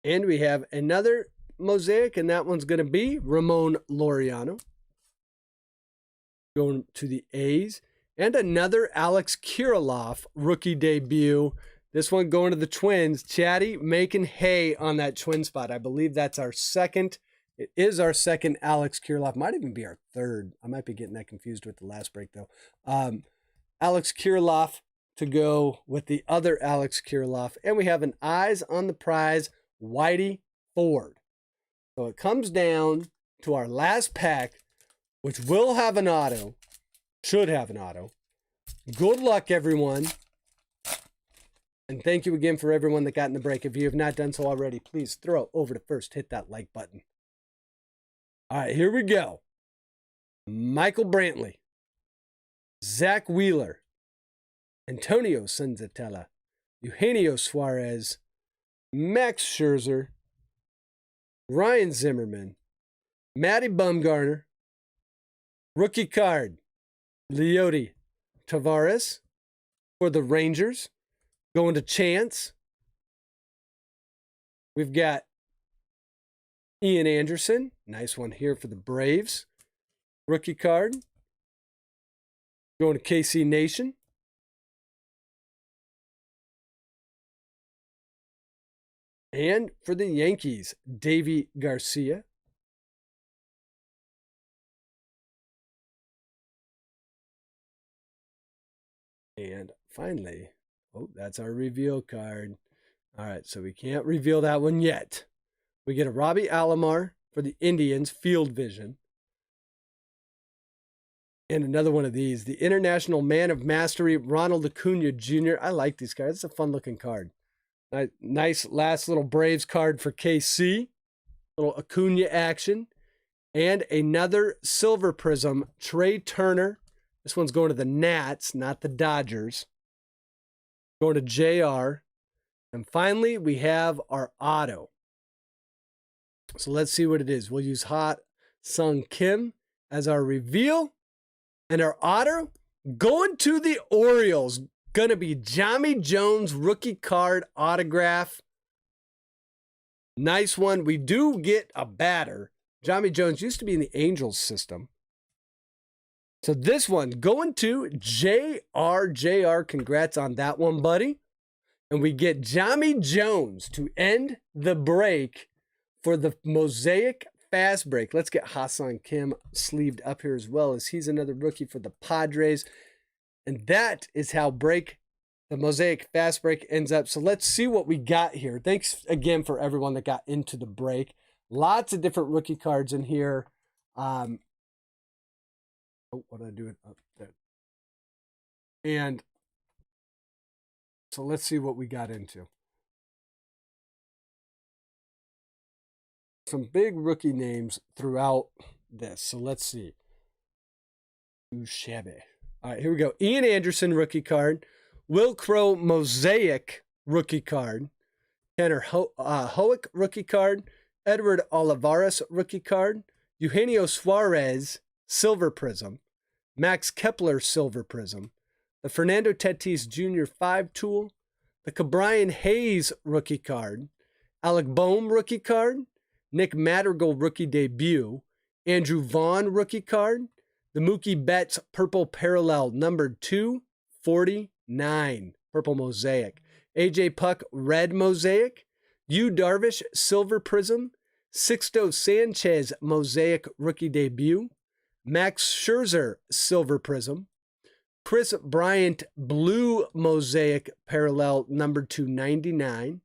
And we have another Mosaic, and that one's going to be Ramon Laureano. Going to the A's. And another Alex Kirilloff rookie debut. This one going to the Twins. Chatty making hay on that twin spot. I believe that's our second. It is our second Alex Kirilloff. Might even be our third. I might be getting that confused with the last break, though. Alex Kirilloff to go with the other Alex Kirilloff. And we have an Eyes on the Prize, Whitey Ford. So it comes down to our last pack, which will have an auto. Should have an auto. Good luck, everyone. And thank you again for everyone that got in the break. If you have not done so already, please throw over to first. Hit that like button. All right, here we go. Michael Brantley. Zach Wheeler. Antonio Senzatella. Eugenio Suarez. Max Scherzer. Ryan Zimmerman. Matty Bumgarner. Rookie card. Leody Tavares for the Rangers. Going to Chance. We've got Ian Anderson. Nice one here for the Braves. Rookie card. Going to KC Nation. And for the Yankees, Davy Garcia. And finally, oh, that's our reveal card. All right, so we can't reveal that one yet. We get a Robbie Alomar for the Indians, Field Vision. And another one of these, the International Man of Mastery, Ronald Acuna Jr. I like these cards. It's a fun-looking card. Nice last little Braves card for KC. Little Acuna action. And another Silver Prism, Trey Turner. This one's going to the Nats, not the Dodgers. Going to JR. And finally, we have our auto. So let's see what it is. We'll use Hot Sung Kim as our reveal. And our auto going to the Orioles. Going to be Jami Jones rookie card autograph. Nice one. We do get a batter. Jami Jones used to be in the Angels system. So this one going to JR. JR, congrats on that one, buddy. And we get Jami Jones to end the break for the Mosaic Fast Break. Let's get Hassan Kim sleeved up here as well, as he's another rookie for the Padres. And that is how the Mosaic Fast Break ends up. So let's see what we got here. Thanks again for everyone that got into the break. Lots of different rookie cards in here. Oh, what did I do? Up there. And so let's see what we got into. Some big rookie names throughout this. So let's see. Shabby. All right, here we go. Ian Anderson rookie card. Will Crow Mosaic rookie card. Tanner Hoek rookie card. Edward Olivares rookie card. Eugenio Suarez Silver Prism. Max Kepler Silver Prism. The Fernando Tatis Jr. 5-tool. The Cabrian Hayes rookie card. Alec Boehm rookie card. Nick Madrigal rookie debut. Andrew Vaughn rookie card. The Mookie Betts Purple Parallel numbered 249. Purple Mosaic. AJ Puck Red Mosaic. Yu Darvish Silver Prism. Sixto Sanchez Mosaic rookie debut. Max Scherzer Silver Prism. Chris Bryant Blue Mosaic Parallel numbered 299.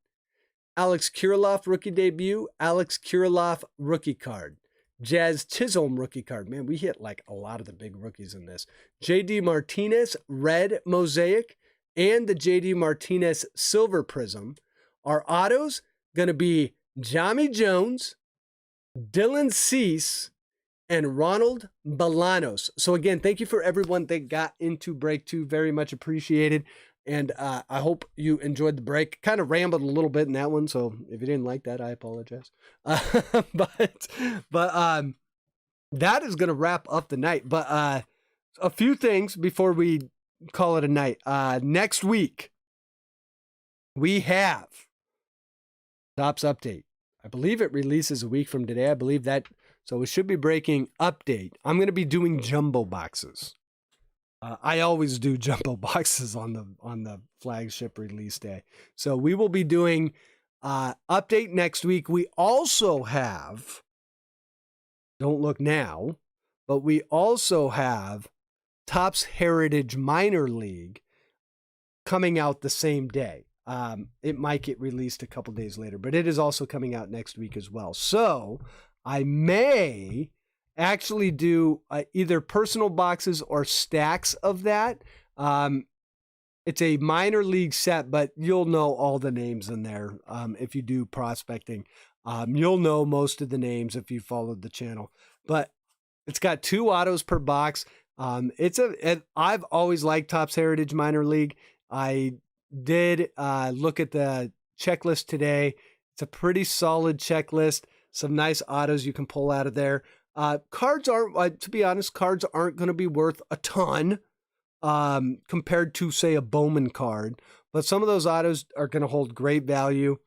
Alex Kirilloff rookie debut. Alex Kirilloff rookie card. Jazz Chisholm rookie card. Man, we hit like a lot of the big rookies in this. JD Martinez Red Mosaic and the JD Martinez Silver Prism. Our autos going to be Jami Jones, Dylan Cease, and Ronald Bolanos. So again, thank you for everyone that got into break 2. Very much appreciated. And I hope you enjoyed the break. Kind of rambled a little bit in that one, so if you didn't like that, I apologize. But that is going to wrap up the night. But a few things before we call it a night. Next week, we have Topps Update. I believe it releases a week from today. I believe that. So it should be breaking update. I'm going to be doing jumbo boxes. I always do jumbo boxes on the flagship release day. So we will be doing update next week. We also have, don't look now, but we also have Topps Heritage Minor League coming out the same day. It might get released a couple days later, but it is also coming out next week as well. So I may actually do either personal boxes or stacks of that. It's a minor league set, but you'll know all the names in there. If you do prospecting, you'll know most of the names if you followed the channel, but it's got 2 autos per box. I've always liked Topps Heritage Minor League. I did look at the checklist today. It's a pretty solid checklist. Some nice autos you can pull out of there. Cards aren't, to be honest, cards aren't going to be worth a ton compared to, say, a Bowman card. But some of those autos are going to hold great value.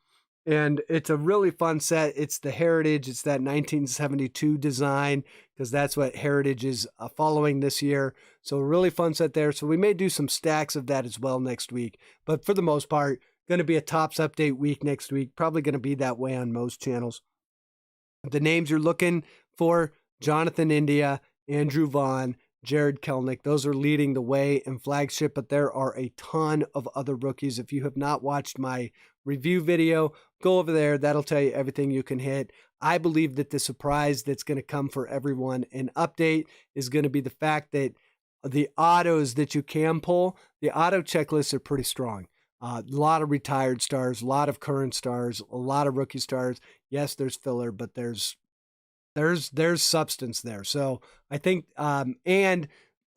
And it's a really fun set. It's the Heritage. It's that 1972 design, because that's what Heritage is following this year. So a really fun set there. So we may do some stacks of that as well next week. But for the most part, going to be a Topps update week next week. Probably going to be that way on most channels. The names you're looking for: Jonathan India, Andrew Vaughn, Jared Kelnick. Those are leading the way in flagship, but there are a ton of other rookies. If you have not watched my review video, go over there. That'll tell you everything you can hit. I believe that the surprise that's going to come for everyone in update is going to be the fact that the autos that you can pull, the auto checklists are pretty strong. A lot of retired stars, a lot of current stars, a lot of rookie stars. Yes, there's filler, but there's substance there. So I think, and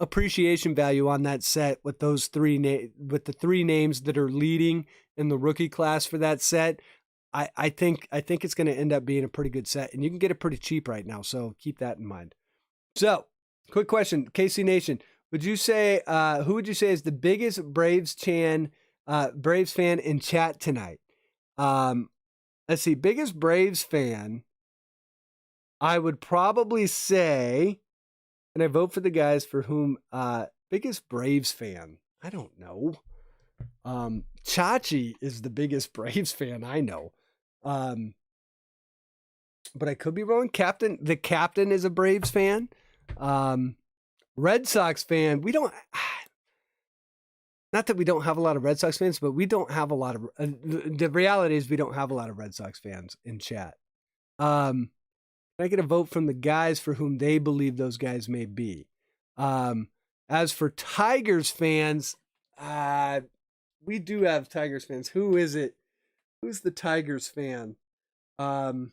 appreciation value on that set with those with the 3 names that are leading in the rookie class for that set. I think it's going to end up being a pretty good set, and you can get it pretty cheap right now. So keep that in mind. So quick question, KC Nation, would you say, who would you say is the biggest Braves fan in chat tonight? Let's see, biggest Braves fan. I would probably say, and I vote for the guys for whom, biggest Braves fan. I don't know. Chachi is the biggest Braves fan I know. But I could be wrong. The captain is a Braves fan. Red Sox fan. We don't, not that we don't have a lot of Red Sox fans, but we don't have a lot of, the reality is we don't have a lot of Red Sox fans in chat. Can I get a vote from the guys for whom they believe those guys may be? As for Tigers fans, we do have Tigers fans. Who is it? Who's the Tigers fan? Had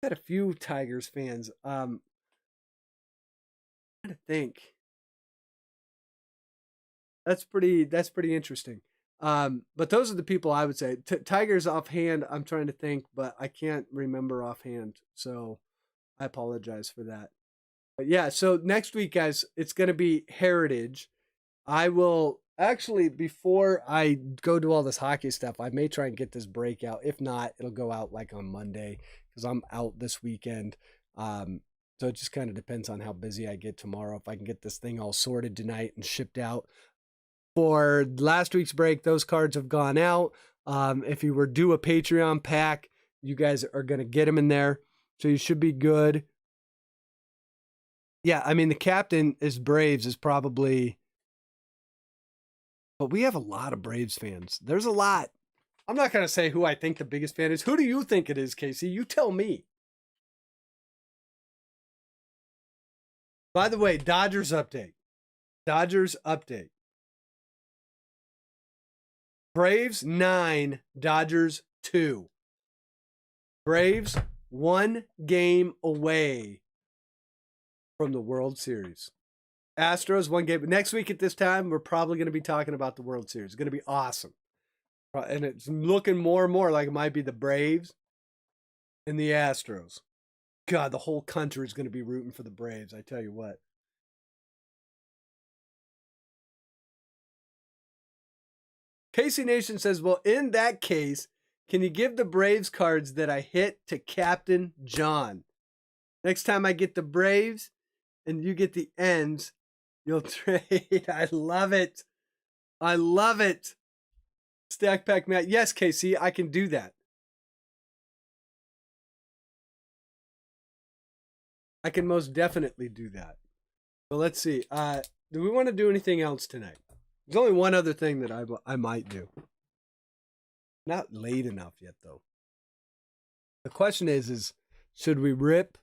a few Tigers fans. I'm trying to think. That's pretty interesting. But those are the people I would say. Tigers offhand, I'm trying to think, but I can't remember offhand. So I apologize for that. But yeah, so next week, guys, it's going to be Heritage. I will actually, before I go do all this hockey stuff, I may try and get this break out. If not, it'll go out like on Monday because I'm out this weekend. So it just kind of depends on how busy I get tomorrow. If I can get this thing all sorted tonight and shipped out. For last week's break, those cards have gone out. If you were due a Patreon pack, you guys are going to get them in there. So you should be good. Yeah, I mean, the captain is Braves is probably... But we have a lot of Braves fans. There's a lot. I'm not going to say who I think the biggest fan is. Who do you think it is, Casey? You tell me. By the way, Dodgers update. Dodgers update. Braves 9, Dodgers 2. Braves 1 game away from the World Series. Astros 1 game. Next week at this time, we're probably going to be talking about the World Series. It's going to be awesome. And it's looking more and more like it might be the Braves and the Astros. God, the whole country is going to be rooting for the Braves, I tell you what. Casey Nation says, well, in that case, Can you give the Braves cards that I hit to Captain John? Next time I get the Braves and you get the ends, you'll trade. I love it. I love it. Stack Pack Matt. Yes, KC, I can do that. I can most definitely do that. So let's see. Do we want to do anything else tonight? There's only one other thing that I might do. Not late enough yet, though. The question is should we rip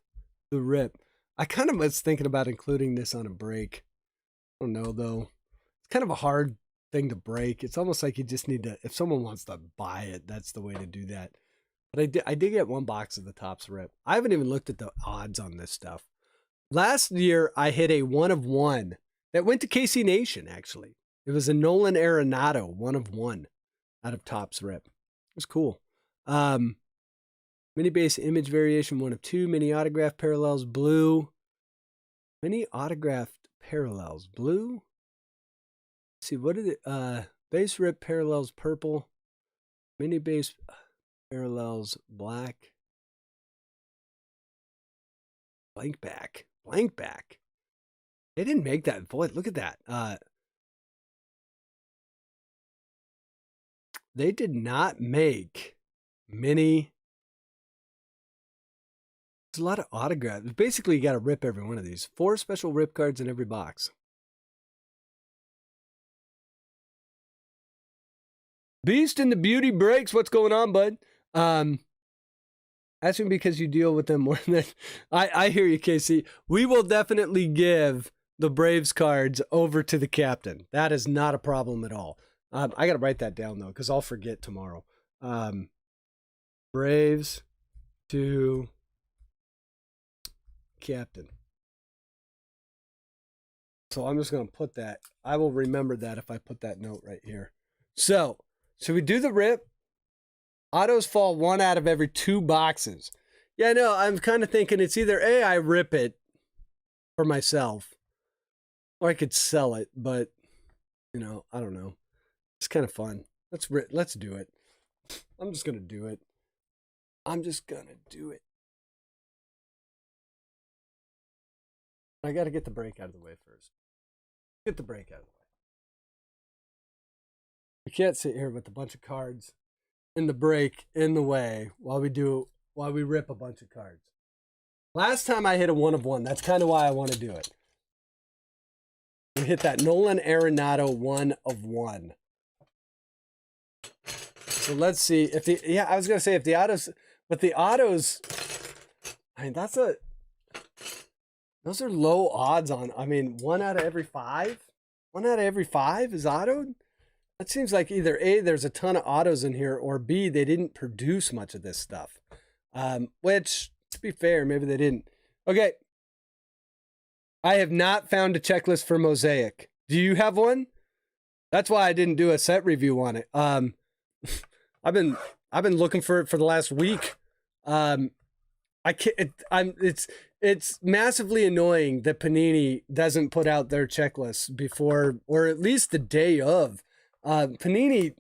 the rip? I kind of was thinking about including this on a break. I don't know, though. It's kind of a hard thing to break. It's almost like you just need to, if someone wants to buy it, that's the way to do that. But I did get one box of the Topps rip. I haven't even looked at the odds on this stuff. Last year, I hit a 1 of 1 that went to KC Nation, actually. It was a Nolan Arenado 1 of 1 out of Topps rip. It was cool. Mini base image variation 1 of 2. Mini autograph parallels blue. Mini autographed parallels blue. Let's see, what did it? Base rip parallels purple. Mini base parallels black. Blank back. Blank back. They didn't make that. Boy, look at that. They did not make many. There's a lot of autographs. Basically, you got to rip every one of these. 4 special rip cards in every box. Beast and the Beauty Breaks. What's going on, bud? Asking because you deal with them more than I hear you, Casey. We will definitely give the Braves cards over to the captain. That is not a problem at all. I got to write that down, though, because I'll forget tomorrow. Braves to captain. So I'm just going to put that. I will remember that if I put that note right here. So, should we do the rip? Autos fall 1 out of every 2 boxes. Yeah, no, I'm kind of thinking it's either A, I rip it for myself, or I could sell it, but, you know, I don't know. It's kind of fun. Let's do it. I'm just going to do it. I'm just going to do it. I got to get the break out of the way first. Get the break out of the way. We can't sit here with a bunch of cards in the break in the way while we rip a bunch of cards. Last time I hit a 1 of 1. That's kind of why I want to do it. We hit that Nolan Arenado 1 of 1. So let's see if I was gonna say if the autos, but the autos, I mean those are low odds on. I mean 1 out of every 5. 1 out of every 5 is autoed. It seems like either A, there's a ton of autos in here, or B, they didn't produce much of this stuff. Which, to be fair, maybe they didn't. Okay. I have not found a checklist for Mosaic. Do you have one? That's why I didn't do a set review on it. I've been looking for it for the last week. It's massively annoying that Panini doesn't put out their checklists before, or at least the day of. Panini,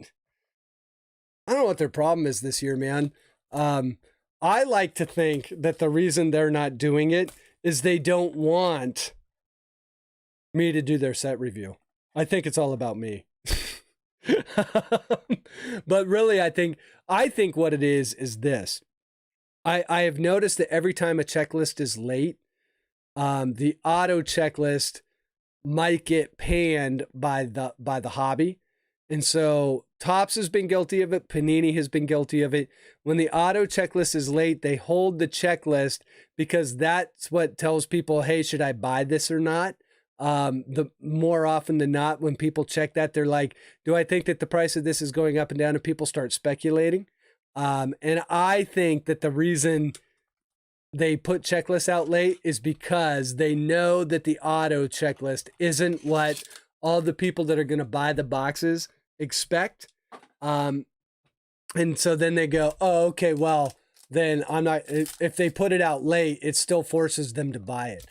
I don't know what their problem is this year, man. I like to think that the reason they're not doing it is they don't want me to do their set review. I think it's all about me. But really, I think what it is this. I have noticed that every time a checklist is late, the auto checklist might get panned by the hobby. And so Topps has been guilty of it. Panini has been guilty of it. When the auto checklist is late, they hold the checklist because that's what tells people, hey, should I buy this or not? The more often than not, when people check that, they're like, do I think that the price of this is going up and down? And people start speculating. And I think that the reason they put checklists out late is because they know that the auto checklist isn't what all the people that are going to buy the boxes expect. And so then they go, oh, okay, well, then I'm not, if they put it out late, it still forces them to buy it.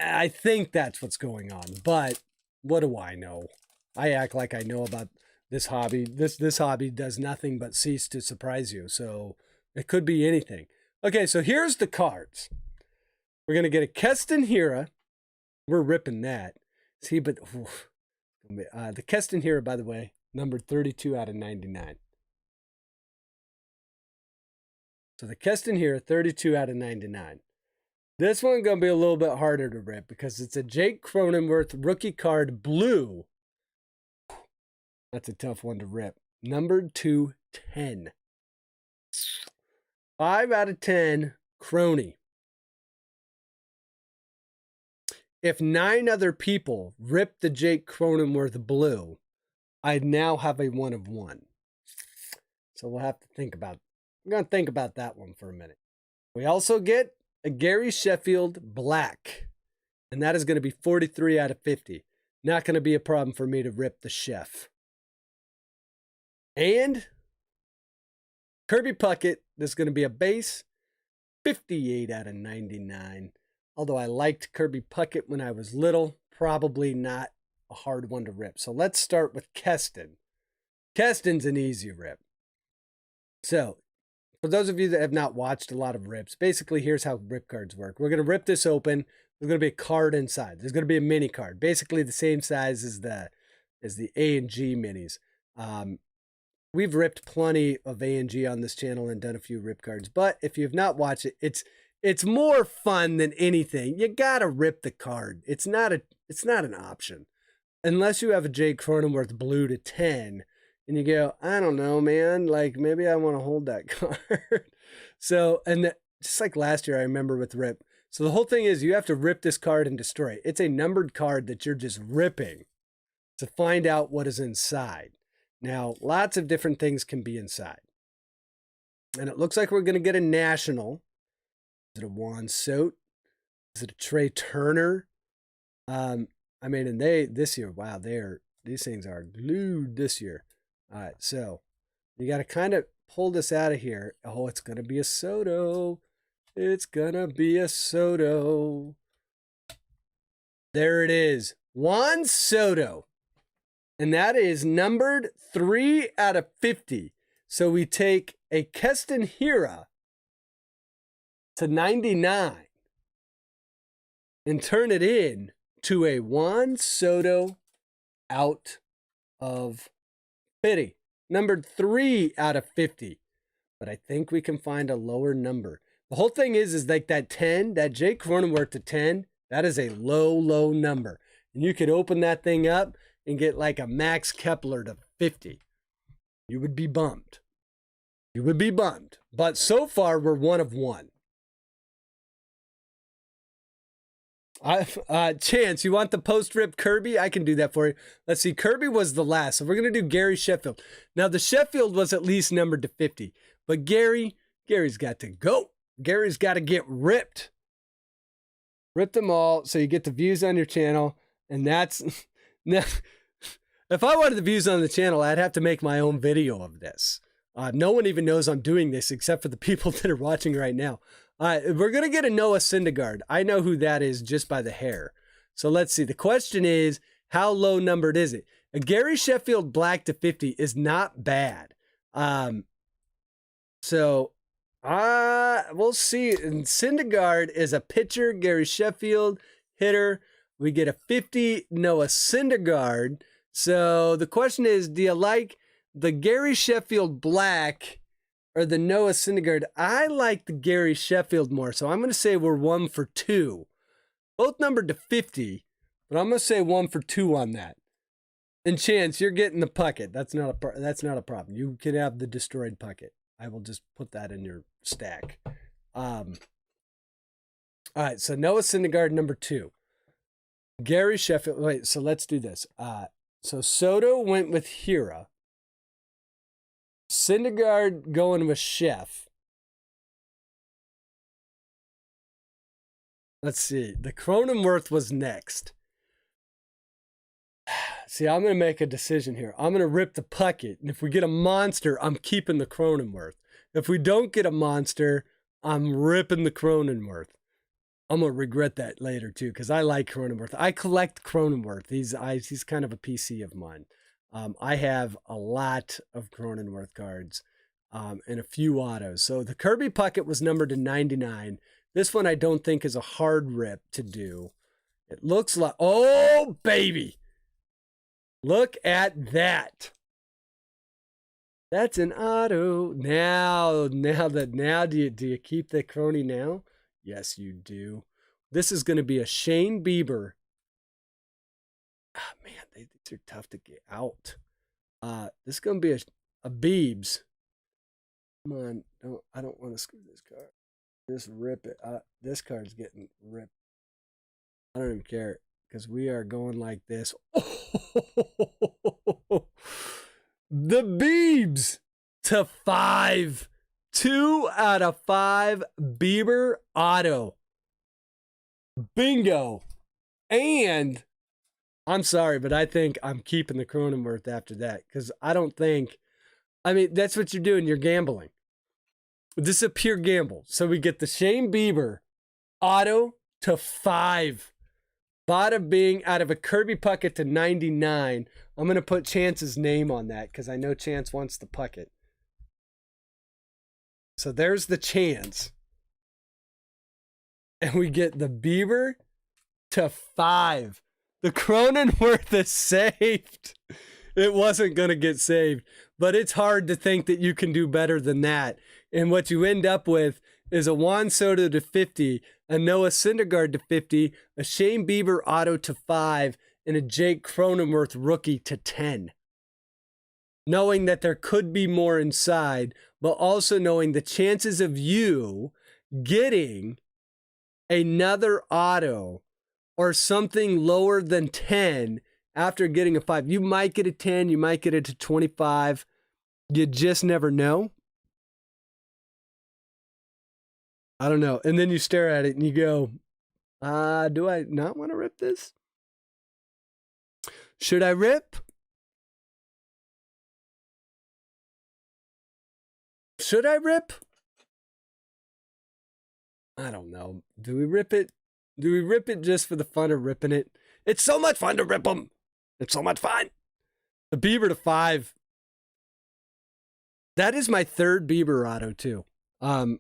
I think that's what's going on, but what do I know? I act like I know about this hobby. This hobby does nothing but cease to surprise you. So it could be anything. Okay, so here's the cards. We're going to get a Keston Hira. We're ripping that. See, but the Keston Hira, by the way, numbered 32 out of 99. So the Keston Hira, 32 out of 99. This one's going to be a little bit harder to rip because it's a Jake Cronenworth rookie card blue. That's a tough one to rip. Numbered to 10. 5 out of 10, Crony. If 9 other people ripped the Jake Cronenworth blue, I'd now have a 1 of 1. So we'll have to think about, we're going to think about that one for a minute. We also get a Gary Sheffield black, and that is going to be 43 out of 50. Not going to be a problem for me to rip the chef. And Kirby Puckett, this is going to be a base, 58 out of 99. Although I liked Kirby Puckett when I was little, probably not a hard one to rip. So let's start with Keston. Keston's an easy rip. So for those of you that have not watched a lot of rips, basically here's how rip cards work. We're going to rip this open. There's going to be a card inside. There's going to be a mini card, basically the same size as the A and G minis. We've ripped plenty of A and G on this channel and done a few rip cards, but if you've not watched it, it's more fun than anything. You gotta rip the card. It's not an option. Unless you have a Jake Cronenworth blue to 10 and you go, I don't know, man, like maybe I want to hold that card. So, and just like last year, I remember with rip. So the whole thing is you have to rip this card and destroy it. It's a numbered card that you're just ripping to find out what is inside. Now, lots of different things can be inside. And it looks like we're going to get a national. Is it a Juan Soto? Is it a Trey Turner? I mean, and this year, wow, these things are glued this year. All right, so you got to kind of pull this out of here. Oh, it's going to be a Soto. It's going to be a Soto. There it is. Juan Soto. And that is numbered 3 out of 50. So we take a Keston Hira to 99 and turn it in to a Juan Soto out of 50. Numbered 3 out of 50. But I think we can find a lower number. The whole thing is like that 10, that Jake Cronenworth to 10, that is a low number. And you could open that thing up and get like a Max Kepler to 50. You would be bummed. You would be bummed. But so far, we're 1 of 1. Chance, you want the post-rip Kirby? I can do that for you. Let's see. Kirby was the last. So we're going to do Gary Sheffield. Now, the Sheffield was at least numbered to 50. But Gary's got to go. Gary's got to get ripped. Rip them all so you get the views on your channel. And that's... Now, if I wanted the views on the channel, I'd have to make my own video of this. No one even knows I'm doing this except for the people that are watching right now. We're going to get a Noah Syndergaard. I know who that is just by the hair. So let's see. The question is, how low numbered is it? A Gary Sheffield black to 50 is not bad. So we'll see. And Syndergaard is a pitcher. Gary Sheffield, hitter. We get a 50 Noah Syndergaard. So the question is, do you like the Gary Sheffield black or the Noah Syndergaard? I like the Gary Sheffield more. So I'm going to say we're 1 for 2. Both numbered to 50, but I'm going to say 1 for 2 on that. And Chance, you're getting the Puckett. That's not a problem. You can have the destroyed Puckett. I will just put that in your stack. All right, so Noah Syndergaard, number 2. Gary Sheffield. Wait, so let's do this. So Soto went with Hira. Syndergaard going with Chef. Let's see. The Cronenworth was next. See, I'm going to make a decision here. I'm going to rip the Puckett. And if we get a monster, I'm keeping the Cronenworth. If we don't get a monster, I'm ripping the Cronenworth. I'm going to regret that later, too, because I like Cronenworth. I collect Cronenworth. He's kind of a PC of mine. I have a lot of Cronenworth cards and a few autos. So the Kirby Puckett was numbered to 99. This one I don't think is a hard rip to do. It looks like, oh, baby. Look at that. That's an auto. Now do you keep the crony now? Yes, you do. This is going to be a Shane Bieber. Ah, man, these are tough to get out. This is going to be a Biebs. Come on, I don't want to screw this card. Just rip it. This card's getting ripped. I don't even care because we are going like this. The Biebs to 5. 2 out of 5 Bieber auto. Bingo. And I'm sorry, but I think I'm keeping the Cronenworth after that because I don't think, I mean, that's what you're doing. You're gambling. This is a pure gamble. So we get the Shane Bieber auto to 5. Bada bing, out of a Kirby Puckett to 99. I'm going to put Chance's name on that because I know Chance wants the Puckett. So there's the Chance. And we get the Bieber to 5. The Cronenworth is saved. It wasn't going to get saved, but it's hard to think that you can do better than that. And what you end up with is a Juan Soto to 50, a Noah Syndergaard to 50, a Shane Bieber auto to 5, and a Jake Cronenworth rookie to 10. Knowing that there could be more inside, but also knowing the chances of you getting another auto or something lower than 10 after getting a 5. You might get a 10, you might get it to 25. You just never know. I don't know. And then you stare at it and you go, do I not want to rip this? Should I rip? Should I rip? I don't know. Do we rip it? Do we rip it just for the fun of ripping it? It's so much fun to rip them. It's so much fun. The Bieber to 5. That is my third Bieber auto too. I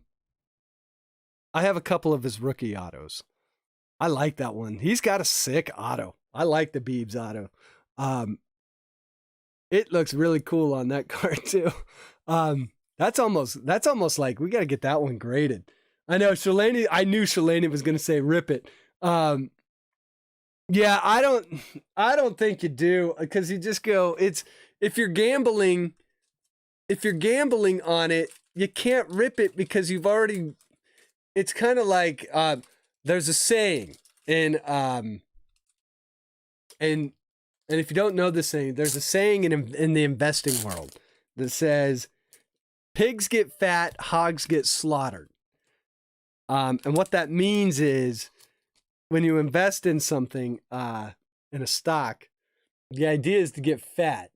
have a couple of his rookie autos. I like that one. He's got a sick auto. I like the Biebs auto. It looks really cool on that card too. That's almost like we got to get that one graded. I know Shalani. I knew Shalani was going to say rip it. Yeah, I don't think you do because you just go. If you're gambling on it, you can't rip it because you've already. It's kind of like there's a saying and if you don't know this saying, there's a saying in the investing world that says pigs get fat, hogs get slaughtered. And what that means is when you invest in something, in a stock, the idea is to get fat.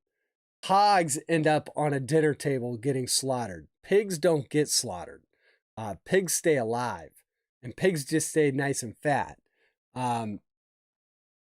Hogs end up on a dinner table getting slaughtered. Pigs don't get slaughtered. Pigs stay alive, and pigs just stay nice and fat.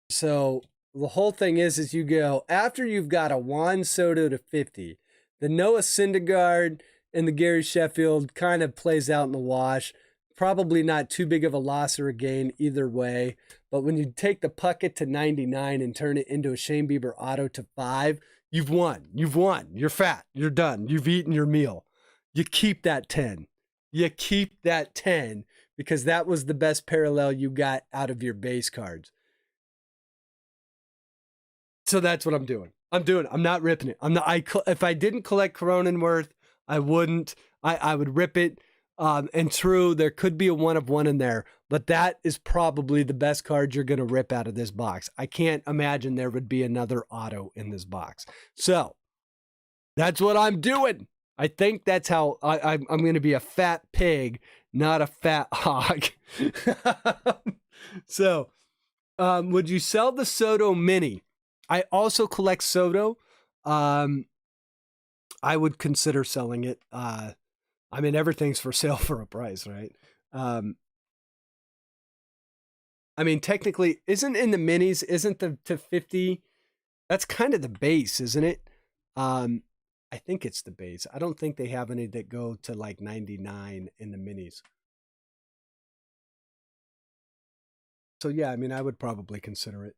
So the whole thing is you go, after you've got a Juan Soto to 50, the Noah Syndergaard and the Gary Sheffield kind of plays out in the wash. Probably not too big of a loss or a gain either way. But when you take the Puckett to 99 and turn it into a Shane Bieber auto to 5, you've won. You've won. You're fat. You're done. You've eaten your meal. You keep that 10. You keep that 10 because that was the best parallel you got out of your base cards. So that's what I'm doing. I'm not ripping it. If I didn't collect Cronenworth, I wouldn't. I would rip it. And true, there could be a 1 of 1 in there, but that is probably the best card you're going to rip out of this box. I can't imagine there would be another auto in this box. So that's what I'm doing. I think that's how I'm going to be a fat pig, not a fat hog. So would you sell the Soto Mini? I also collect Soto. I would consider selling it. I mean, everything's for sale for a price, right? I mean, technically, isn't in the minis, isn't the to 50 That's kind of the base, isn't it? I think it's the base. I don't think they have any that go to like 99 in the minis. So yeah, I mean, I would probably consider it.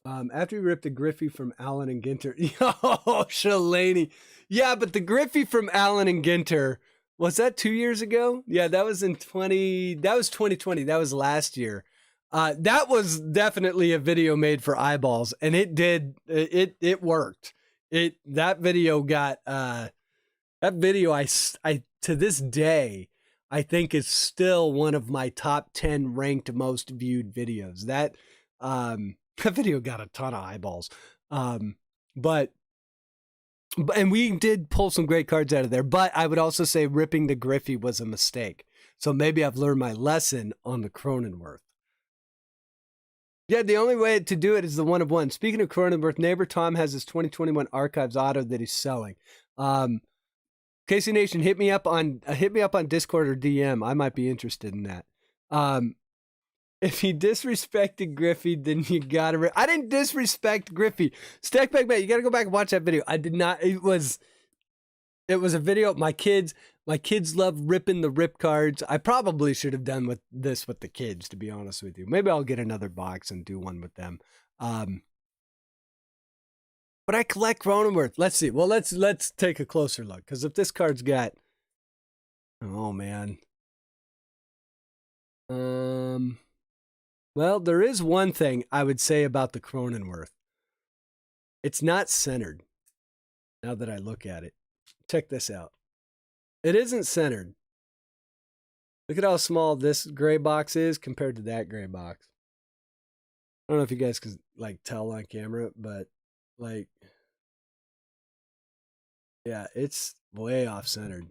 After you ripped the Griffey from Allen and Ginter. Oh, Shalani. Yeah, but the Griffey from Allen and Ginter, was that 2 years ago? Yeah, that was 2020. That was last year. That was definitely a video made for eyeballs, and it worked. That video got that video I to this day I think is still one of my top 10 ranked most viewed videos. That that video got a ton of eyeballs. But and we did pull some great cards out of there, but I would also say ripping the Griffey was a mistake. So maybe I've learned my lesson on the Cronenworth. Yeah, the only way to do it is the 1 of 1. Speaking of Cronenworth, neighbor Tom has his 2021 Archives auto that he's selling. Casey Nation, hit me up on Discord or DM. I might be interested in that. If he disrespected Griffey, then you gotta. I didn't disrespect Griffey. Stackback Matt, you gotta go back and watch that video. I did not. It was a video. My kids love ripping the rip cards. I probably should have done this with the kids, to be honest with you. Maybe I'll get another box and do one with them. But I collect Cronenworth. Let's see. Well, let's take a closer look, because if this card's got, oh man. Well, there is one thing I would say about the Cronenworth. It's not centered. Now that I look at it, check this out. It isn't centered. Look at how small this gray box is compared to that gray box. I don't know if you guys can like tell on camera, but like, yeah, it's way off centered.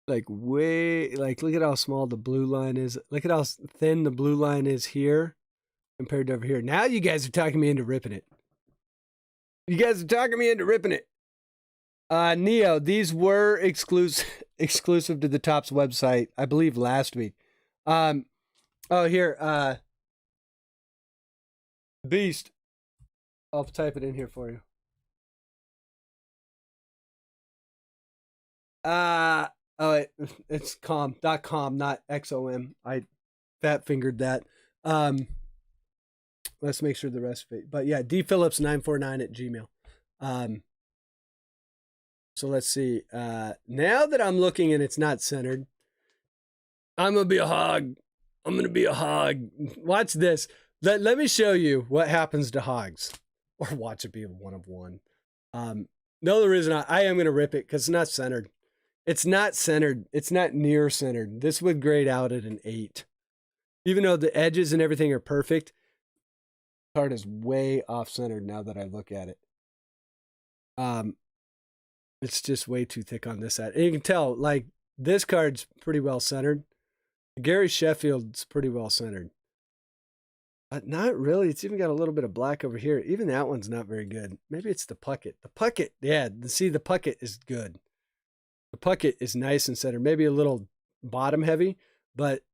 Like look at how small the blue line is. Look at how thin the blue line is here compared to over here. Now you guys are talking me into ripping it. You guys are talking me into ripping it. Neo, these were exclusive to the Topps website, I believe last week. Oh, here, Beast. I'll type it in here for you. Oh, it's .com, not XOM. I fat fingered that. Let's make sure the rest of it. But yeah, dphillips949@gmail. So let's see. Now that I'm looking and it's not centered, I'm gonna be a hog. I'm gonna be a hog. Watch this. Let me show you what happens to hogs, or watch it be a 1 of 1. No, the reason I am gonna rip it because it's not centered. It's not centered. It's not near centered. This would grade out at an 8. Even though the edges and everything are perfect, the card is way off centered now that I look at it. It's just way too thick on this side. And you can tell, like, this card's pretty well centered. Gary Sheffield's pretty well centered. But not really. It's even got a little bit of black over here. Even that one's not very good. Maybe it's the Puckett. The Puckett, yeah, see, the Puckett is good. The Puckett is nice and centered. Maybe a little bottom heavy, but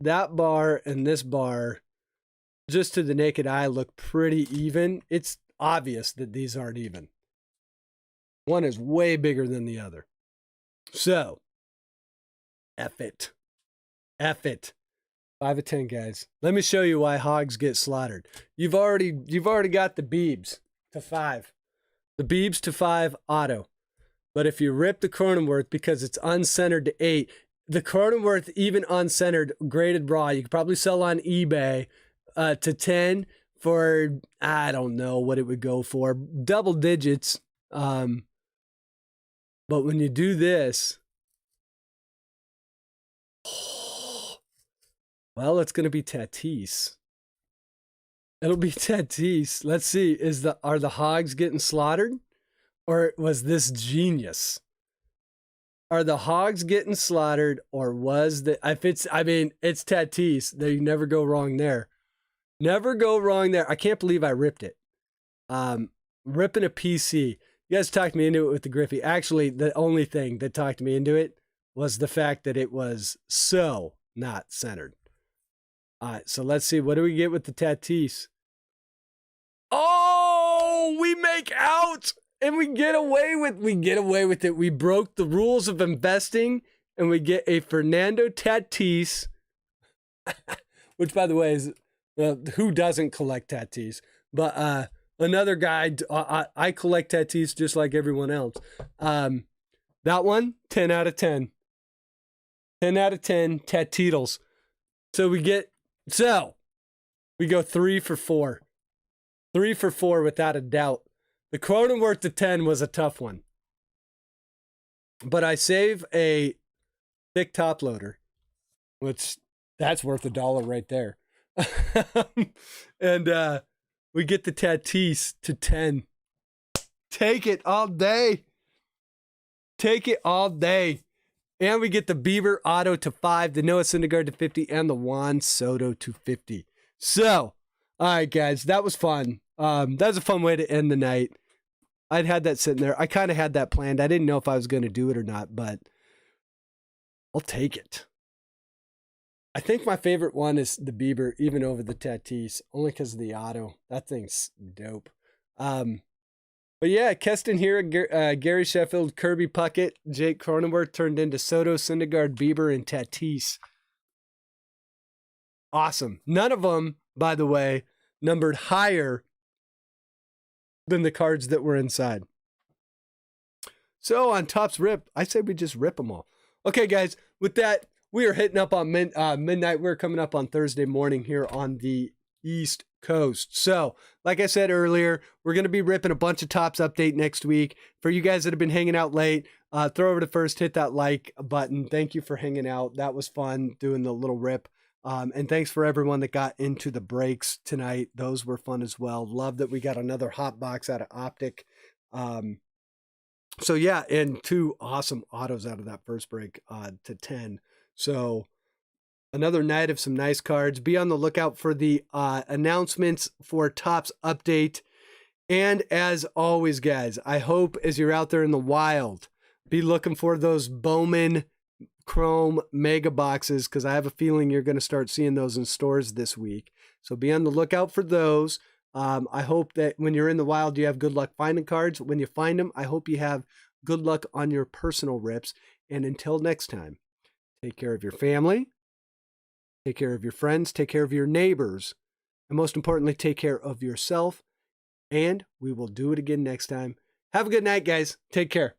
that bar and this bar, just to the naked eye, look pretty even. It's obvious that these aren't even. One is way bigger than the other. So, F it. F it. 5 of 10, guys. Let me show you why hogs get slaughtered. You've already got the Beebs to 5. The Beebs to 5 auto. But if you rip the Cronenworth because it's uncentered to 8, the Cronenworth, even uncentered, graded raw, you could probably sell on eBay to 10 for, I don't know what it would go for, double digits. But when you do this, well, it's going to be Tatis. It'll be Tatis. Let's see. Are the hogs getting slaughtered? Or was this genius? Are the hogs getting slaughtered, or was it's Tatis. You never go wrong there. Never go wrong there. I can't believe I ripped it. Ripping a PC. You guys talked me into it with the Griffey. Actually, the only thing that talked me into it was the fact that it was so not centered. All right, so let's see. What do we get with the Tatis? we make out and we get away with it. We broke the rules of investing and we get a Fernando Tatis, which by the way is, who doesn't collect Tatis? But another guy, I collect Tatis just like everyone else. That one, 10 out of 10. 10 out of 10 Tatitles. So we go 3 for 4. 3 for 4 without a doubt. The Cronenworth to 10 was a tough one. But I save a thick top loader, which that's worth $1 right there. And we get the Tatis to 10. Take it all day. Take it all day. And we get the Bieber Auto to 5, the Noah Syndergaard to 50, and the Juan Soto to 50. So, all right, guys, that was fun. That was a fun way to end the night. I'd had that sitting there. I kind of had that planned. I didn't know if I was going to do it or not, but I'll take it. I think my favorite one is the Bieber, even over the Tatis, only because of the auto. That thing's dope. But yeah, Keston here, Gary Sheffield, Kirby Puckett, Jake Cronenworth turned into Soto, Syndergaard, Bieber, and Tatis. Awesome. None of them, by the way, numbered higher than the cards that were inside. So on Topps Rip, I say we just rip them all. Okay, guys, with that, we are hitting up on midnight. We're coming up on Thursday morning here on the East Coast. So, like I said earlier, we're going to be ripping a bunch of Topps update next week. For you guys that have been hanging out late, throw over to first, hit that like button. Thank you for hanging out. That was fun doing the little rip. And thanks for everyone that got into the breaks tonight. Those were fun as well. Love that we got another hot box out of Optic. So yeah, and 2 awesome autos out of that first break to 10. So another night of some nice cards. Be on the lookout for the announcements for Topps update. And as always, guys, I hope as you're out there in the wild, be looking for those Bowman Chrome mega boxes, because I have a feeling you're going to start seeing those in stores this week. So be on the lookout for those. I hope that when you're in the wild, you have good luck finding cards. When you find them, I hope you have good luck on your personal rips. And until next time, take care of your family, take care of your friends, take care of your neighbors, and most importantly, take care of yourself. And we will do it again next time. Have a good night, guys. Take care.